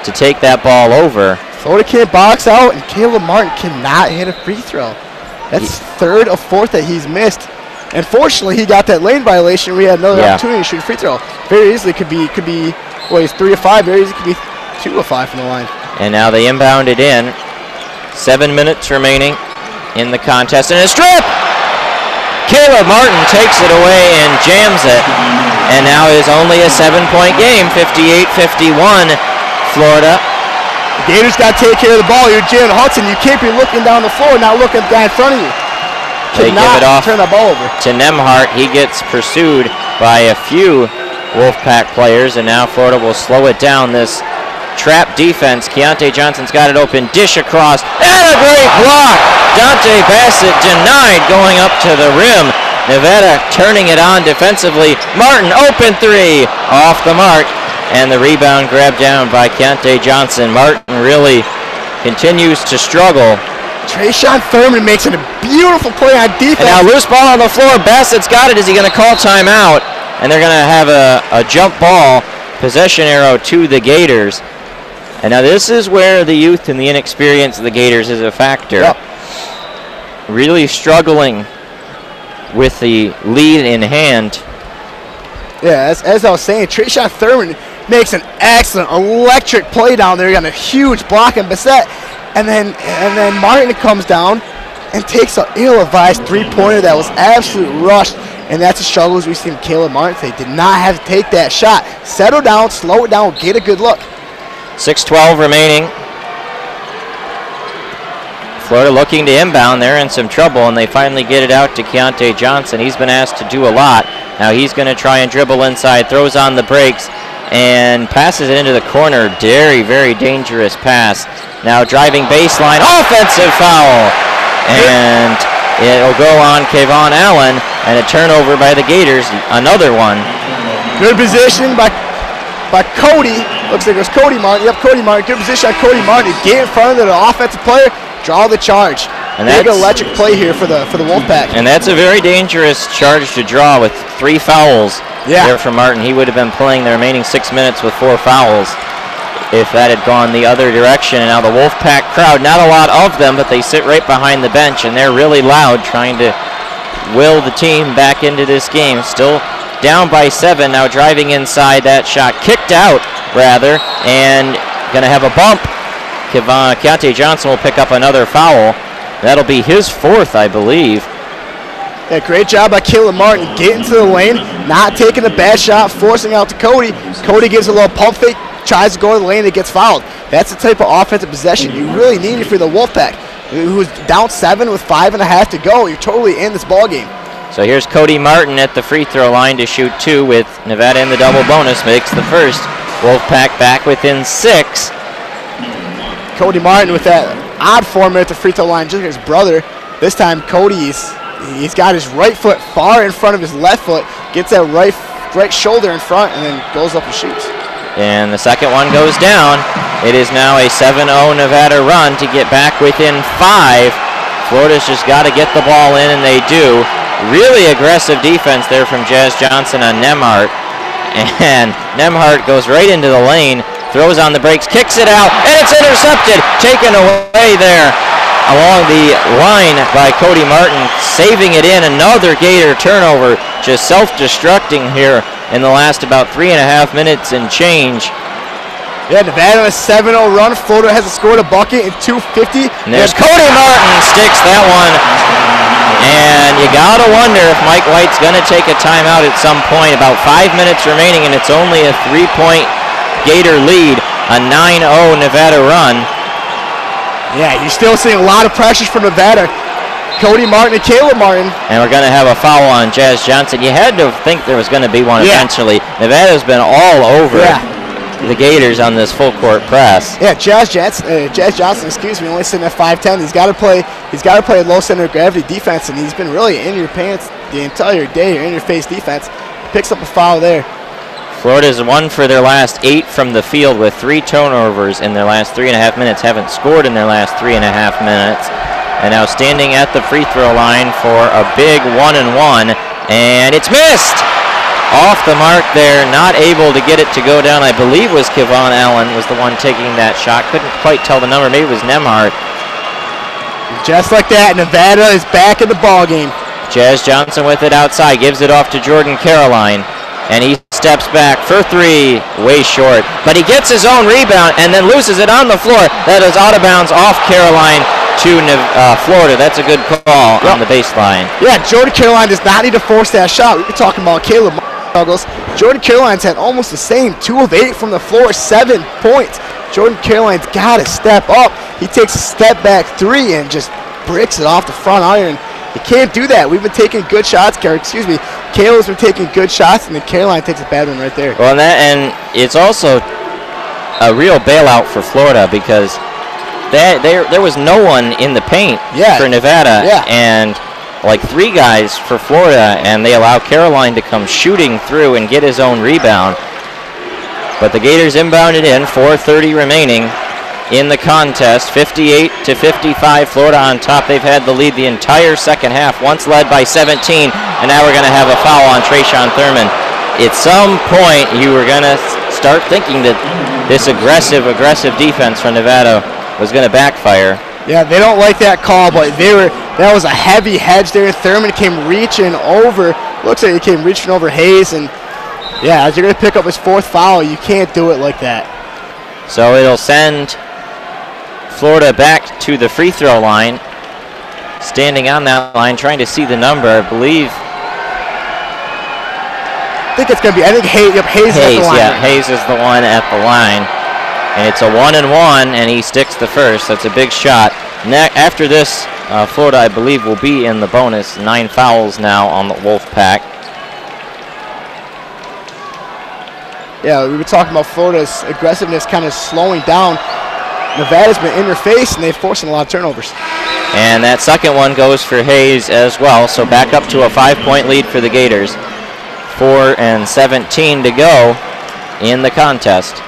Speaker 4: to take that ball over.
Speaker 5: Florida can't box out, and Caleb Martin cannot hit a free throw. That's third or fourth that he's missed. And fortunately, he got that lane violation. We had another opportunity to shoot a free throw. Very easily could be. Well, he's 3 of 5. Very easily could be 2 of 5 from the line.
Speaker 4: And now they inbound it in. 7 minutes remaining in the contest. And a strip! Caleb Martin takes it away and jams it. And now it is only a 7-point game, 58-51, Florida.
Speaker 5: The Gators got to take care of the ball. You're Jalen Hudson. You can't be looking down the floor, not looking at the guy in front of you.
Speaker 4: They give it off
Speaker 5: turn the ball over
Speaker 4: to Nemhart. He gets pursued by a few Wolfpack players, and now Florida will slow it down. This trap defense. Keontae Johnson's got it open. Dish across. And a great block. Dante Bassett denied going up to the rim. Nevada turning it on defensively. Martin, open 3. Off the mark. And the rebound grabbed down by Keontae Johnson. Martin really continues to struggle.
Speaker 5: Trayshawn Thurman makes it a beautiful play on defense.
Speaker 4: And now loose ball on the floor. Bassett's got it. Is he going to call timeout? And they're going to have a jump ball possession arrow to the Gators. And now this is where the youth and the inexperience of the Gators is a factor.
Speaker 5: Yep.
Speaker 4: Really struggling with the lead in hand.
Speaker 5: Yeah, as I was saying, Trayshawn Thurman makes an excellent, electric play down there. He got a huge block and Bassett. And then Martin comes down and takes an ill-advised three-pointer that was absolutely rushed. And that's the struggles we see from Caleb Martin. They did not have to take that shot. Settle down, slow it down, get a good look.
Speaker 4: 6:12 remaining. Florida looking to inbound. They're in some trouble, and they finally get it out to Keontae Johnson. He's been asked to do a lot. Now he's going to try and dribble inside, throws on the brakes, and passes it into the corner. Very, very dangerous pass. Now driving baseline, offensive foul. And it'll go on Kayvon Allen, and a turnover by the Gators, another one.
Speaker 5: Good position by Cody. Looks like it was Cody Martin. Yep, Cody Martin. Good position on Cody Martin to get in front of the offensive player, draw the charge. And big electric play here for the Wolfpack.
Speaker 4: And that's a very dangerous charge to draw with 3 fouls there from Martin. He would have been playing the remaining 6 minutes with 4 fouls if that had gone the other direction. And now the Wolfpack crowd, not a lot of them, but they sit right behind the bench, and they're really loud, trying to will the team back into this game. Still down by 7, now driving inside. That shot kicked out, rather, and going to have a bump. Keontae Johnson will pick up another foul. That'll be his 4th, I believe.
Speaker 5: Yeah, great job by Caleb Martin getting to the lane, not taking a bad shot, forcing out to Cody. Cody gives a little pump fake, tries to go to the lane, and gets fouled. That's the type of offensive possession you really need for the Wolfpack, who's down 7 with 5.5 to go. You're totally in this ball game.
Speaker 4: So here's Cody Martin at the free throw line to shoot 2 with Nevada in the double bonus. Makes the first. Wolfpack back within 6.
Speaker 5: Cody Martin with that odd form at the free throw line, just like his brother. This time Cody's got his right foot far in front of his left foot, gets that right shoulder in front, and then goes up and shoots.
Speaker 4: And the second one goes down. It is now a 7-0 Nevada run to get back within 5. Florida's just got to get the ball in, and they do. Really aggressive defense there from Jazz Johnson on Nemhart. And Nemhart goes right into the lane, throws on the brakes, kicks it out, and it's intercepted. Taken away there along the line by Cody Martin, saving it in. Another Gator turnover, just self-destructing here in the last about 3.5 minutes and change.
Speaker 5: Yeah, Nevada on a 7-0 run. Florida hasn't scored a bucket in 2:50.
Speaker 4: And there's Cody Martin, sticks that one. And you gotta wonder if Mike White's gonna take a timeout at some point. About 5 minutes remaining, and it's only a 3-point Gator lead. A 9-0 Nevada run.
Speaker 5: Yeah, you're still seeing a lot of pressures from Nevada. Cody Martin and Caleb Martin.
Speaker 4: And we're going to have a foul on Jazz Johnson. You had to think there was going to be one eventually. Nevada's been all over the Gators on this full court press.
Speaker 5: Yeah, Jazz Johnson, only sitting at 5'10". He's got to play a low center of gravity defense, and he's been really in your pants the entire day, or in your face defense. Picks up a foul there.
Speaker 4: Florida's won for their last 8 from the field with 3 turnovers in their last 3.5 minutes. Haven't scored in their last 3.5 minutes. And now standing at the free throw line for a big 1-and-1, and it's missed! Off the mark there, not able to get it to go down. I believe was Kayvon Allen was the one taking that shot. Couldn't quite tell the number. Maybe it was Nemhart.
Speaker 5: Just like that, Nevada is back in the ball game.
Speaker 4: Jazz Johnson with it outside, gives it off to Jordan Caroline. And he steps back for 3, way short. But he gets his own rebound and then loses it on the floor. That is out of bounds off Caroline to Florida. That's a good call on the baseline.
Speaker 5: Yeah, Jordan Caroline does not need to force that shot. We've been talking about Caleb struggles. Jordan Caroline's had almost the same, 2 of 8 from the floor, 7 points. Jordan Caroline's got to step up. He takes a step back 3 and just bricks it off the front iron. You can't do that. We've been taking good shots. Caleb's been taking good shots, and then Caroline takes a bad one right there.
Speaker 4: Well, and it's also a real bailout for Florida because there was no one in the paint for Nevada, and like 3 guys for Florida, and they allow Caroline to come shooting through and get his own rebound. But the Gators inbounded in, 4:30 remaining in the contest, 58-55, Florida on top. They've had the lead the entire second half, once led by 17, and now we're going to have a foul on Trayshawn Thurman. At some point, you were going to start thinking that this aggressive defense from Nevada was going to backfire.
Speaker 5: Yeah, they don't like that call, but that was a heavy hedge there. Thurman came reaching over, looks like he came reaching over Hayes, and yeah, as you're going to pick up his 4th foul, you can't do it like that.
Speaker 4: So it'll send Florida back to the free throw line. Standing on that line, trying to see the number, I believe.
Speaker 5: I think it's going to be, Hayes is at the line.
Speaker 4: Yeah, Hayes is the one at the line. And it's a 1-and-1, and he sticks the first. That's a big shot After this, Florida, I believe, will be in the bonus. 9 fouls now on the Wolfpack.
Speaker 5: Yeah, we were talking about Florida's aggressiveness kind of slowing down. Nevada's been in their face, and they're forcing a lot of turnovers.
Speaker 4: And that second one goes for Hayes as well, so back up to a 5-point lead for the Gators. 4:17 to go in the contest.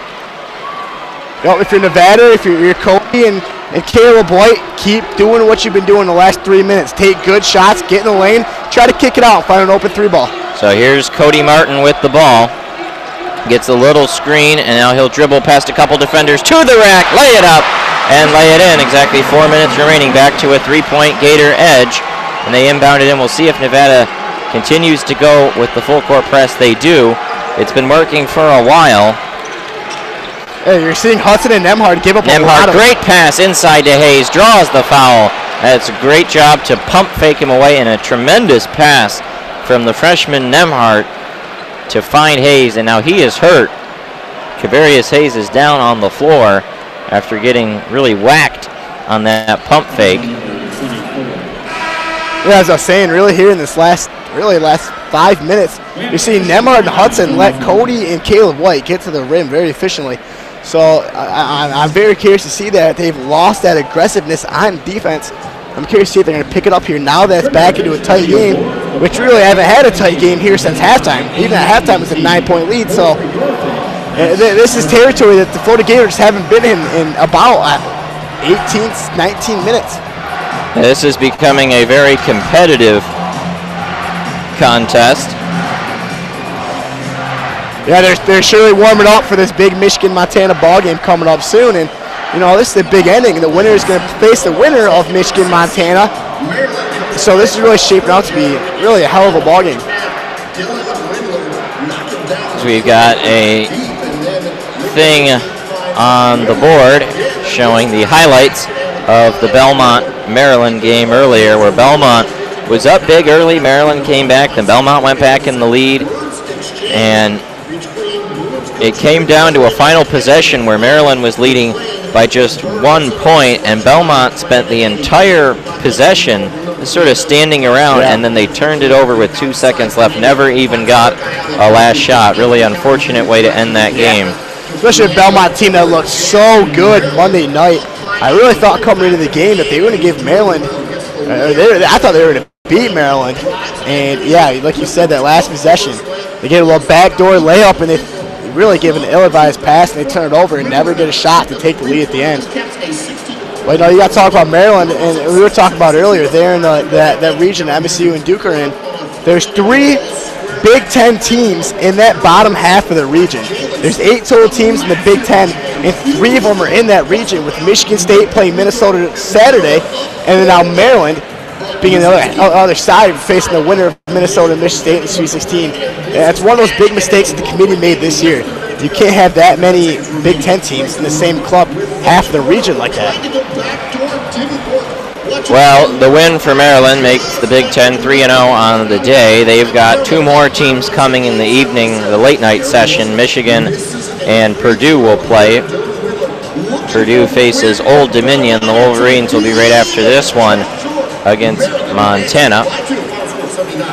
Speaker 5: You know, if you're Nevada, if you're Cody and Caleb White, keep doing what you've been doing the last 3 minutes. Take good shots, get in the lane, try to kick it out, find an open 3 ball.
Speaker 4: So here's Cody Martin with the ball. Gets a little screen, and now he'll dribble past a couple defenders to the rack, lay it up, and lay it in. Exactly 4 minutes remaining, back to a 3-point Gator edge. And they inbound it in. We'll see if Nevada continues to go with the full court press. They do. It's been working for a while.
Speaker 5: Hey, you're seeing Hudson and Nemhard give up a lot of...
Speaker 4: Great pass inside to Hayes, draws the foul. That's a great job to pump fake him away, and a tremendous pass from the freshman Nemhard to find Hayes, and now he is hurt. Kavarius Hayes is down on the floor after getting really whacked on that pump fake.
Speaker 5: Yeah, as I was saying, really here in this last 5 minutes, you're seeing Nemhard and Hudson let Cody and Caleb White get to the rim very efficiently. So I'm very curious to see that they've lost that aggressiveness on defense. I'm curious to see if they're going to pick it up here now that it's back into a tight game, which really haven't had a tight game here since halftime. Even at halftime, it was a 9-point lead. So this is territory that the Florida Gators haven't been in about 18, 19 minutes.
Speaker 4: This is becoming a very competitive contest.
Speaker 5: Yeah, they're surely warming up for this big Michigan-Montana ball game coming up soon. And, you know, this is a big ending. The winner is going to face the winner of Michigan-Montana. So this is really shaping out to be really a hell of a ball game.
Speaker 4: So we've got a thing on the board showing the highlights of the Belmont-Maryland game earlier, where Belmont was up big early. Maryland came back. Then Belmont went back in the lead. And it came down to a final possession where Maryland was leading by just 1 point, and Belmont spent the entire possession sort of standing around, and then they turned it over with 2 seconds left, never even got a last shot. Really unfortunate way to end that game.
Speaker 5: Especially a Belmont team that looked so good Monday night. I really thought coming into the game that they were going to give Maryland, I thought they were going to beat Maryland. And yeah, like you said, that last possession, they get a little backdoor layup, and they really give an ill-advised pass, and they turn it over and never get a shot to take the lead at the end. But, you know, you got to talk about Maryland, and we were talking about earlier, they're in that region MSU and Duke are in. There's 3 Big Ten teams in that bottom half of the region. There's 8 total teams in the Big Ten, and 3 of them are in that region, with Michigan State playing Minnesota Saturday, and then now Maryland being on the other side, facing the winner of Minnesota and Michigan State in the Sweet 16. That's one of those big mistakes that the committee made this year. You can't have that many Big Ten teams in the same club, half of the region like that.
Speaker 4: Well, the win for Maryland makes the Big Ten 3-0 on the day. They've got 2 more teams coming in the evening, the late night session. Michigan and Purdue will play. Purdue faces Old Dominion. The Wolverines will be right after this one against Montana.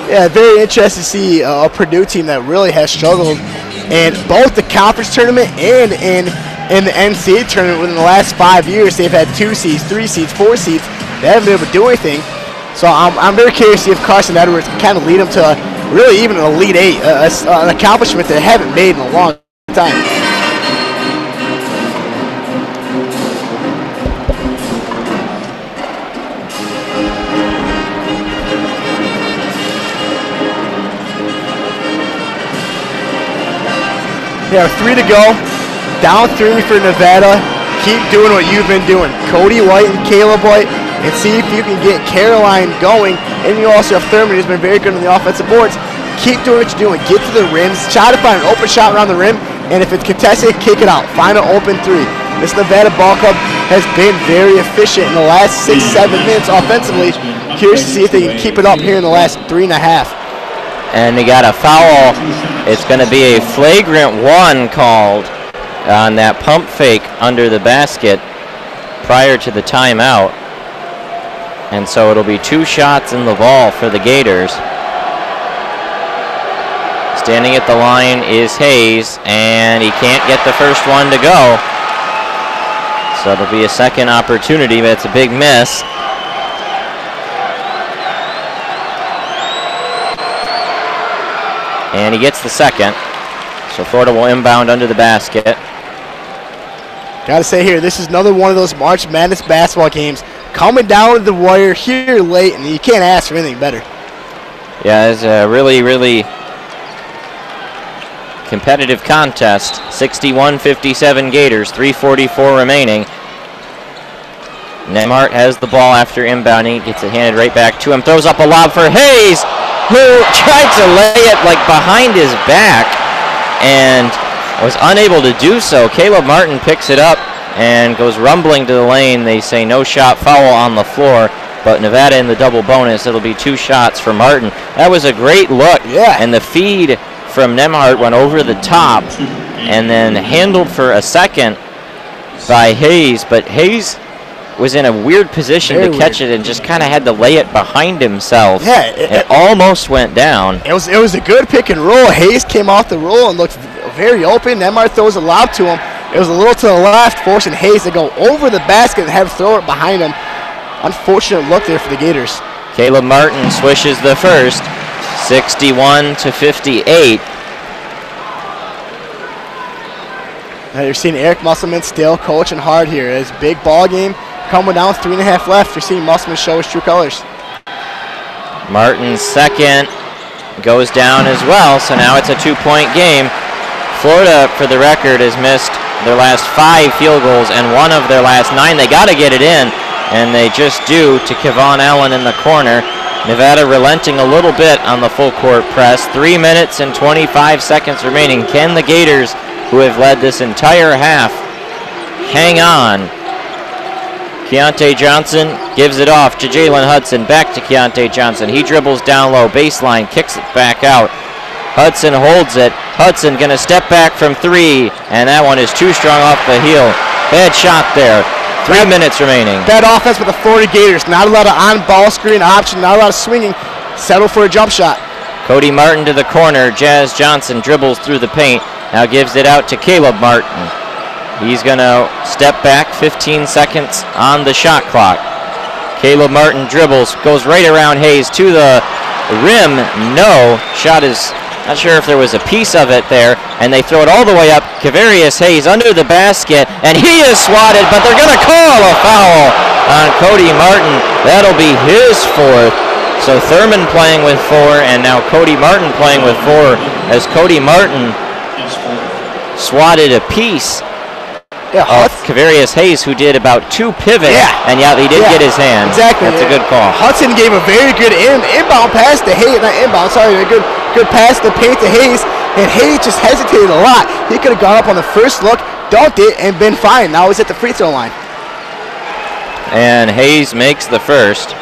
Speaker 5: Yeah, very interesting to see a Purdue team that really has struggled in both the conference tournament and in the NCAA tournament within the last 5 years. They've had 2 seeds, 3 seeds, 4 seeds. They haven't been able to do anything. So I'm very curious to see if Carson Edwards can kind of lead them to really even an Elite 8, an accomplishment they haven't made in a long time. Yeah, 3 to go. Down 3 for Nevada. Keep doing what you've been doing. Cody White and Caleb White, and see if you can get Caroline going. And you also have Thurman, who's been very good on the offensive boards. Keep doing what you're doing. Get to the rims. Try to find an open shot around the rim. And if it's contested, kick it out. Find an open 3. This Nevada ball club has been very efficient in the last 6-7 minutes offensively. Curious to see if they can keep it up here in the last 3.5.
Speaker 4: And they got a foul. It's going to be a flagrant 1 called on that pump fake under the basket prior to the timeout. And so it'll be 2 shots in the ball for the Gators. Standing at the line is Hayes, and he can't get the first one to go. So it'll be a second opportunity, but it's a big miss. And he gets the second. So Florida will inbound under the basket.
Speaker 5: Got to say here, this is another one of those March Madness basketball games coming down to the wire here late, and you can't ask for anything better.
Speaker 4: Yeah, it's a really, really competitive contest. 61-57 Gators, 3:44 remaining. Nemhart has the ball after inbounding, gets it handed right back to him, throws up a lob for Hayes, who tried to lay it like behind his back and was unable to do so. Caleb Martin picks it up and goes rumbling to the lane. They say no shot, foul on the floor, but Nevada in the double bonus. It'll be 2 shots for Martin. That was a great look.
Speaker 5: Yeah.
Speaker 4: And the feed from Nemhart went over the top and then handled for a second by Hayes, but Hayes was in a weird position to catch it and just kind of had to lay it behind himself.
Speaker 5: Yeah,
Speaker 4: it almost went down.
Speaker 5: It was a good pick and roll. Hayes came off the roll and looked very open. Nemhart throws a lob to him. It was a little to the left, forcing Hayes to go over the basket and have to throw it behind him. Unfortunate look there for the Gators.
Speaker 4: Caleb Martin swishes the first, 61-58.
Speaker 5: Now you're seeing Eric Musselman still coaching hard here. It's a big ball game coming down, 3.5 left. You're seeing Musselman show his true colors.
Speaker 4: Martin's second goes down as well, so now it's a 2-point game. Florida, for the record, has missed their last 5 field goals and 1 of their last 9. They got to get it in, and they just do to Kevon Allen in the corner. Nevada relenting a little bit on the full court press. 3 minutes and 25 seconds remaining. Can the Gators, who have led this entire half, hang on? Keontae Johnson gives it off to Jalen Hudson. Back to Keontae Johnson. He dribbles down low, baseline, kicks it back out. Hudson holds it. Hudson going to step back from 3, and that one is too strong off the heel. Bad shot there. 3 minutes remaining.
Speaker 5: Bad offense with the Florida Gators. Not a lot of on-ball screen option, not a lot of swinging. Settle for a jump shot.
Speaker 4: Cody Martin to the corner. Jazz Johnson dribbles through the paint. Now gives it out to Caleb Martin. He's going to step back, 15 seconds on the shot clock. Caleb Martin dribbles, goes right around Hayes to the rim. No. Shot is, not sure if there was a piece of it there, and they throw it all the way up. Kavarius Hayes under the basket, and he is swatted, but they're going to call a foul on Cody Martin. That'll be his 4th. So Thurman playing with 4, and now Cody Martin playing with 4, as Cody Martin swatted a piece of Kavarius Hayes, who did about 2 pivots, and he did get his hand.
Speaker 5: Exactly.
Speaker 4: That's a good call.
Speaker 5: Hudson gave a very good inbound pass to Hayes, not inbound, sorry, a good pass to paint to Hayes, and Hayes just hesitated a lot. He could have gone up on the first look, dunked it, and been fine. Now he's at the free throw line.
Speaker 4: And Hayes makes the first.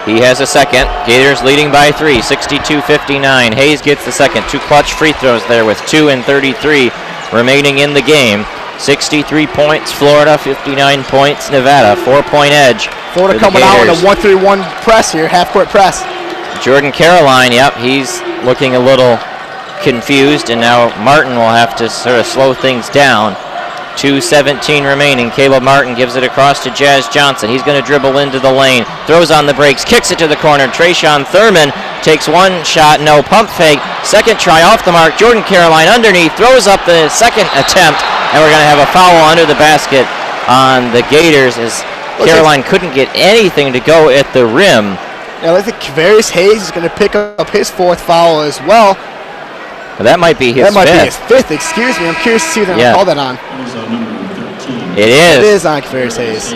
Speaker 4: He has a second. Gators leading by 3, 62-59. Hayes gets the second. 2 clutch free throws there with 2 and 33 remaining in the game. 63 points Florida, 59 points Nevada. 4-point edge.
Speaker 5: Florida coming out with a 1-3-1 press here, half-court press. Jordan
Speaker 4: Caroline, he's looking a little confused, and now Martin will have to sort of slow things down. 2:17 remaining. Caleb Martin gives it across to Jazz Johnson. He's going to dribble into the lane, throws on the brakes, kicks it to the corner. Trayshawn Thurman takes 1 shot, no, pump fake. Second try off the mark. Jordan Caroline underneath, throws up the second attempt, and we're going to have a foul under the basket on the Gators as Caroline couldn't get anything to go at the rim.
Speaker 5: Yeah, I think Kavarius Hayes is going to pick up his 4th foul as well.
Speaker 4: Well, that might be his 5th.
Speaker 5: That might be his 5th, excuse me. I'm curious to see if they're going to call that on.
Speaker 4: It is.
Speaker 5: It is on Kavarius Hayes.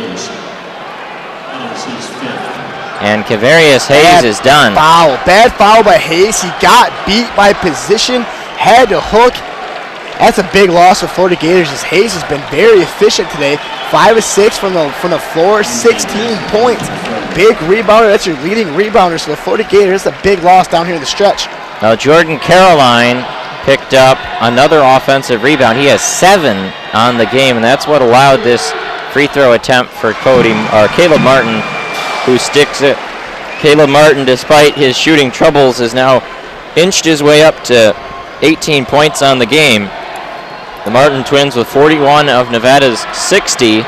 Speaker 4: And Kavarius Hayes is done.
Speaker 5: Bad foul by Hayes. He got beat by position, had to hook. That's a big loss for Florida Gators, as Hayes has been very efficient today. 5 of 6 from the floor, 16 points. Big rebounder. That's your leading rebounder. So the Florida Gators, a big loss down here in the stretch.
Speaker 4: Now Jordan Caroline picked up another offensive rebound. He has 7 on the game, and that's what allowed this free throw attempt for Caleb Martin, who sticks it. Caleb Martin, despite his shooting troubles, has now inched his way up to 18 points on the game. The Martin twins with 41 of Nevada's 60,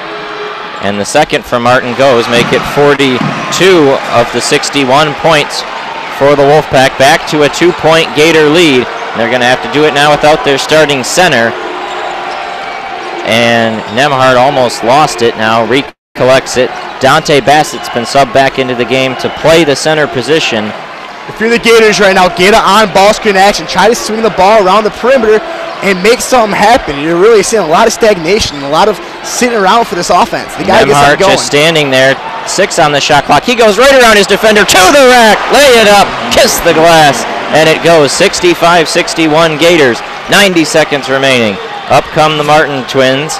Speaker 4: and the second for Martin goes, make it 42 of the 61 points for the Wolfpack, back to a 2-point Gator lead. They're going to have to do it now without their starting center. And Nemhard almost lost it, now recollects it. Dante Bassett's been subbed back into the game to play the center position.
Speaker 5: If you're the Gators right now, get an on-ball screen action. Try to swing the ball around the perimeter and make something happen. You're really seeing a lot of stagnation, a lot of sitting around for this offense. They got to get something going.
Speaker 4: Just standing there, 6 on the shot clock. He goes right around his defender to the rack, lay it up, kiss the glass, and it goes 65-61 Gators. 90 seconds remaining. Up come the Martin twins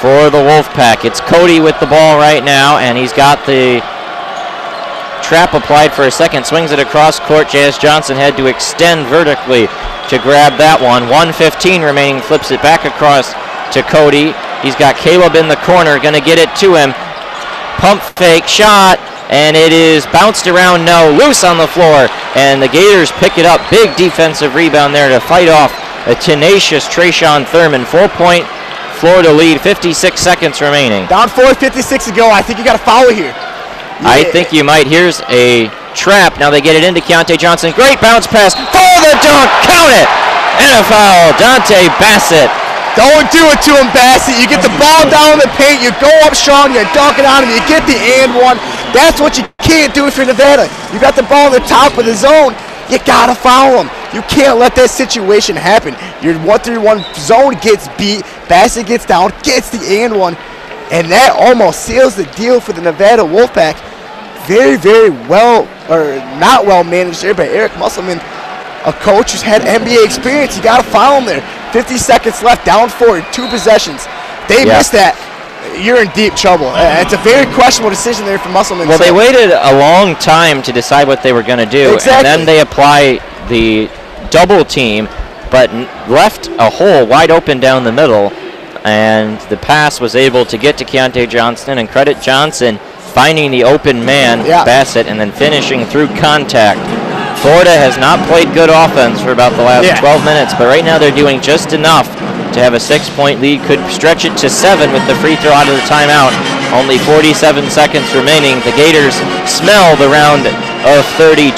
Speaker 4: for the Wolfpack. It's Cody with the ball right now, and he's got the trap applied for a second, swings it across court. Jazz Johnson had to extend vertically to grab that one. 1:15 remaining, flips it back across to Cody. He's got Caleb in the corner, going to get it to him. Pump fake shot, and it is bounced around, no, loose on the floor, and the Gators pick it up. Big defensive rebound there to fight off a tenacious Trayshawn Thurman. 4-point Florida lead, 56 seconds remaining.
Speaker 5: Down 4:56 to go. I think you got to follow here.
Speaker 4: I think you might. Here's a trap. Now they get it into Keontae Johnson. Great bounce pass for the dunk. Count it. And a foul. Dante Bassett.
Speaker 5: Don't do it to him, Bassett. You get the ball down in the paint. You go up strong. You dunk it on him. You get the and one. That's what you can't do if you're Nevada. You got the ball in the top of the zone. You got to foul him. You can't let that situation happen. Your 1-3-1 zone gets beat. Bassett gets down, gets the and one. And that almost seals the deal for the Nevada Wolfpack. Very, very well, or not well managed there by Eric Musselman, a coach who's had NBA experience. You got to foul him there. 50 seconds left, down 4, 2 possessions. They missed that. You're in deep trouble. It's a very questionable decision there for Musselman.
Speaker 4: Well, they waited a long time to decide what they were going to do.
Speaker 5: Exactly.
Speaker 4: And then they apply the double team, but left a hole wide open down the middle. And the pass was able to get to Keontae Johnson, and credit Johnson finding the open man, Bassett, and then finishing through contact. Florida has not played good offense for about the last 12 minutes, but right now they're doing just enough to have a 6-point lead. Could stretch it to 7 with the free throw out of the timeout. Only 47 seconds remaining. The Gators smell the round of 32.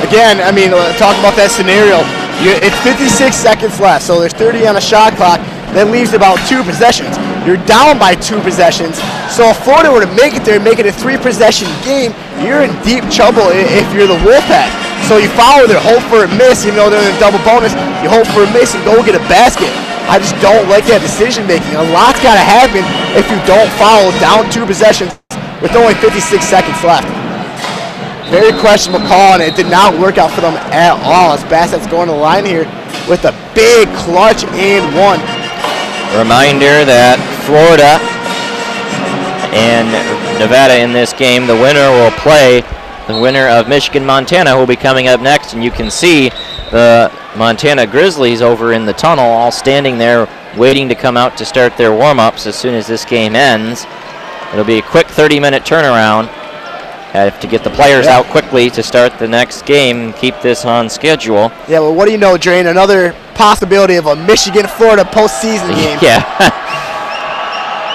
Speaker 5: Again, I mean, talk about that scenario. It's 56 seconds left, so there's 30 on the shot clock. That leaves about 2 possessions. You're down by 2 possessions. So if Florida were to make it there and make it a 3-possession game, you're in deep trouble if you're the Wolfpack. So you follow there, hope for a miss, even though they're in a double bonus. You hope for a miss and go get a basket. I just don't like that decision making. A lot's got to happen if you don't follow down 2 possessions with only 56 seconds left. Very questionable call, and it did not work out for them at all as Bassett's going to the line here with a big clutch and one.
Speaker 4: Reminder that Florida and Nevada in this game, the winner will play the winner of Michigan-Montana, who will be coming up next. And you can see the Montana Grizzlies over in the tunnel all standing there waiting to come out to start their warm-ups as soon as this game ends. It'll be a quick 30-minute turnaround. Have to get the players out quickly to start the next game and keep this on schedule.
Speaker 5: Yeah, well, what do you know, Drain? Another possibility of a Michigan-Florida postseason game.
Speaker 4: Yeah.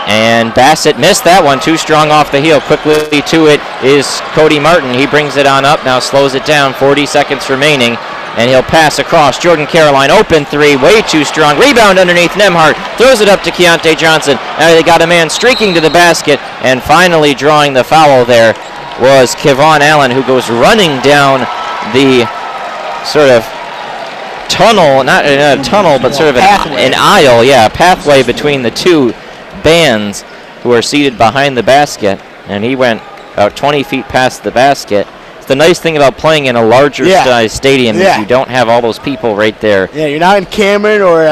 Speaker 4: And Bassett missed that one, too strong off the heel. Quickly to it is Cody Martin. He brings it on up, now slows it down, 40 seconds remaining. And he'll pass across. Jordan Caroline, open 3, way too strong. Rebound underneath Nemhart, throws it up to Keontae Johnson. Now they got a man streaking to the basket, and finally drawing the foul there was Kevon Allen, who goes running down the sort of tunnel, not a tunnel, but sort of an aisle, a pathway between the 2 bands who are seated behind the basket, and he went about 20 feet past the basket. It's the nice thing about playing in a larger size stadium is you don't have all those people right there.
Speaker 5: Yeah, you're not in Cameron or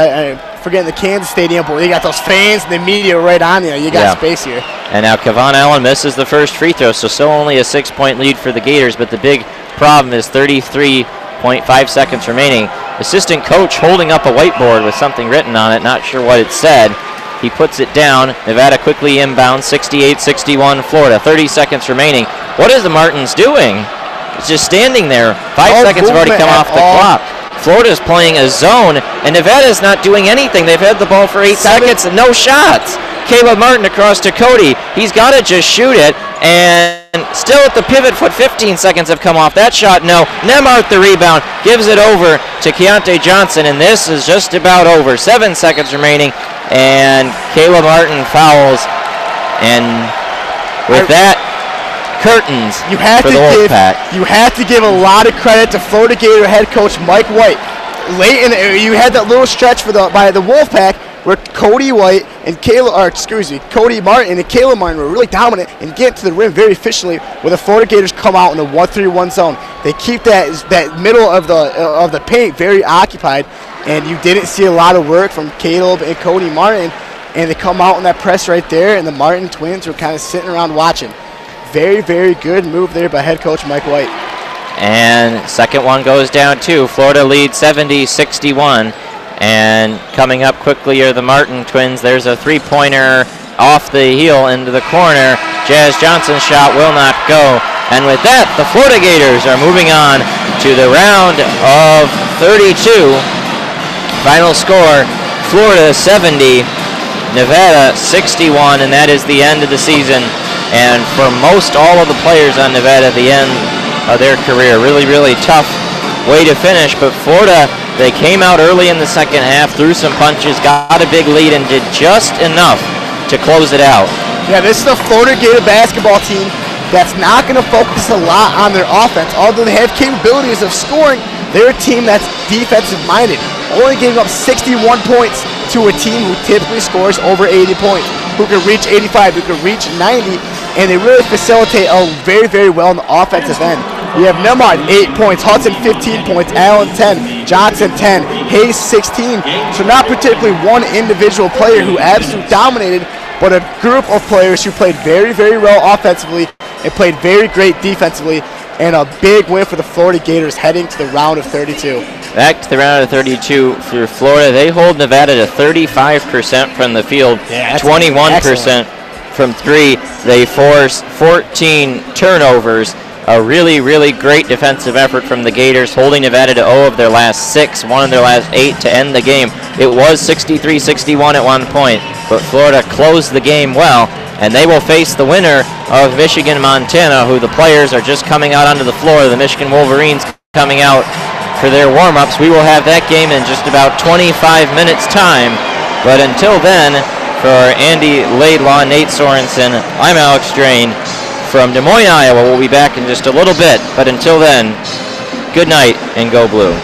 Speaker 5: forgetting the Kansas Stadium, but you got those fans and the media right on you. You got space here.
Speaker 4: And now Kevon Allen misses the first free throw, so still only a 6-point lead for the Gators, but the big problem is 33 0.5 seconds remaining. Assistant coach holding up a whiteboard with something written on it, not sure what it said. He puts it down. Nevada quickly inbound, 68-61 Florida. 30 seconds remaining. What is the Martins doing? It's just standing there. 5 seconds have already come off the clock. Florida's playing a zone, and Nevada's not doing anything. They've had the ball for 8 seconds and no shots. Caleb Martin across to Cody. He's got to just shoot it, and still at the pivot foot, 15 seconds have come off. That shot, no. Nemart the rebound, gives it over to Keontae Johnson, and this is just about over. 7 seconds remaining, and Caleb Martin fouls, and with that, curtains for the Wolfpack.
Speaker 5: You have to give a lot of credit to Florida Gator head coach Mike White. Late in you had that little stretch by the Wolfpack where Cody Martin and Caleb Martin were really dominant and get to the rim very efficiently, where the Florida Gators come out in a 1-3-1 zone. They keep that middle of the paint very occupied, and you didn't see a lot of work from Caleb and Cody Martin, and they come out in that press right there, and the Martin twins were kind of sitting around watching. Very, very good move there by head coach Mike White.
Speaker 4: And second one goes down too. Florida leads 70-61. And coming up quickly are the Martin twins. There's a three-pointer off the heel into the corner. Jazz Johnson's shot will not go. And with that, the Florida Gators are moving on to the round of 32. Final score, Florida 70, Nevada 61, and that is the end of the season. And for most all of the players on Nevada, the end of their career. Really, really tough way to finish, but Florida, they came out early in the second half, threw some punches, got a big lead, and did just enough to close it out.
Speaker 5: Yeah, this is the Florida Gator basketball team that's not going to focus a lot on their offense. Although they have capabilities of scoring, they're a team that's defensive-minded, only giving up 61 points to a team who typically scores over 80 points, who can reach 85, who can reach 90, and they really facilitate very, very well on the offensive end. You have Nemart 8 points, Hudson 15 points, Allen 10, Johnson 10, Hayes 16. So not particularly one individual player who absolutely dominated, but a group of players who played very, very well offensively and played very great defensively, and a big win for the Florida Gators heading to the round of 32.
Speaker 4: Back to the round of 32 for Florida. They hold Nevada to 35% from the field, 21% from three. They force 14 turnovers. A really, really great defensive effort from the Gators, holding Nevada to 0 of their last 6, 1 of their last 8 to end the game. It was 63-61 at one point, but Florida closed the game well, and they will face the winner of Michigan-Montana, who the players are just coming out onto the floor. The Michigan Wolverines coming out for their warm-ups. We will have that game in just about 25 minutes time, but until then, for Andy Laidlaw, Nate Sorensen, I'm Alex Drain from Des Moines, Iowa. We'll be back in just a little bit, but until then, good night and go blue.